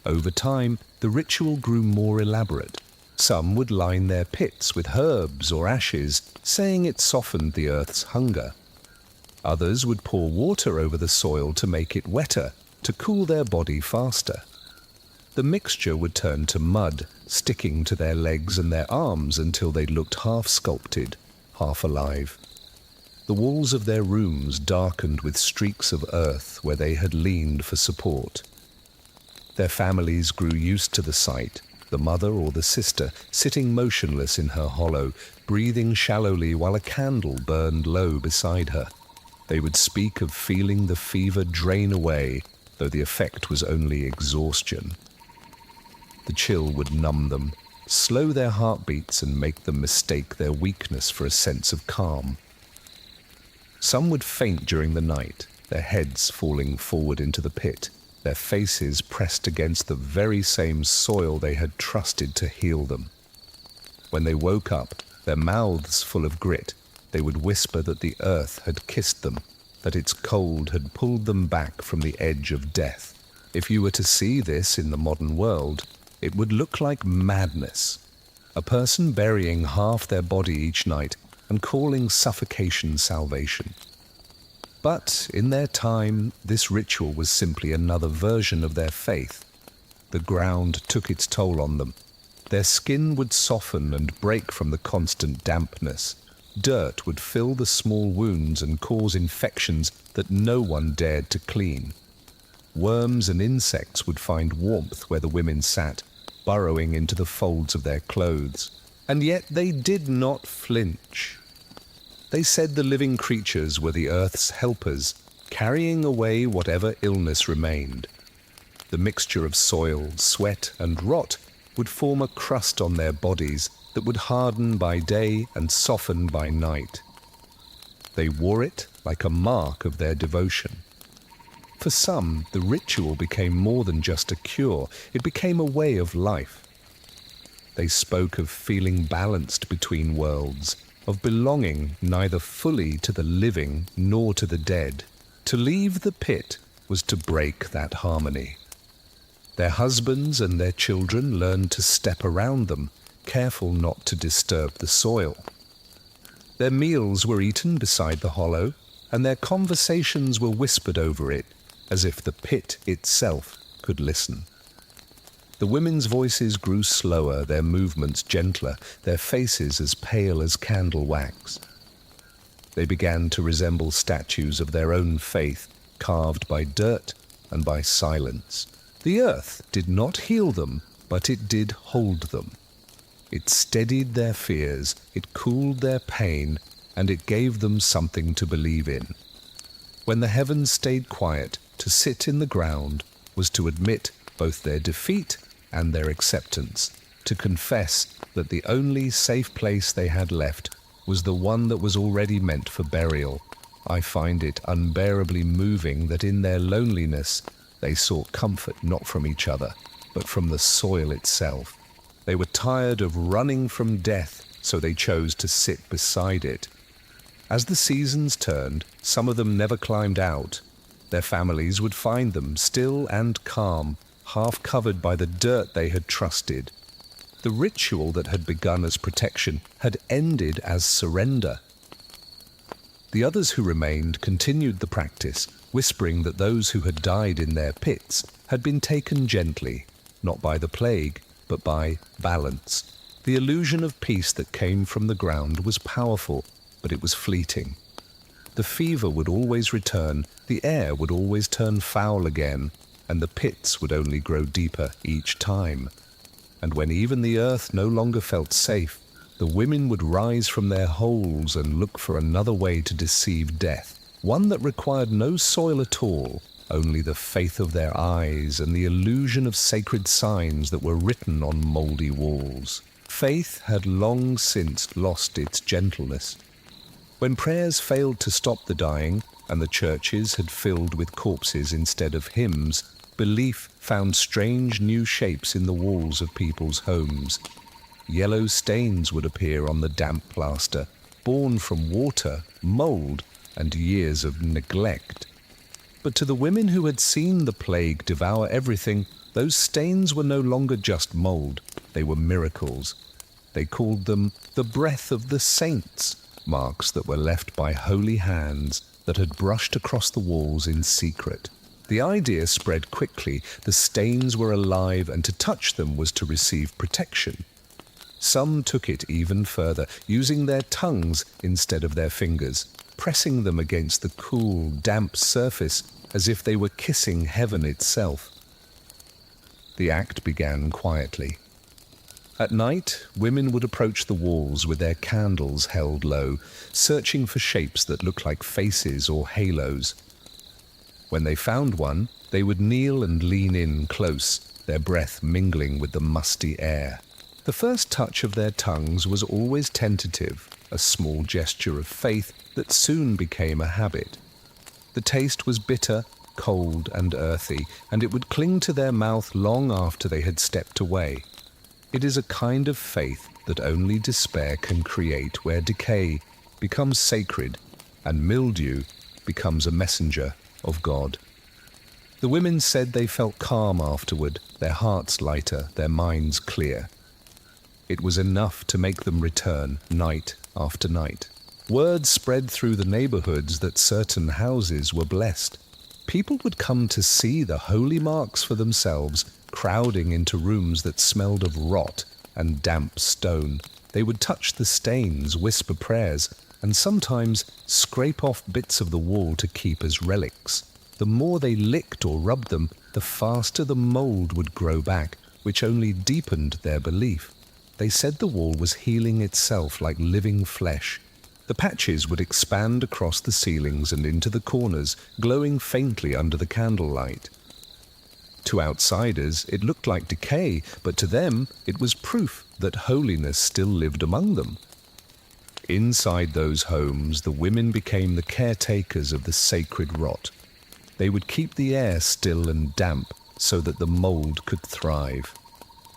Over time, the ritual grew more elaborate. Some would line their pits with herbs or ashes, saying it softened the earth's hunger. Others would pour water over the soil to make it wetter, to cool their body faster. The mixture would turn to mud, sticking to their legs and their arms until they looked half sculpted, half alive. The walls of their rooms darkened with streaks of earth where they had leaned for support. Their families grew used to the sight, the mother or the sister sitting motionless in her hollow, breathing shallowly while a candle burned low beside her. They would speak of feeling the fever drain away, though the effect was only exhaustion. The chill would numb them, slow their heartbeats and make them mistake their weakness for a sense of calm. Some would faint during the night, their heads falling forward into the pit, their faces pressed against the very same soil they had trusted to heal them. When they woke up, their mouths full of grit, they would whisper that the earth had kissed them, that its cold had pulled them back from the edge of death. If you were to see this in the modern world, it would look like madness. A person burying half their body each night and calling suffocation salvation. But in their time, this ritual was simply another version of their faith. The ground took its toll on them. Their skin would soften and break from the constant dampness. Dirt would fill the small wounds and cause infections that no one dared to clean. Worms and insects would find warmth where the women sat, burrowing into the folds of their clothes. And yet they did not flinch. They said the living creatures were the earth's helpers, carrying away whatever illness remained. The mixture of soil, sweat, and rot would form a crust on their bodies that would harden by day and soften by night. They wore it like a mark of their devotion. For some, the ritual became more than just a cure. It became a way of life. They spoke of feeling balanced between worlds, of belonging neither fully to the living nor to the dead. To leave the pit was to break that harmony. Their husbands and their children learned to step around them, careful not to disturb the soil. Their meals were eaten beside the hollow, and their conversations were whispered over it, as if the pit itself could listen. The women's voices grew slower, their movements gentler, their faces as pale as candle wax. They began to resemble statues of their own faith, carved by dirt and by silence. The earth did not heal them, but it did hold them. It steadied their fears, it cooled their pain, and it gave them something to believe in. When the heavens stayed quiet, to sit in the ground was to admit both their defeat and their acceptance, to confess that the only safe place they had left was the one that was already meant for burial. I find it unbearably moving that in their loneliness they sought comfort not from each other, but from the soil itself. They were tired of running from death, so they chose to sit beside it. As the seasons turned, some of them never climbed out. Their families would find them still and calm, half covered by the dirt they had trusted. The ritual that had begun as protection had ended as surrender. The others who remained continued the practice, whispering that those who had died in their pits had been taken gently, not by the plague, but by balance. The illusion of peace that came from the ground was powerful, but it was fleeting. The fever would always return, the air would always turn foul again, and the pits would only grow deeper each time. And when even the earth no longer felt safe, the women would rise from their holes and look for another way to deceive death, one that required no soil at all, only the faith of their eyes and the illusion of sacred signs that were written on mouldy walls. Faith had long since lost its gentleness. When prayers failed to stop the dying, and the churches had filled with corpses instead of hymns, belief found strange new shapes in the walls of people's homes. Yellow stains would appear on the damp plaster, born from water, mold, and years of neglect. But to the women who had seen the plague devour everything, those stains were no longer just mold, they were miracles. They called them the breath of the saints, marks that were left by holy hands that had brushed across the walls in secret. The idea spread quickly, the stains were alive, and to touch them was to receive protection. Some took it even further, using their tongues instead of their fingers, pressing them against the cool, damp surface as if they were kissing heaven itself. The act began quietly. At night, women would approach the walls with their candles held low, searching for shapes that looked like faces or halos. When they found one, they would kneel and lean in close, their breath mingling with the musty air. The first touch of their tongues was always tentative, a small gesture of faith that soon became a habit. The taste was bitter, cold, and earthy, and it would cling to their mouth long after they had stepped away. It is a kind of faith that only despair can create, where decay becomes sacred and mildew becomes a messenger of God. The women said they felt calm afterward, their hearts lighter, their minds clear. It was enough to make them return night after night. Word spread through the neighborhoods that certain houses were blessed. People would come to see the holy marks for themselves, crowding into rooms that smelled of rot and damp stone. They would touch the stains, whisper prayers, and sometimes scrape off bits of the wall to keep as relics. The more they licked or rubbed them, the faster the mold would grow back, which only deepened their belief. They said the wall was healing itself like living flesh. The patches would expand across the ceilings and into the corners, glowing faintly under the candlelight. To outsiders, it looked like decay, but to them, it was proof that holiness still lived among them. Inside those homes, the women became the caretakers of the sacred rot. They would keep the air still and damp so that the mold could thrive.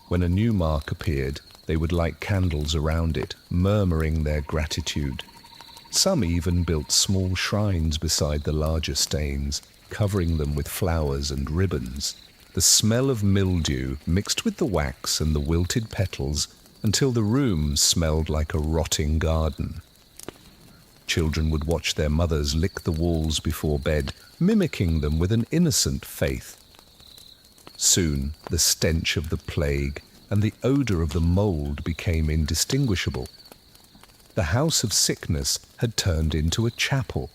When a new mark appeared, They would light candles around it, murmuring their gratitude. Some even built small shrines beside the larger stains, covering them with flowers and ribbons. The smell of mildew mixed with the wax and the wilted petals until the room smelled like a rotting garden. Children would watch their mothers lick the walls before bed, mimicking them with an innocent faith. Soon, the stench of the plague and the odor of the mold became indistinguishable. The house of sickness had turned into a chapel.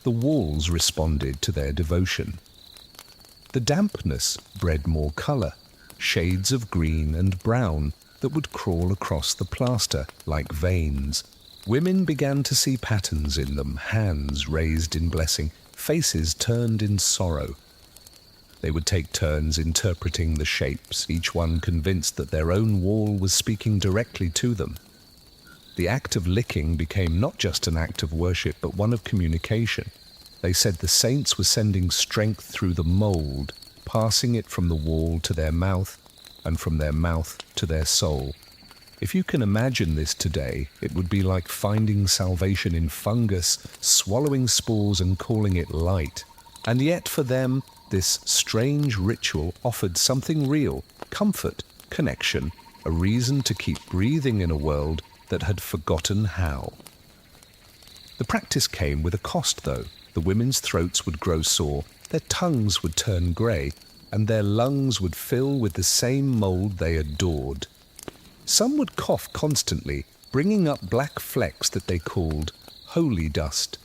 The walls responded to their devotion. The dampness bred more color, shades of green and brown that would crawl across the plaster like veins. Women began to see patterns in them, hands raised in blessing, faces turned in sorrow. They would take turns interpreting the shapes, each one convinced that their own wall was speaking directly to them. The act of licking became not just an act of worship, but one of communication. They said the saints were sending strength through the mold, passing it from the wall to their mouth, and from their mouth to their soul. If you can imagine this today, it would be like finding salvation in fungus, swallowing spores and calling it light. And yet for them, this strange ritual offered something real, comfort, connection, a reason to keep breathing in a world that had forgotten how. The practice came with a cost, though. The women's throats would grow sore, their tongues would turn grey, and their lungs would fill with the same mold they adored. Some would cough constantly, bringing up black flecks that they called holy dust.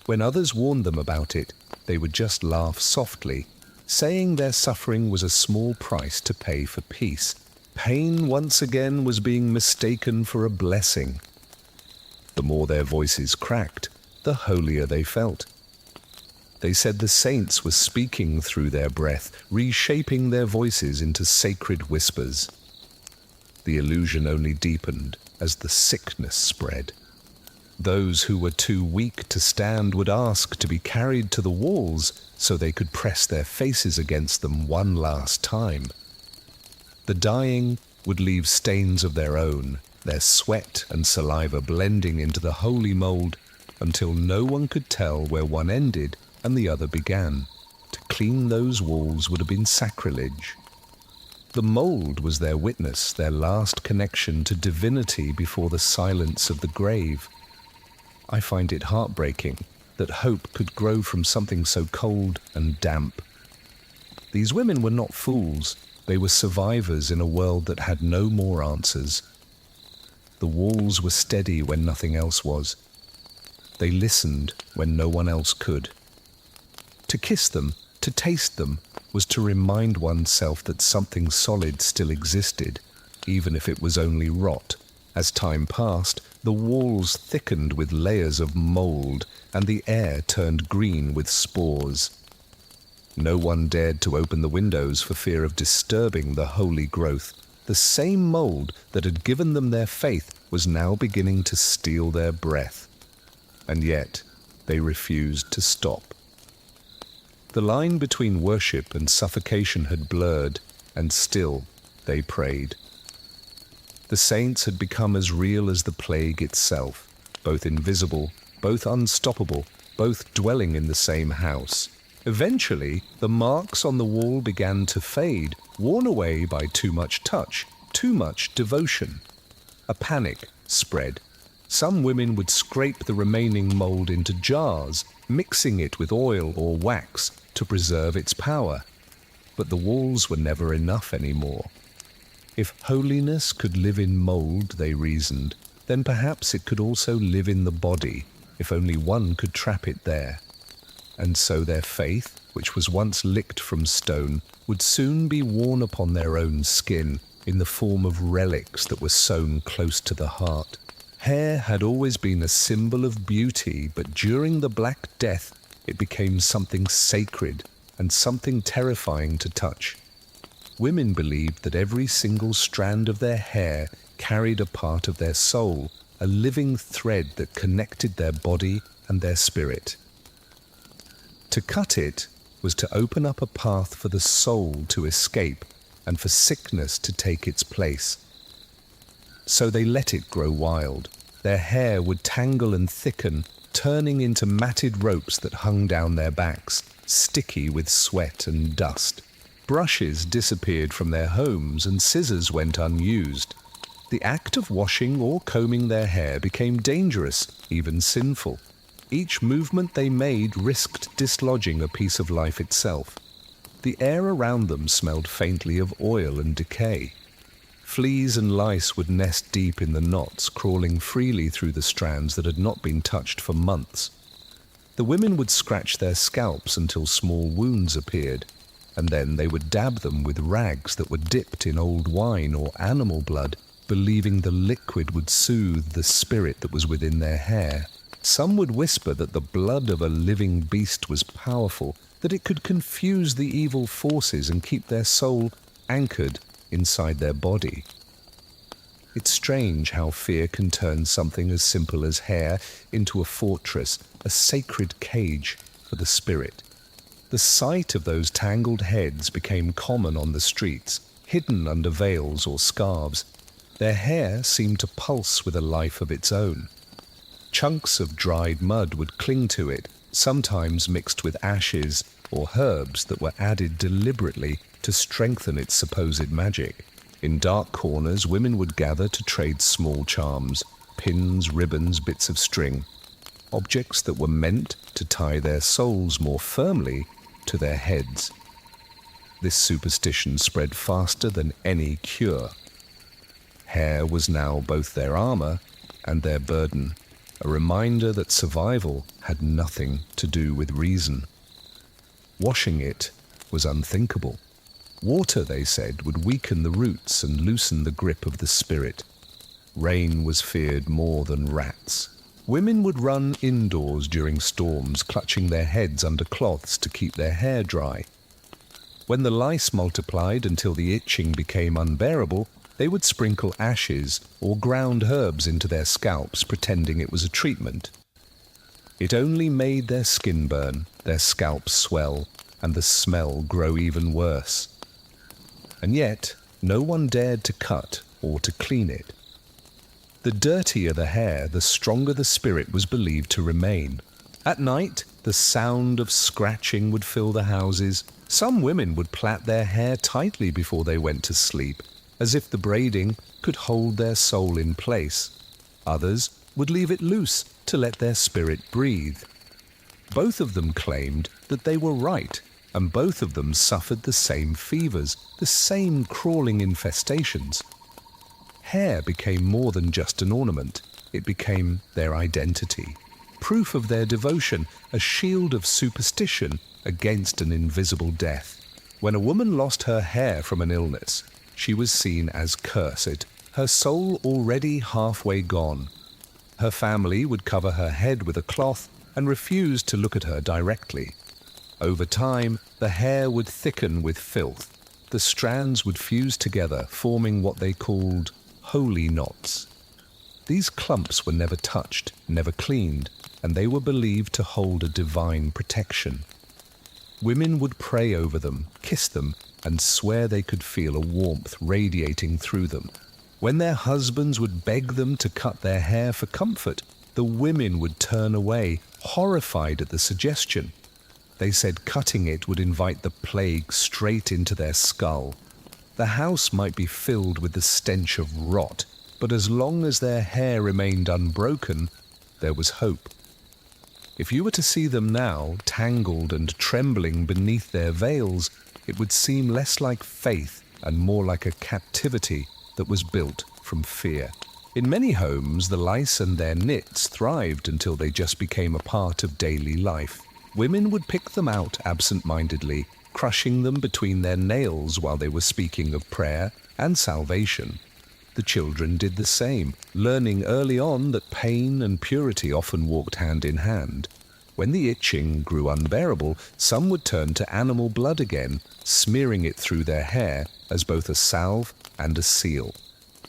When others warned them about it, they would just laugh softly, saying their suffering was a small price to pay for peace. Pain once again was being mistaken for a blessing. The more their voices cracked, the holier they felt. They said the saints were speaking through their breath, reshaping their voices into sacred whispers. The illusion only deepened as the sickness spread. Those who were too weak to stand would ask to be carried to the walls so they could press their faces against them one last time. The dying would leave stains of their own, their sweat and saliva blending into the holy mold until no one could tell where one ended and the other began. To clean those walls would have been sacrilege. The mold was their witness, their last connection to divinity before the silence of the grave. I find it heartbreaking that hope could grow from something so cold and damp. These women were not fools. They were survivors in a world that had no more answers. The walls were steady when nothing else was. They listened when no one else could. To kiss them, to taste them, was to remind oneself that something solid still existed, even if it was only rot. As time passed, the walls thickened with layers of mold, and the air turned green with spores. No one dared to open the windows for fear of disturbing the holy growth. The same mold that had given them their faith was now beginning to steal their breath. And yet, they refused to stop. The line between worship and suffocation had blurred, and still they prayed. The saints had become as real as the plague itself, both invisible, both unstoppable, both dwelling in the same house. Eventually, the marks on the wall began to fade, worn away by too much touch, too much devotion. A panic spread. Some women would scrape the remaining mold into jars, mixing it with oil or wax to preserve its power. But the walls were never enough anymore. If holiness could live in mold, they reasoned, then perhaps it could also live in the body, if only one could trap it there. And so their faith, which was once licked from stone, would soon be worn upon their own skin in the form of relics that were sewn close to the heart. Hair had always been a symbol of beauty, but during the Black Death, it became something sacred and something terrifying to touch. Women believed that every single strand of their hair carried a part of their soul, a living thread that connected their body and their spirit. To cut it was to open up a path for the soul to escape and for sickness to take its place. so they let it grow wild. Their hair would tangle and thicken, turning into matted ropes that hung down their backs, sticky with sweat and dust. Brushes disappeared from their homes and scissors went unused. The act of washing or combing their hair became dangerous, even sinful. Each movement they made risked dislodging a piece of life itself. The air around them smelled faintly of oil and decay. Fleas and lice would nest deep in the knots, crawling freely through the strands that had not been touched for months. The women would scratch their scalps until small wounds appeared, and then they would dab them with rags that were dipped in old wine or animal blood, believing the liquid would soothe the spirit that was within their hair. Some would whisper that the blood of a living beast was powerful, that it could confuse the evil forces and keep their soul anchored inside their body. It's strange how fear can turn something as simple as hair into a fortress, a sacred cage for the spirit. The sight of those tangled heads became common on the streets, hidden under veils or scarves. Their hair seemed to pulse with a life of its own. Chunks of dried mud would cling to it, sometimes mixed with ashes or herbs that were added deliberately to strengthen its supposed magic. In dark corners, women would gather to trade small charms, pins, ribbons, bits of string, objects that were meant to tie their souls more firmly to their heads. This superstition spread faster than any cure. Hair was now both their armor and their burden, a reminder that survival had nothing to do with reason. Washing it was unthinkable. Water, they said, would weaken the roots and loosen the grip of the spirit. Rain was feared more than rats. Women would run indoors during storms, clutching their heads under cloths to keep their hair dry. When the lice multiplied until the itching became unbearable, they would sprinkle ashes or ground herbs into their scalps, pretending it was a treatment. It only made their skin burn, their scalps swell, and the smell grow even worse. And yet, no one dared to cut or to clean it. The dirtier the hair, the stronger the spirit was believed to remain. At night, the sound of scratching would fill the houses. Some women would plait their hair tightly before they went to sleep, as if the braiding could hold their soul in place. Others would leave it loose to let their spirit breathe. Both of them claimed that they were right, and both of them suffered the same fevers, the same crawling infestations. Hair became more than just an ornament. It became their identity, proof of their devotion, a shield of superstition against an invisible death. When a woman lost her hair from an illness, she was seen as cursed, her soul already halfway gone. Her family would cover her head with a cloth and refuse to look at her directly. Over time, the hair would thicken with filth. The strands would fuse together, forming what they called holy knots. These clumps were never touched, never cleaned, and they were believed to hold a divine protection. Women would pray over them, kiss them, and swear they could feel a warmth radiating through them. When their husbands would beg them to cut their hair for comfort, the women would turn away, horrified at the suggestion. They said cutting it would invite the plague straight into their skull. The house might be filled with the stench of rot, but as long as their hair remained unbroken, there was hope. If you were to see them now, tangled and trembling beneath their veils, it would seem less like faith and more like a captivity that was built from fear. In many homes, the lice and their nits thrived until they just became a part of daily life. Women would pick them out absent-mindedly, crushing them between their nails while they were speaking of prayer and salvation. The children did the same, learning early on that pain and purity often walked hand in hand. When the itching grew unbearable, some would turn to animal blood again, smearing it through their hair as both a salve and a seal.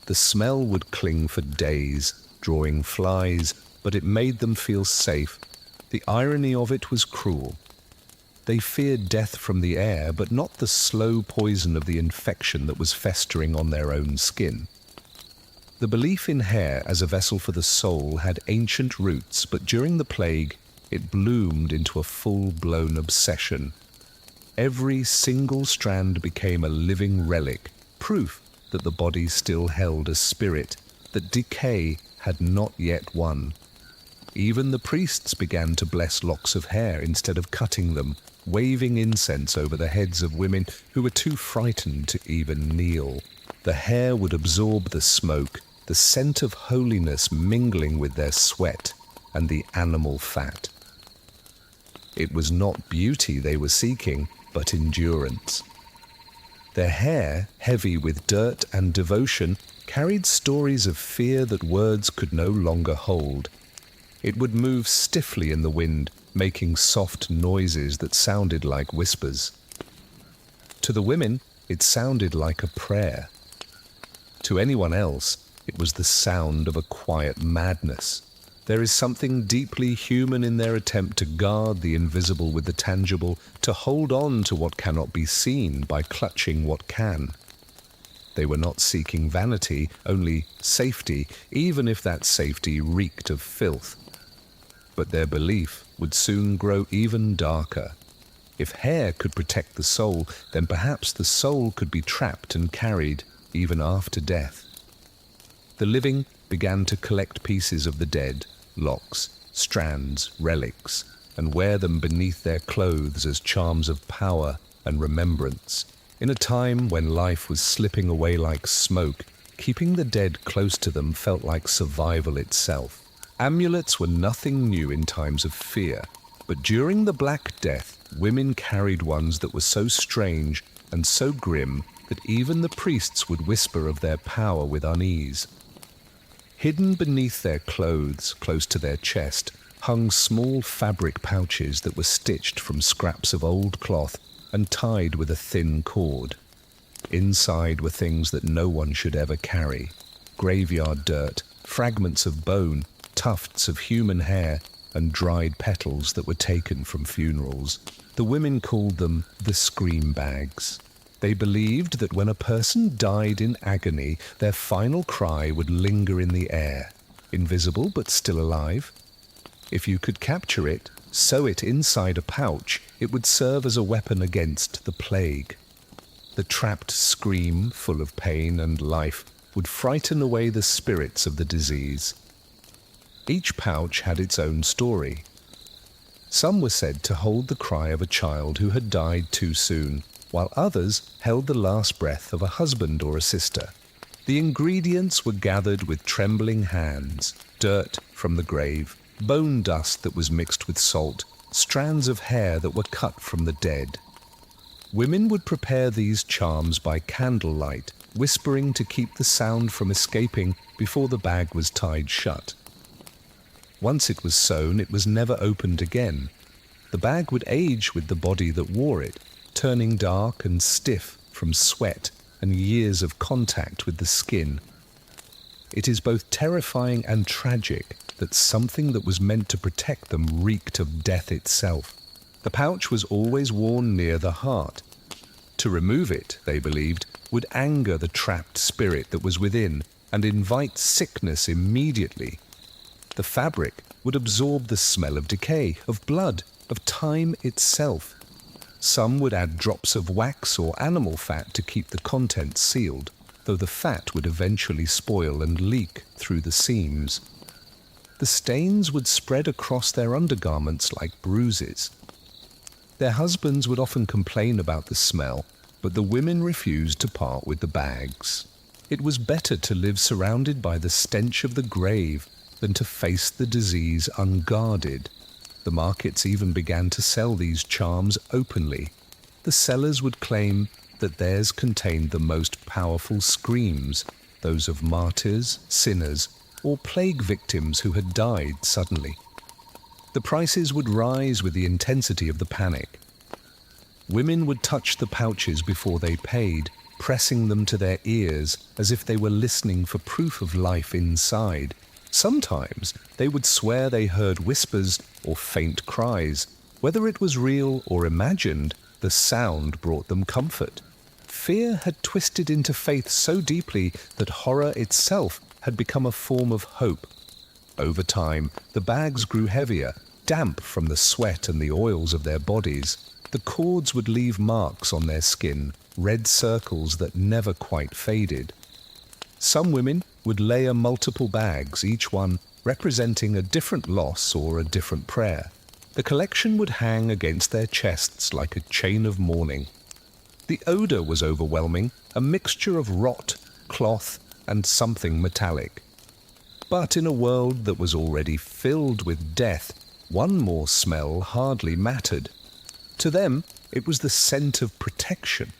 The smell would cling for days, drawing flies, but it made them feel safe. The irony of it was cruel. They feared death from the air, but not the slow poison of the infection that was festering on their own skin. The belief in hair as a vessel for the soul had ancient roots, but during the plague, it bloomed into a full-blown obsession. Every single strand became a living relic, proof that the body still held a spirit, that decay had not yet won. Even the priests began to bless locks of hair instead of cutting them, waving incense over the heads of women who were too frightened to even kneel. The hair would absorb the smoke, the scent of holiness mingling with their sweat and the animal fat. It was not beauty they were seeking, but endurance. Their hair, heavy with dirt and devotion, carried stories of fear that words could no longer hold. It would move stiffly in the wind, making soft noises that sounded like whispers. To the women, it sounded like a prayer. To anyone else, it was the sound of a quiet madness. There is something deeply human in their attempt to guard the invisible with the tangible, to hold on to what cannot be seen by clutching what can. They were not seeking vanity, only safety, even if that safety reeked of filth. But their belief would soon grow even darker. If hair could protect the soul, then perhaps the soul could be trapped and carried even after death. The living began to collect pieces of the dead, locks, strands, relics, and wear them beneath their clothes as charms of power and remembrance. In a time when life was slipping away like smoke, keeping the dead close to them felt like survival itself. Amulets were nothing new in times of fear, but during the Black Death, women carried ones that were so strange and so grim that even the priests would whisper of their power with unease. Hidden beneath their clothes, close to their chest, hung small fabric pouches that were stitched from scraps of old cloth and tied with a thin cord. Inside were things that no one should ever carry: graveyard dirt, fragments of bone, tufts of human hair, and dried petals that were taken from funerals. The women called them the scream bags. They believed that when a person died in agony, their final cry would linger in the air, invisible but still alive. If you could capture it, sew it inside a pouch, it would serve as a weapon against the plague. The trapped scream, full of pain and life, would frighten away the spirits of the disease. Each pouch had its own story. Some were said to hold the cry of a child who had died too soon, while others held the last breath of a husband or a sister. The ingredients were gathered with trembling hands: dirt from the grave, bone dust that was mixed with salt, strands of hair that were cut from the dead. Women would prepare these charms by candlelight, whispering to keep the sound from escaping before the bag was tied shut. Once it was sewn, it was never opened again. The bag would age with the body that wore it, turning dark and stiff from sweat and years of contact with the skin. It is both terrifying and tragic that something that was meant to protect them reeked of death itself. The pouch was always worn near the heart. To remove it, they believed, would anger the trapped spirit that was within and invite sickness immediately. The fabric would absorb the smell of decay, of blood, of time itself. Some would add drops of wax or animal fat to keep the contents sealed, though the fat would eventually spoil and leak through the seams. The stains would spread across their undergarments like bruises. Their husbands would often complain about the smell, but the women refused to part with the bags. It was better to live surrounded by the stench of the grave than to face the disease unguarded. The markets even began to sell these charms openly. The sellers would claim that theirs contained the most powerful screams, those of martyrs, sinners, or plague victims who had died suddenly. The prices would rise with the intensity of the panic. Women would touch the pouches before they paid, pressing them to their ears as if they were listening for proof of life inside. Sometimes they would swear they heard whispers or faint cries. Whether it was real or imagined, the sound brought them comfort. Fear had twisted into faith so deeply that horror itself had become a form of hope. Over time, the bags grew heavier, damp from the sweat and the oils of their bodies. The cords would leave marks on their skin, red circles that never quite faded. Some women would layer multiple bags, each one representing a different loss or a different prayer. The collection would hang against their chests like a chain of mourning. The odor was overwhelming, a mixture of rot, cloth, and something metallic. But in a world that was already filled with death, one more smell hardly mattered. To them, it was the scent of protection.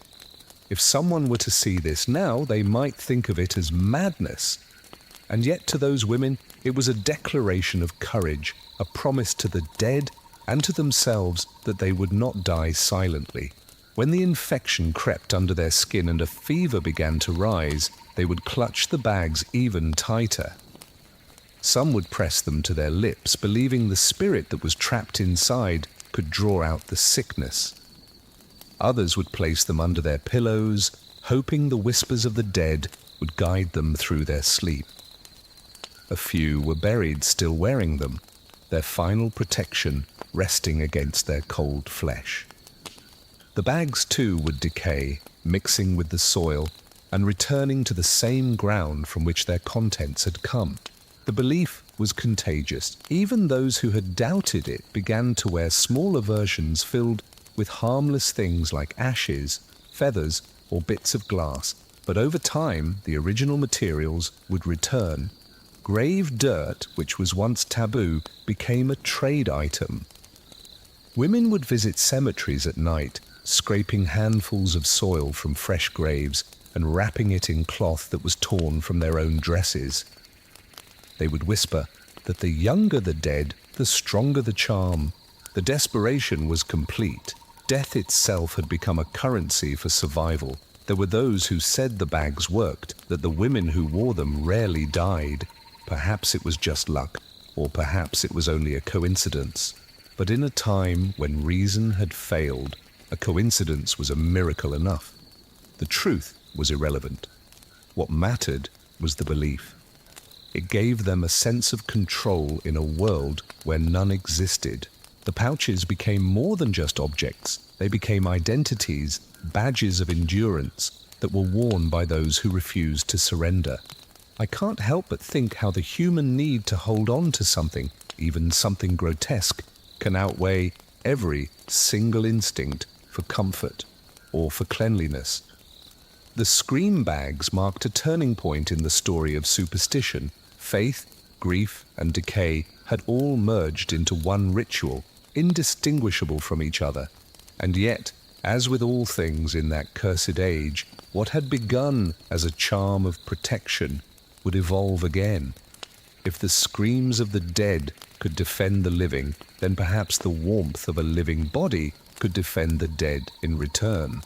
If someone were to see this now, they might think of it as madness. And yet to those women, it was a declaration of courage, a promise to the dead and to themselves that they would not die silently. When the infection crept under their skin and a fever began to rise, they would clutch the bags even tighter. Some would press them to their lips, believing the spirit that was trapped inside could draw out the sickness. Others would place them under their pillows, hoping the whispers of the dead would guide them through their sleep. A few were buried still wearing them, their final protection resting against their cold flesh. The bags too would decay, mixing with the soil and returning to the same ground from which their contents had come. The belief was contagious. Even those who had doubted it began to wear smaller versions filled with harmless things like ashes, feathers, or bits of glass. But over time, the original materials would return. Grave dirt, which was once taboo, became a trade item. Women would visit cemeteries at night, scraping handfuls of soil from fresh graves and wrapping it in cloth that was torn from their own dresses. They would whisper that the younger the dead, the stronger the charm. The desperation was complete. Death itself had become a currency for survival. There were those who said the bags worked, that the women who wore them rarely died. Perhaps it was just luck, or perhaps it was only a coincidence. But in a time when reason had failed, a coincidence was a miracle enough. The truth was irrelevant. What mattered was the belief. It gave them a sense of control in a world where none existed. The pouches became more than just objects. They became identities, badges of endurance that were worn by those who refused to surrender. I can't help but think how the human need to hold on to something, even something grotesque, can outweigh every single instinct for comfort or for cleanliness. The scream bags marked a turning point in the story of superstition. Faith, grief, and decay had all merged into one ritual, indistinguishable from each other. And yet, as with all things in that cursed age, what had begun as a charm of protection would evolve again. If the screams of the dead could defend the living, then perhaps the warmth of a living body could defend the dead in return.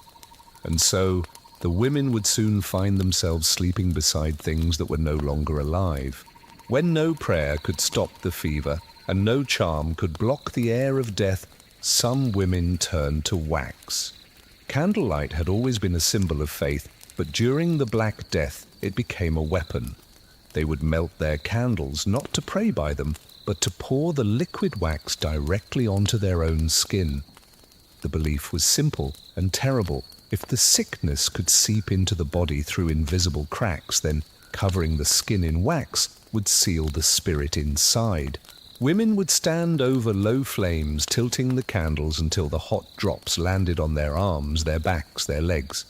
And so, the women would soon find themselves sleeping beside things that were no longer alive. When no prayer could stop the fever, and no charm could block the air of death, some women turned to wax. Candlelight had always been a symbol of faith, but during the Black Death it became a weapon. They would melt their candles not to pray by them, but to pour the liquid wax directly onto their own skin. The belief was simple and terrible. If the sickness could seep into the body through invisible cracks, then covering the skin in wax would seal the spirit inside. Women would stand over low flames, tilting the candles until the hot drops landed on their arms, their backs, their legs.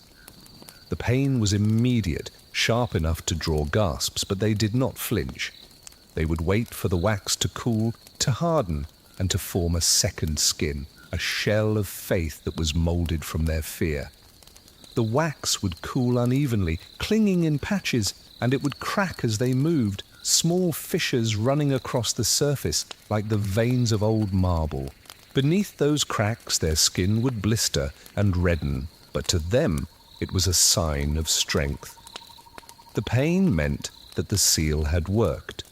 The pain was immediate, sharp enough to draw gasps, but they did not flinch. They would wait for the wax to cool, to harden, and to form a second skin, a shell of faith that was molded from their fear. The wax would cool unevenly, clinging in patches, and it would crack as they moved, small fissures running across the surface like the veins of old marble. Beneath those cracks their skin would blister and redden, but to them it was a sign of strength. The pain meant that the seal had worked.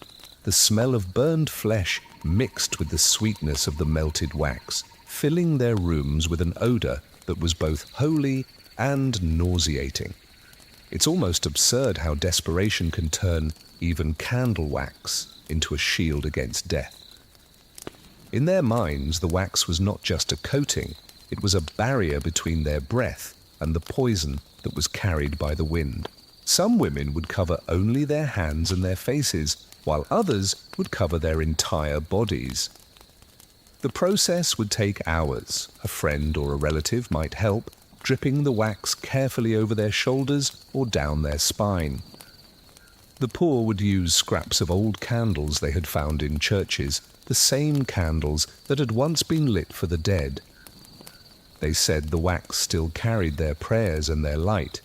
The smell of burned flesh mixed with the sweetness of the melted wax, filling their rooms with an odor that was both holy and nauseating. It's almost absurd how desperation can turn even candle wax, into a shield against death. In their minds, the wax was not just a coating, it was a barrier between their breath and the poison that was carried by the wind. Some women would cover only their hands and their faces, while others would cover their entire bodies. The process would take hours. A friend or a relative might help, dripping the wax carefully over their shoulders or down their spine. The poor would use scraps of old candles they had found in churches, the same candles that had once been lit for the dead. They said the wax still carried their prayers and their light,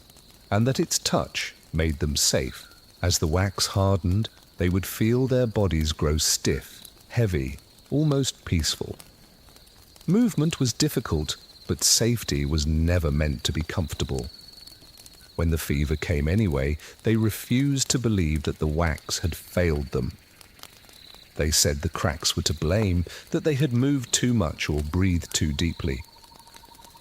and that its touch made them safe. As the wax hardened, they would feel their bodies grow stiff, heavy, almost peaceful. Movement was difficult, but safety was never meant to be comfortable. When the fever came anyway, they refused to believe that the wax had failed them. They said the cracks were to blame, that they had moved too much or breathed too deeply.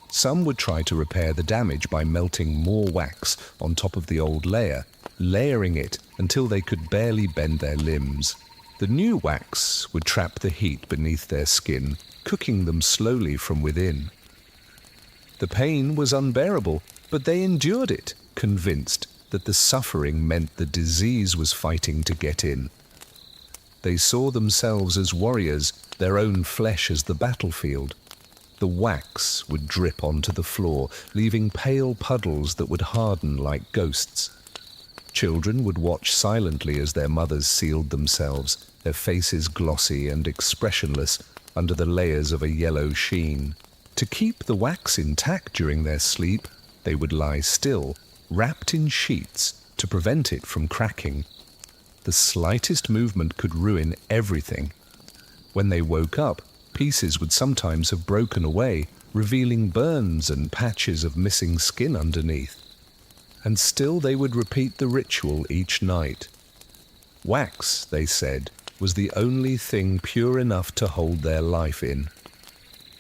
Some would try to repair the damage by melting more wax on top of the old layer, layering it until they could barely bend their limbs. The new wax would trap the heat beneath their skin, cooking them slowly from within. The pain was unbearable, but they endured it, convinced that the suffering meant the disease was fighting to get in. They saw themselves as warriors, their own flesh as the battlefield. The wax would drip onto the floor, leaving pale puddles that would harden like ghosts. Children would watch silently as their mothers sealed themselves, their faces glossy and expressionless under the layers of a yellow sheen. To keep the wax intact during their sleep, they would lie still, wrapped in sheets to prevent it from cracking. The slightest movement could ruin everything. When they woke up, pieces would sometimes have broken away, revealing burns and patches of missing skin underneath. And still they would repeat the ritual each night. Wax, they said, was the only thing pure enough to hold their life in.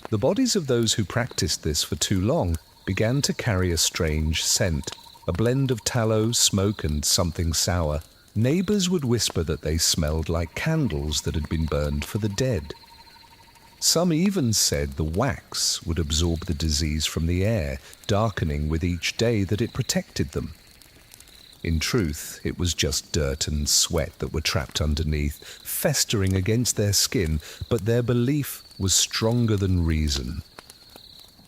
The bodies of those who practiced this for too long began to carry a strange scent, a blend of tallow, smoke, and something sour. Neighbors would whisper that they smelled like candles that had been burned for the dead. Some even said the wax would absorb the disease from the air, darkening with each day that it protected them. In truth, it was just dirt and sweat that were trapped underneath, festering against their skin, but their belief was stronger than reason.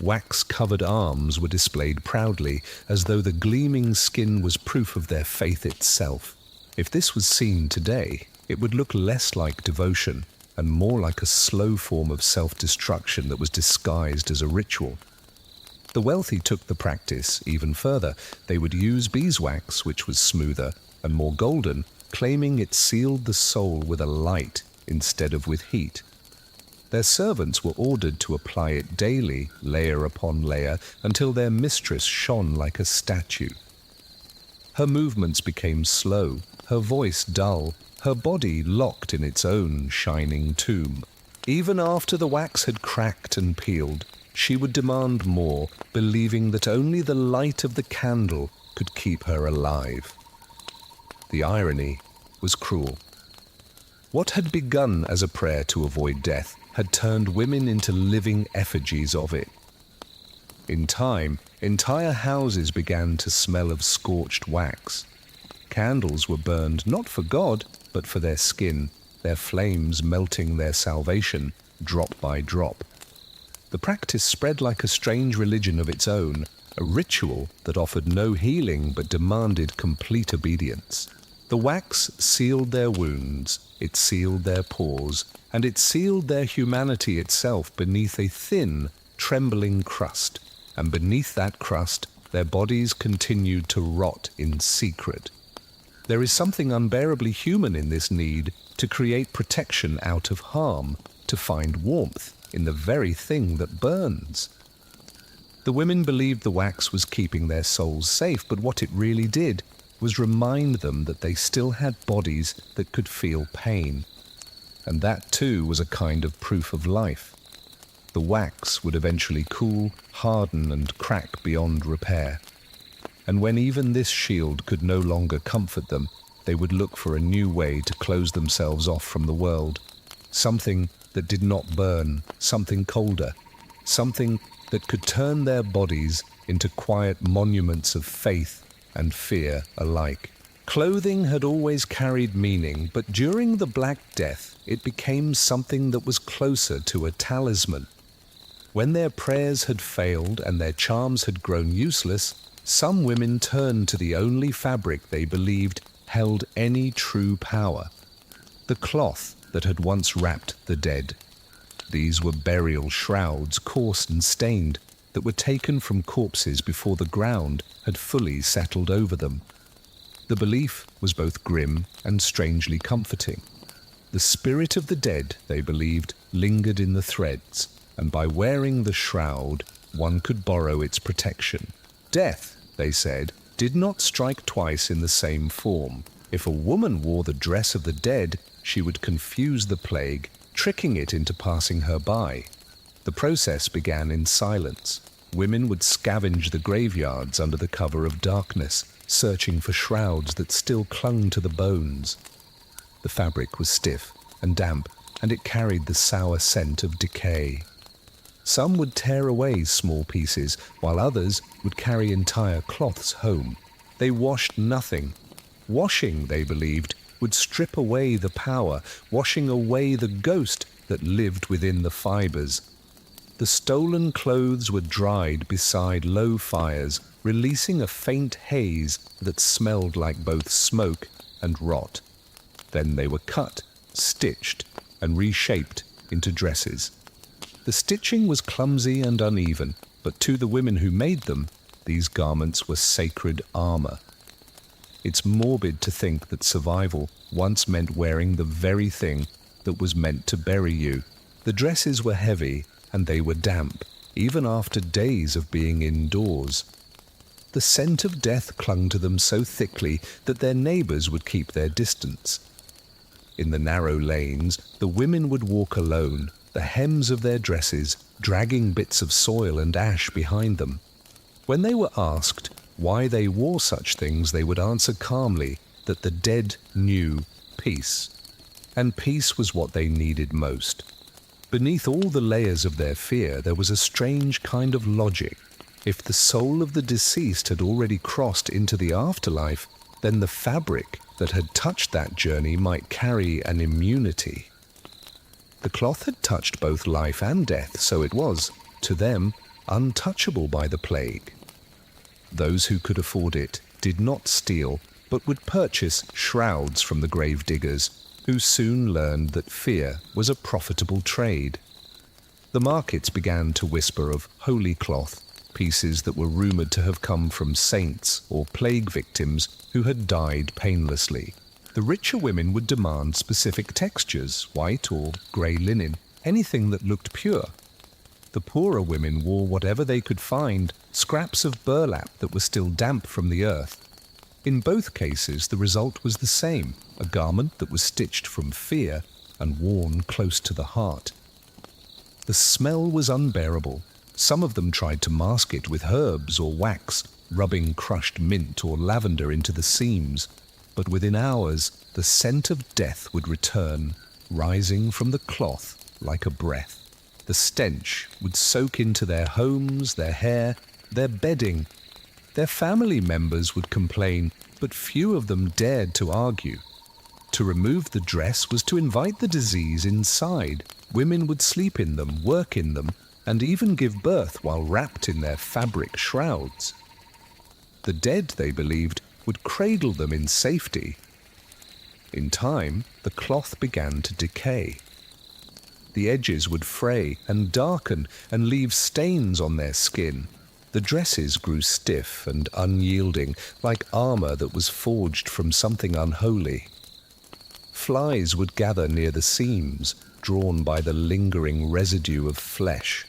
Wax-covered arms were displayed proudly, as though the gleaming skin was proof of their faith itself. If this was seen today, it would look less like devotion and more like a slow form of self-destruction that was disguised as a ritual. The wealthy took the practice even further. They would use beeswax, which was smoother and more golden, claiming it sealed the soul with a light instead of with heat. Their servants were ordered to apply it daily, layer upon layer, until their mistress shone like a statue. Her movements became slow, her voice dull, her body locked in its own shining tomb. Even after the wax had cracked and peeled, she would demand more, believing that only the light of the candle could keep her alive. The irony was cruel. What had begun as a prayer to avoid death had turned women into living effigies of it. In time, entire houses began to smell of scorched wax. Candles were burned not for God, but for their skin, their flames melting their salvation, drop by drop. The practice spread like a strange religion of its own, a ritual that offered no healing but demanded complete obedience. The wax sealed their wounds, it sealed their pores, and it sealed their humanity itself beneath a thin, trembling crust. And beneath that crust, their bodies continued to rot in secret. There is something unbearably human in this need to create protection out of harm, to find warmth in the very thing that burns. The women believed the wax was keeping their souls safe, but what it really did was remind them that they still had bodies that could feel pain. And that too was a kind of proof of life. The wax would eventually cool, harden, and crack beyond repair. And when even this shield could no longer comfort them, they would look for a new way to close themselves off from the world. Something that did not burn, something colder, something that could turn their bodies into quiet monuments of faith and fear alike. Clothing had always carried meaning, but during the Black Death, it became something that was closer to a talisman. When their prayers had failed and their charms had grown useless, some women turned to the only fabric they believed held any true power: the cloth that had once wrapped the dead. These were burial shrouds, coarse and stained, that were taken from corpses before the ground had fully settled over them. The belief was both grim and strangely comforting. The spirit of the dead, they believed, lingered in the threads, and by wearing the shroud, one could borrow its protection. Death, they said, did not strike twice in the same form. If a woman wore the dress of the dead, she would confuse the plague, tricking it into passing her by. The process began in silence. Women would scavenge the graveyards under the cover of darkness, searching for shrouds that still clung to the bones. The fabric was stiff and damp, and it carried the sour scent of decay. Some would tear away small pieces, while others would carry entire cloths home. They washed nothing. Washing, they believed, would strip away the power, washing away the ghost that lived within the fibers. The stolen clothes were dried beside low fires, releasing a faint haze that smelled like both smoke and rot. Then they were cut, stitched, and reshaped into dresses. The stitching was clumsy and uneven, but to the women who made them, these garments were sacred armor. It's morbid to think that survival once meant wearing the very thing that was meant to bury you. The dresses were heavy, and they were damp, even after days of being indoors. The scent of death clung to them so thickly that their neighbors would keep their distance. In the narrow lanes, the women would walk alone, the hems of their dresses dragging bits of soil and ash behind them. When they were asked why they wore such things, they would answer calmly that the dead knew peace, and peace was what they needed most. Beneath all the layers of their fear, there was a strange kind of logic. If the soul of the deceased had already crossed into the afterlife, then the fabric that had touched that journey might carry an immunity. The cloth had touched both life and death, so it was, to them, untouchable by the plague. Those who could afford it did not steal, but would purchase shrouds from the grave diggers, who soon learned that fear was a profitable trade. The markets began to whisper of holy cloth, pieces that were rumored to have come from saints or plague victims who had died painlessly. The richer women would demand specific textures, white or grey linen, anything that looked pure. The poorer women wore whatever they could find, scraps of burlap that were still damp from the earth. In both cases, the result was the same, a garment that was stitched from fear and worn close to the heart. The smell was unbearable. Some of them tried to mask it with herbs or wax, rubbing crushed mint or lavender into the seams. But within hours, the scent of death would return, rising from the cloth like a breath. The stench would soak into their homes, their hair, their bedding. Their family members would complain, but few of them dared to argue. To remove the dress was to invite the disease inside. Women would sleep in them, work in them, and even give birth while wrapped in their fabric shrouds. The dead, they believed, would cradle them in safety. In time, the cloth began to decay. The edges would fray and darken and leave stains on their skin. The dresses grew stiff and unyielding, like armor that was forged from something unholy. Flies would gather near the seams, drawn by the lingering residue of flesh.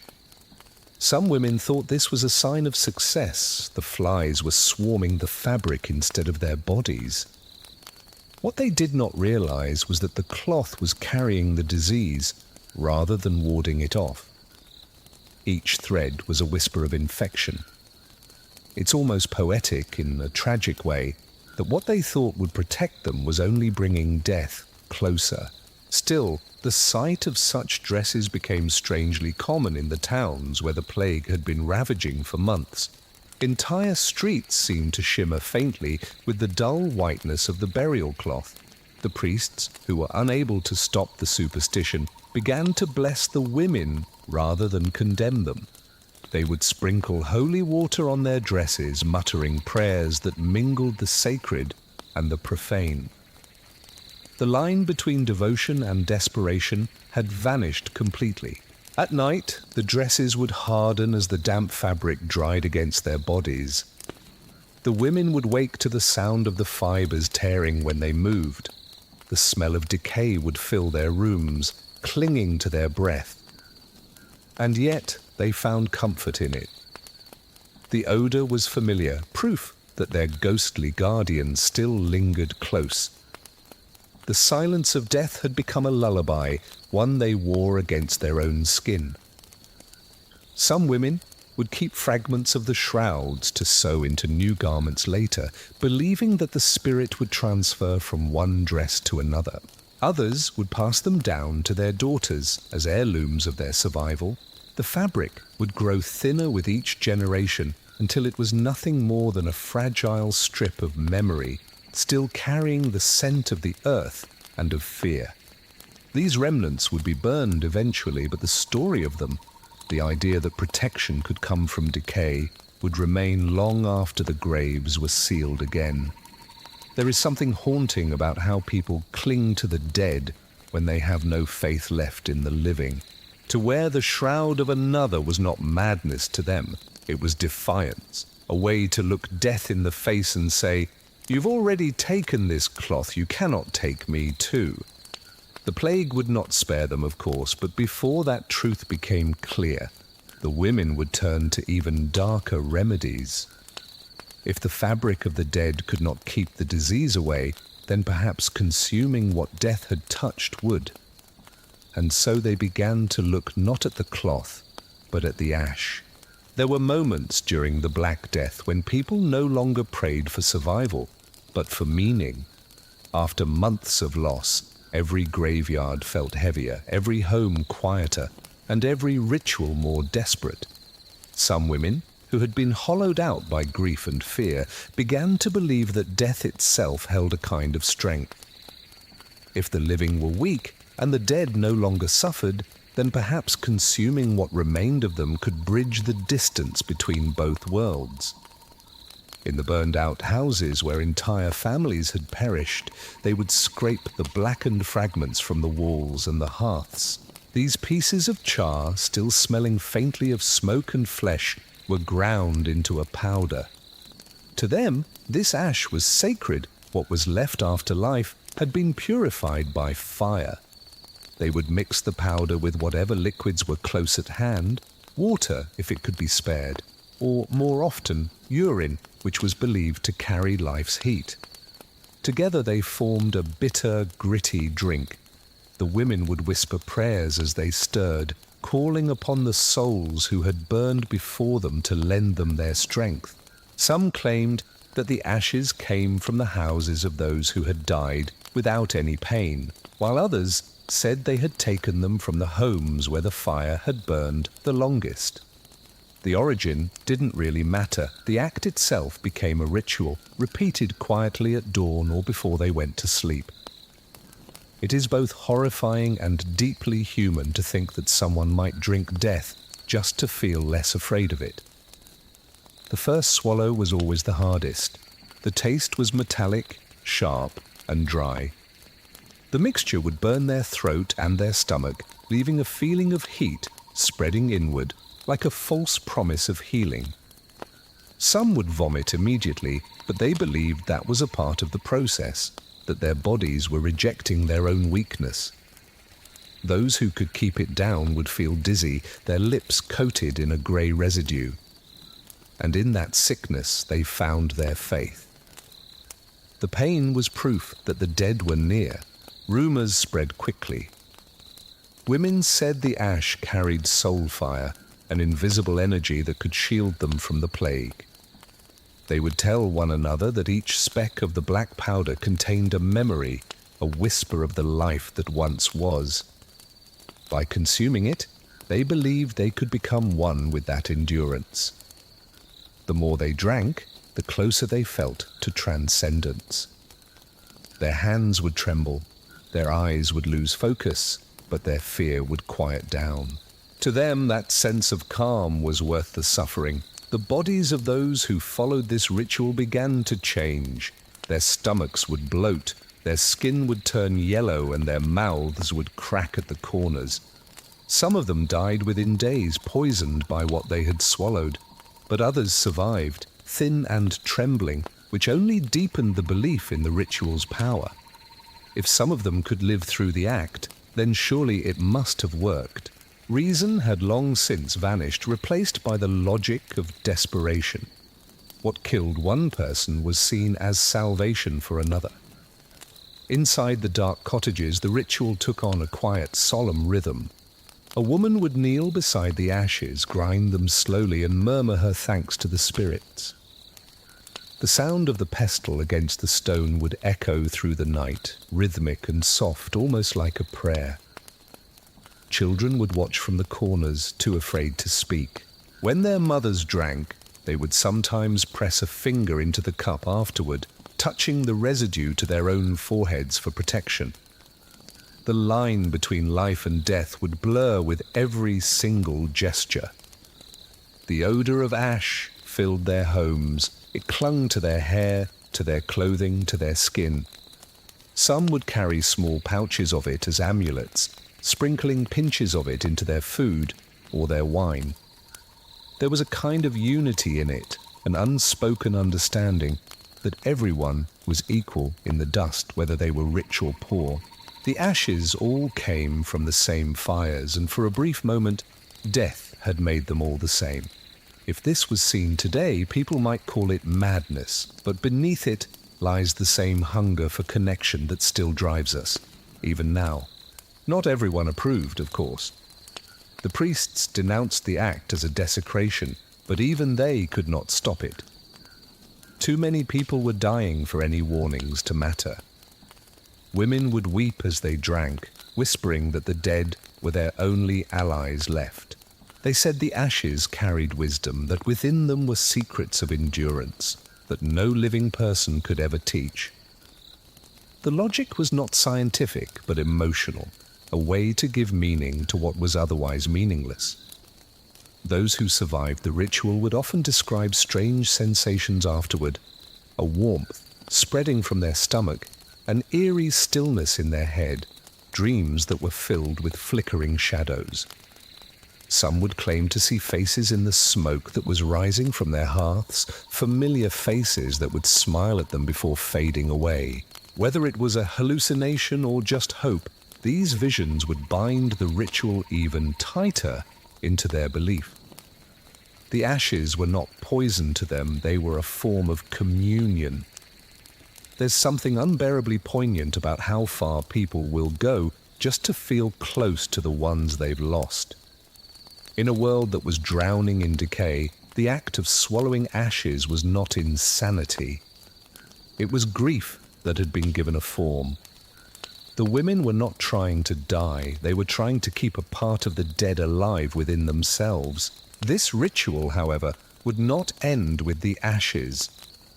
Some women thought this was a sign of success. The flies were swarming the fabric instead of their bodies. What they did not realize was that the cloth was carrying the disease rather than warding it off. Each thread was a whisper of infection. It's almost poetic in a tragic way that what they thought would protect them was only bringing death closer. Still, the sight of such dresses became strangely common in the towns where the plague had been ravaging for months. Entire streets seemed to shimmer faintly with the dull whiteness of the burial cloth. The priests, who were unable to stop the superstition, began to bless the women rather than condemn them. They would sprinkle holy water on their dresses, muttering prayers that mingled the sacred and the profane. The line between devotion and desperation had vanished completely. At night, the dresses would harden as the damp fabric dried against their bodies. The women would wake to the sound of the fibers tearing when they moved. The smell of decay would fill their rooms, clinging to their breath. And yet, they found comfort in it. The odor was familiar, proof that their ghostly guardian still lingered close. The silence of death had become a lullaby, one they wore against their own skin. Some women would keep fragments of the shrouds to sew into new garments later, believing that the spirit would transfer from one dress to another. Others would pass them down to their daughters as heirlooms of their survival. The fabric would grow thinner with each generation until it was nothing more than a fragile strip of memory, still carrying the scent of the earth and of fear. These remnants would be burned eventually, but the story of them, the idea that protection could come from decay, would remain long after the graves were sealed again. There is something haunting about how people cling to the dead when they have no faith left in the living. To wear the shroud of another was not madness to them, it was defiance, a way to look death in the face and say, "You've already taken this cloth, you cannot take me too." The plague would not spare them, of course, but before that truth became clear, the women would turn to even darker remedies. If the fabric of the dead could not keep the disease away, then perhaps consuming what death had touched would. And so they began to look not at the cloth, but at the ash. There were moments during the Black Death when people no longer prayed for survival, but for meaning. After months of loss, every graveyard felt heavier, every home quieter, and every ritual more desperate. Some women, who had been hollowed out by grief and fear, began to believe that death itself held a kind of strength. If the living were weak and the dead no longer suffered, then perhaps consuming what remained of them could bridge the distance between both worlds. In the burned-out houses where entire families had perished, they would scrape the blackened fragments from the walls and the hearths. These pieces of char, still smelling faintly of smoke and flesh, were ground into a powder. To them, this ash was sacred. What was left after life had been purified by fire. They would mix the powder with whatever liquids were close at hand, water if it could be spared, or more often, urine, which was believed to carry life's heat. Together they formed a bitter, gritty drink. The women would whisper prayers as they stirred, calling upon the souls who had burned before them to lend them their strength. Some claimed that the ashes came from the houses of those who had died without any pain, while others said they had taken them from the homes where the fire had burned the longest. The origin didn't really matter. The act itself became a ritual, repeated quietly at dawn or before they went to sleep. It is both horrifying and deeply human to think that someone might drink death just to feel less afraid of it. The first swallow was always the hardest. The taste was metallic, sharp, and dry. The mixture would burn their throat and their stomach, leaving a feeling of heat spreading inward, like a false promise of healing. Some would vomit immediately, but they believed that was a part of the process, that their bodies were rejecting their own weakness. Those who could keep it down would feel dizzy, their lips coated in a grey residue. And in that sickness they found their faith. The pain was proof that the dead were near. Rumours spread quickly. Women said the ash carried soul fire, an invisible energy that could shield them from the plague. They would tell one another that each speck of the black powder contained a memory, a whisper of the life that once was. By consuming it, they believed they could become one with that endurance. The more they drank, the closer they felt to transcendence. Their hands would tremble, their eyes would lose focus, but their fear would quiet down. To them, that sense of calm was worth the suffering. The bodies of those who followed this ritual began to change. Their stomachs would bloat, their skin would turn yellow, and their mouths would crack at the corners. Some of them died within days, poisoned by what they had swallowed, but others survived, thin and trembling, which only deepened the belief in the ritual's power. If some of them could live through the act, then surely it must have worked. Reason had long since vanished, replaced by the logic of desperation. What killed one person was seen as salvation for another. Inside the dark cottages, the ritual took on a quiet, solemn rhythm. A woman would kneel beside the ashes, grind them slowly, and murmur her thanks to the spirits. The sound of the pestle against the stone would echo through the night, rhythmic and soft, almost like a prayer. Children would watch from the corners, too afraid to speak. When their mothers drank, they would sometimes press a finger into the cup afterward, touching the residue to their own foreheads for protection. The line between life and death would blur with every single gesture. The odor of ash filled their homes. It clung to their hair, to their clothing, to their skin. Some would carry small pouches of it as amulets, sprinkling pinches of it into their food or their wine. There was a kind of unity in it, an unspoken understanding that everyone was equal in the dust, whether they were rich or poor. The ashes all came from the same fires, and for a brief moment, death had made them all the same. If this was seen today, people might call it madness, but beneath it lies the same hunger for connection that still drives us, even now. Not everyone approved, of course. The priests denounced the act as a desecration, but even they could not stop it. Too many people were dying for any warnings to matter. Women would weep as they drank, whispering that the dead were their only allies left. They said the ashes carried wisdom, that within them were secrets of endurance that no living person could ever teach. The logic was not scientific, but emotional, a way to give meaning to what was otherwise meaningless. Those who survived the ritual would often describe strange sensations afterward, a warmth spreading from their stomach, an eerie stillness in their head, dreams that were filled with flickering shadows. Some would claim to see faces in the smoke that was rising from their hearths, familiar faces that would smile at them before fading away. Whether it was a hallucination or just hope, these visions would bind the ritual even tighter into their belief. The ashes were not poison to them, they were a form of communion. There's something unbearably poignant about how far people will go just to feel close to the ones they've lost. In a world that was drowning in decay, the act of swallowing ashes was not insanity. It was grief that had been given a form. The women were not trying to die, they were trying to keep a part of the dead alive within themselves. This ritual, however, would not end with the ashes.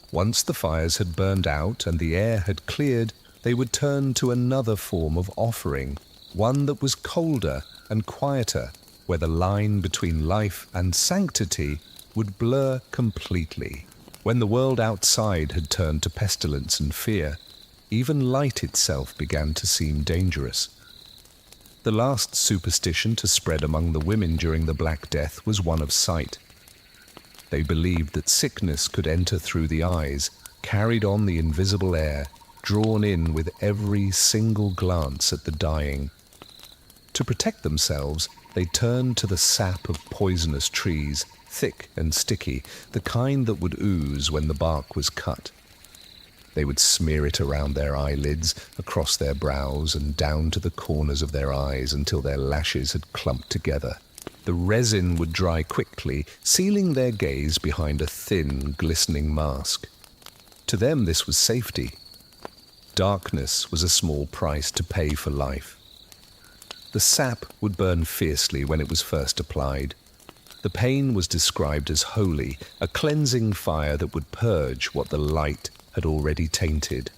Once the fires had burned out and the air had cleared, they would turn to another form of offering, one that was colder and quieter, where the line between life and sanctity would blur completely. When the world outside had turned to pestilence and fear, even light itself began to seem dangerous. The last superstition to spread among the women during the Black Death was one of sight. They believed that sickness could enter through the eyes, carried on the invisible air, drawn in with every single glance at the dying. To protect themselves, they turned to the sap of poisonous trees, thick and sticky, the kind that would ooze when the bark was cut. They would smear it around their eyelids, across their brows, and down to the corners of their eyes until their lashes had clumped together. The resin would dry quickly, sealing their gaze behind a thin, glistening mask. To them this was safety. Darkness was a small price to pay for life. The sap would burn fiercely when it was first applied. The pain was described as holy, a cleansing fire that would purge what the light had already tainted.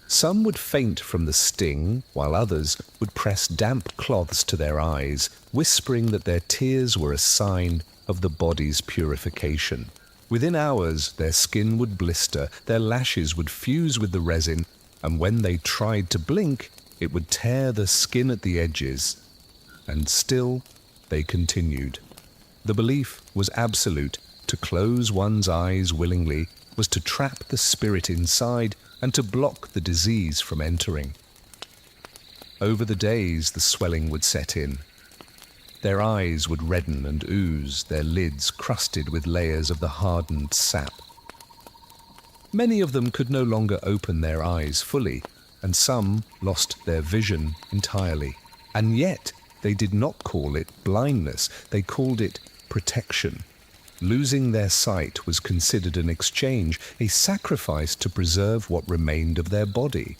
Some would faint from the sting, while others would press damp cloths to their eyes, whispering that their tears were a sign of the body's purification. Within hours, their skin would blister, their lashes would fuse with the resin, and when they tried to blink, it would tear the skin at the edges. And still, they continued. The belief was absolute. To close one's eyes willingly was to trap the spirit inside and to block the disease from entering. Over the days, the swelling would set in. Their eyes would redden and ooze, their lids crusted with layers of the hardened sap. Many of them could no longer open their eyes fully, and some lost their vision entirely. And yet, they did not call it blindness, they called it protection. Losing their sight was considered an exchange, a sacrifice to preserve what remained of their body.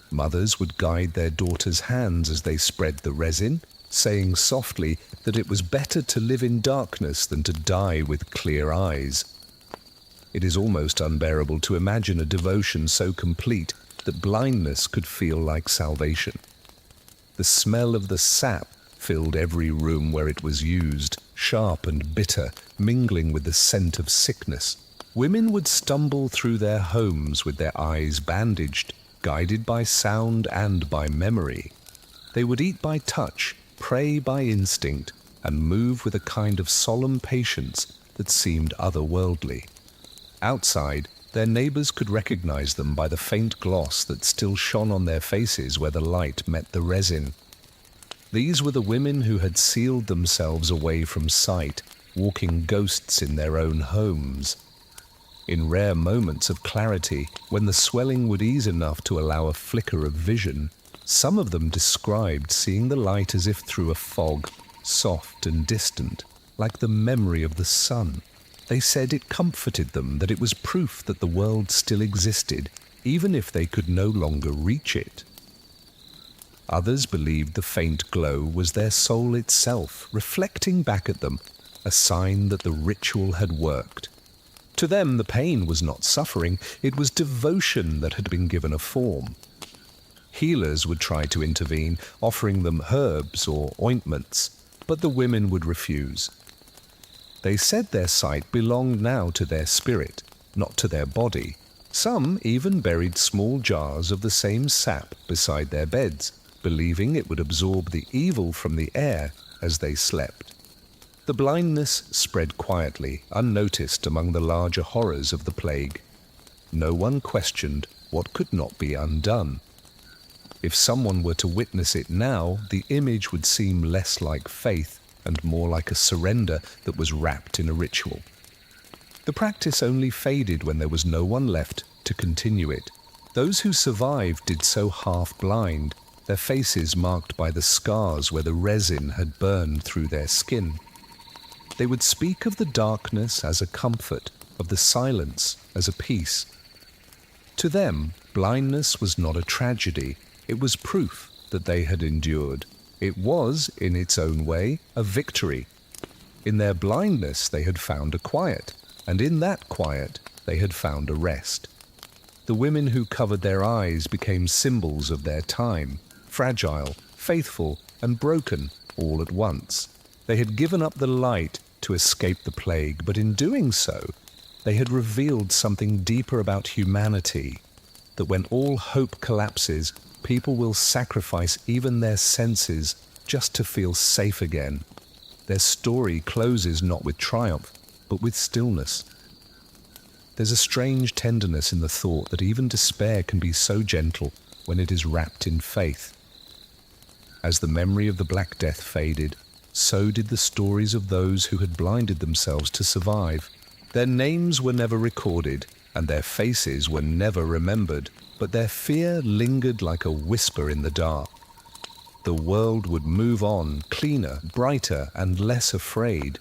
Mothers would guide their daughters' hands as they spread the resin, saying softly that it was better to live in darkness than to die with clear eyes. It is almost unbearable to imagine a devotion so complete that blindness could feel like salvation. The smell of the sap filled every room where it was used, sharp and bitter, mingling with the scent of sickness. Women would stumble through their homes with their eyes bandaged, guided by sound and by memory. They would eat by touch, pray by instinct, and move with a kind of solemn patience that seemed otherworldly. Outside, their neighbors could recognize them by the faint gloss that still shone on their faces where the light met the resin. These were the women who had sealed themselves away from sight, walking ghosts in their own homes. In rare moments of clarity, when the swelling would ease enough to allow a flicker of vision, some of them described seeing the light as if through a fog, soft and distant, like the memory of the sun. They said it comforted them, that it was proof that the world still existed, even if they could no longer reach it. Others believed the faint glow was their soul itself, reflecting back at them, a sign that the ritual had worked. To them, the pain was not suffering, it was devotion that had been given a form. Healers would try to intervene, offering them herbs or ointments, but the women would refuse. They said their sight belonged now to their spirit, not to their body. Some even buried small jars of the same sap beside their beds, believing it would absorb the evil from the air as they slept. The blindness spread quietly, unnoticed among the larger horrors of the plague. No one questioned what could not be undone. If someone were to witness it now, the image would seem less like faith and more like a surrender that was wrapped in a ritual. The practice only faded when there was no one left to continue it. Those who survived did so half-blind, their faces marked by the scars where the resin had burned through their skin. They would speak of the darkness as a comfort, of the silence as a peace. To them, blindness was not a tragedy, it was proof that they had endured. It was, in its own way, a victory. In their blindness they had found a quiet, and in that quiet they had found a rest. The women who covered their eyes became symbols of their time, fragile, faithful, and broken all at once. They had given up the light to escape the plague, but in doing so, they had revealed something deeper about humanity, that when all hope collapses, people will sacrifice even their senses just to feel safe again. Their story closes not with triumph, but with stillness. There's a strange tenderness in the thought that even despair can be so gentle when it is wrapped in faith. As the memory of the Black Death faded, so did the stories of those who had blinded themselves to survive. Their names were never recorded, and their faces were never remembered, but their fear lingered like a whisper in the dark. the world would move on, cleaner, brighter, and less afraid.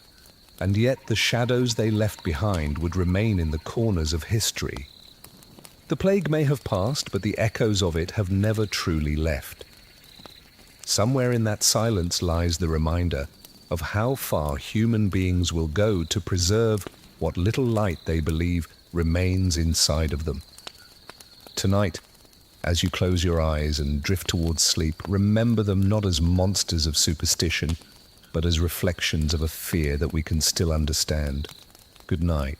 And yet the shadows they left behind would remain in the corners of history. The plague may have passed, but the echoes of it have never truly left. Somewhere in that silence lies the reminder of how far human beings will go to preserve what little light they believe remains inside of them. Tonight, as you close your eyes and drift towards sleep, remember them not as monsters of superstition, but as reflections of a fear that we can still understand. Good night.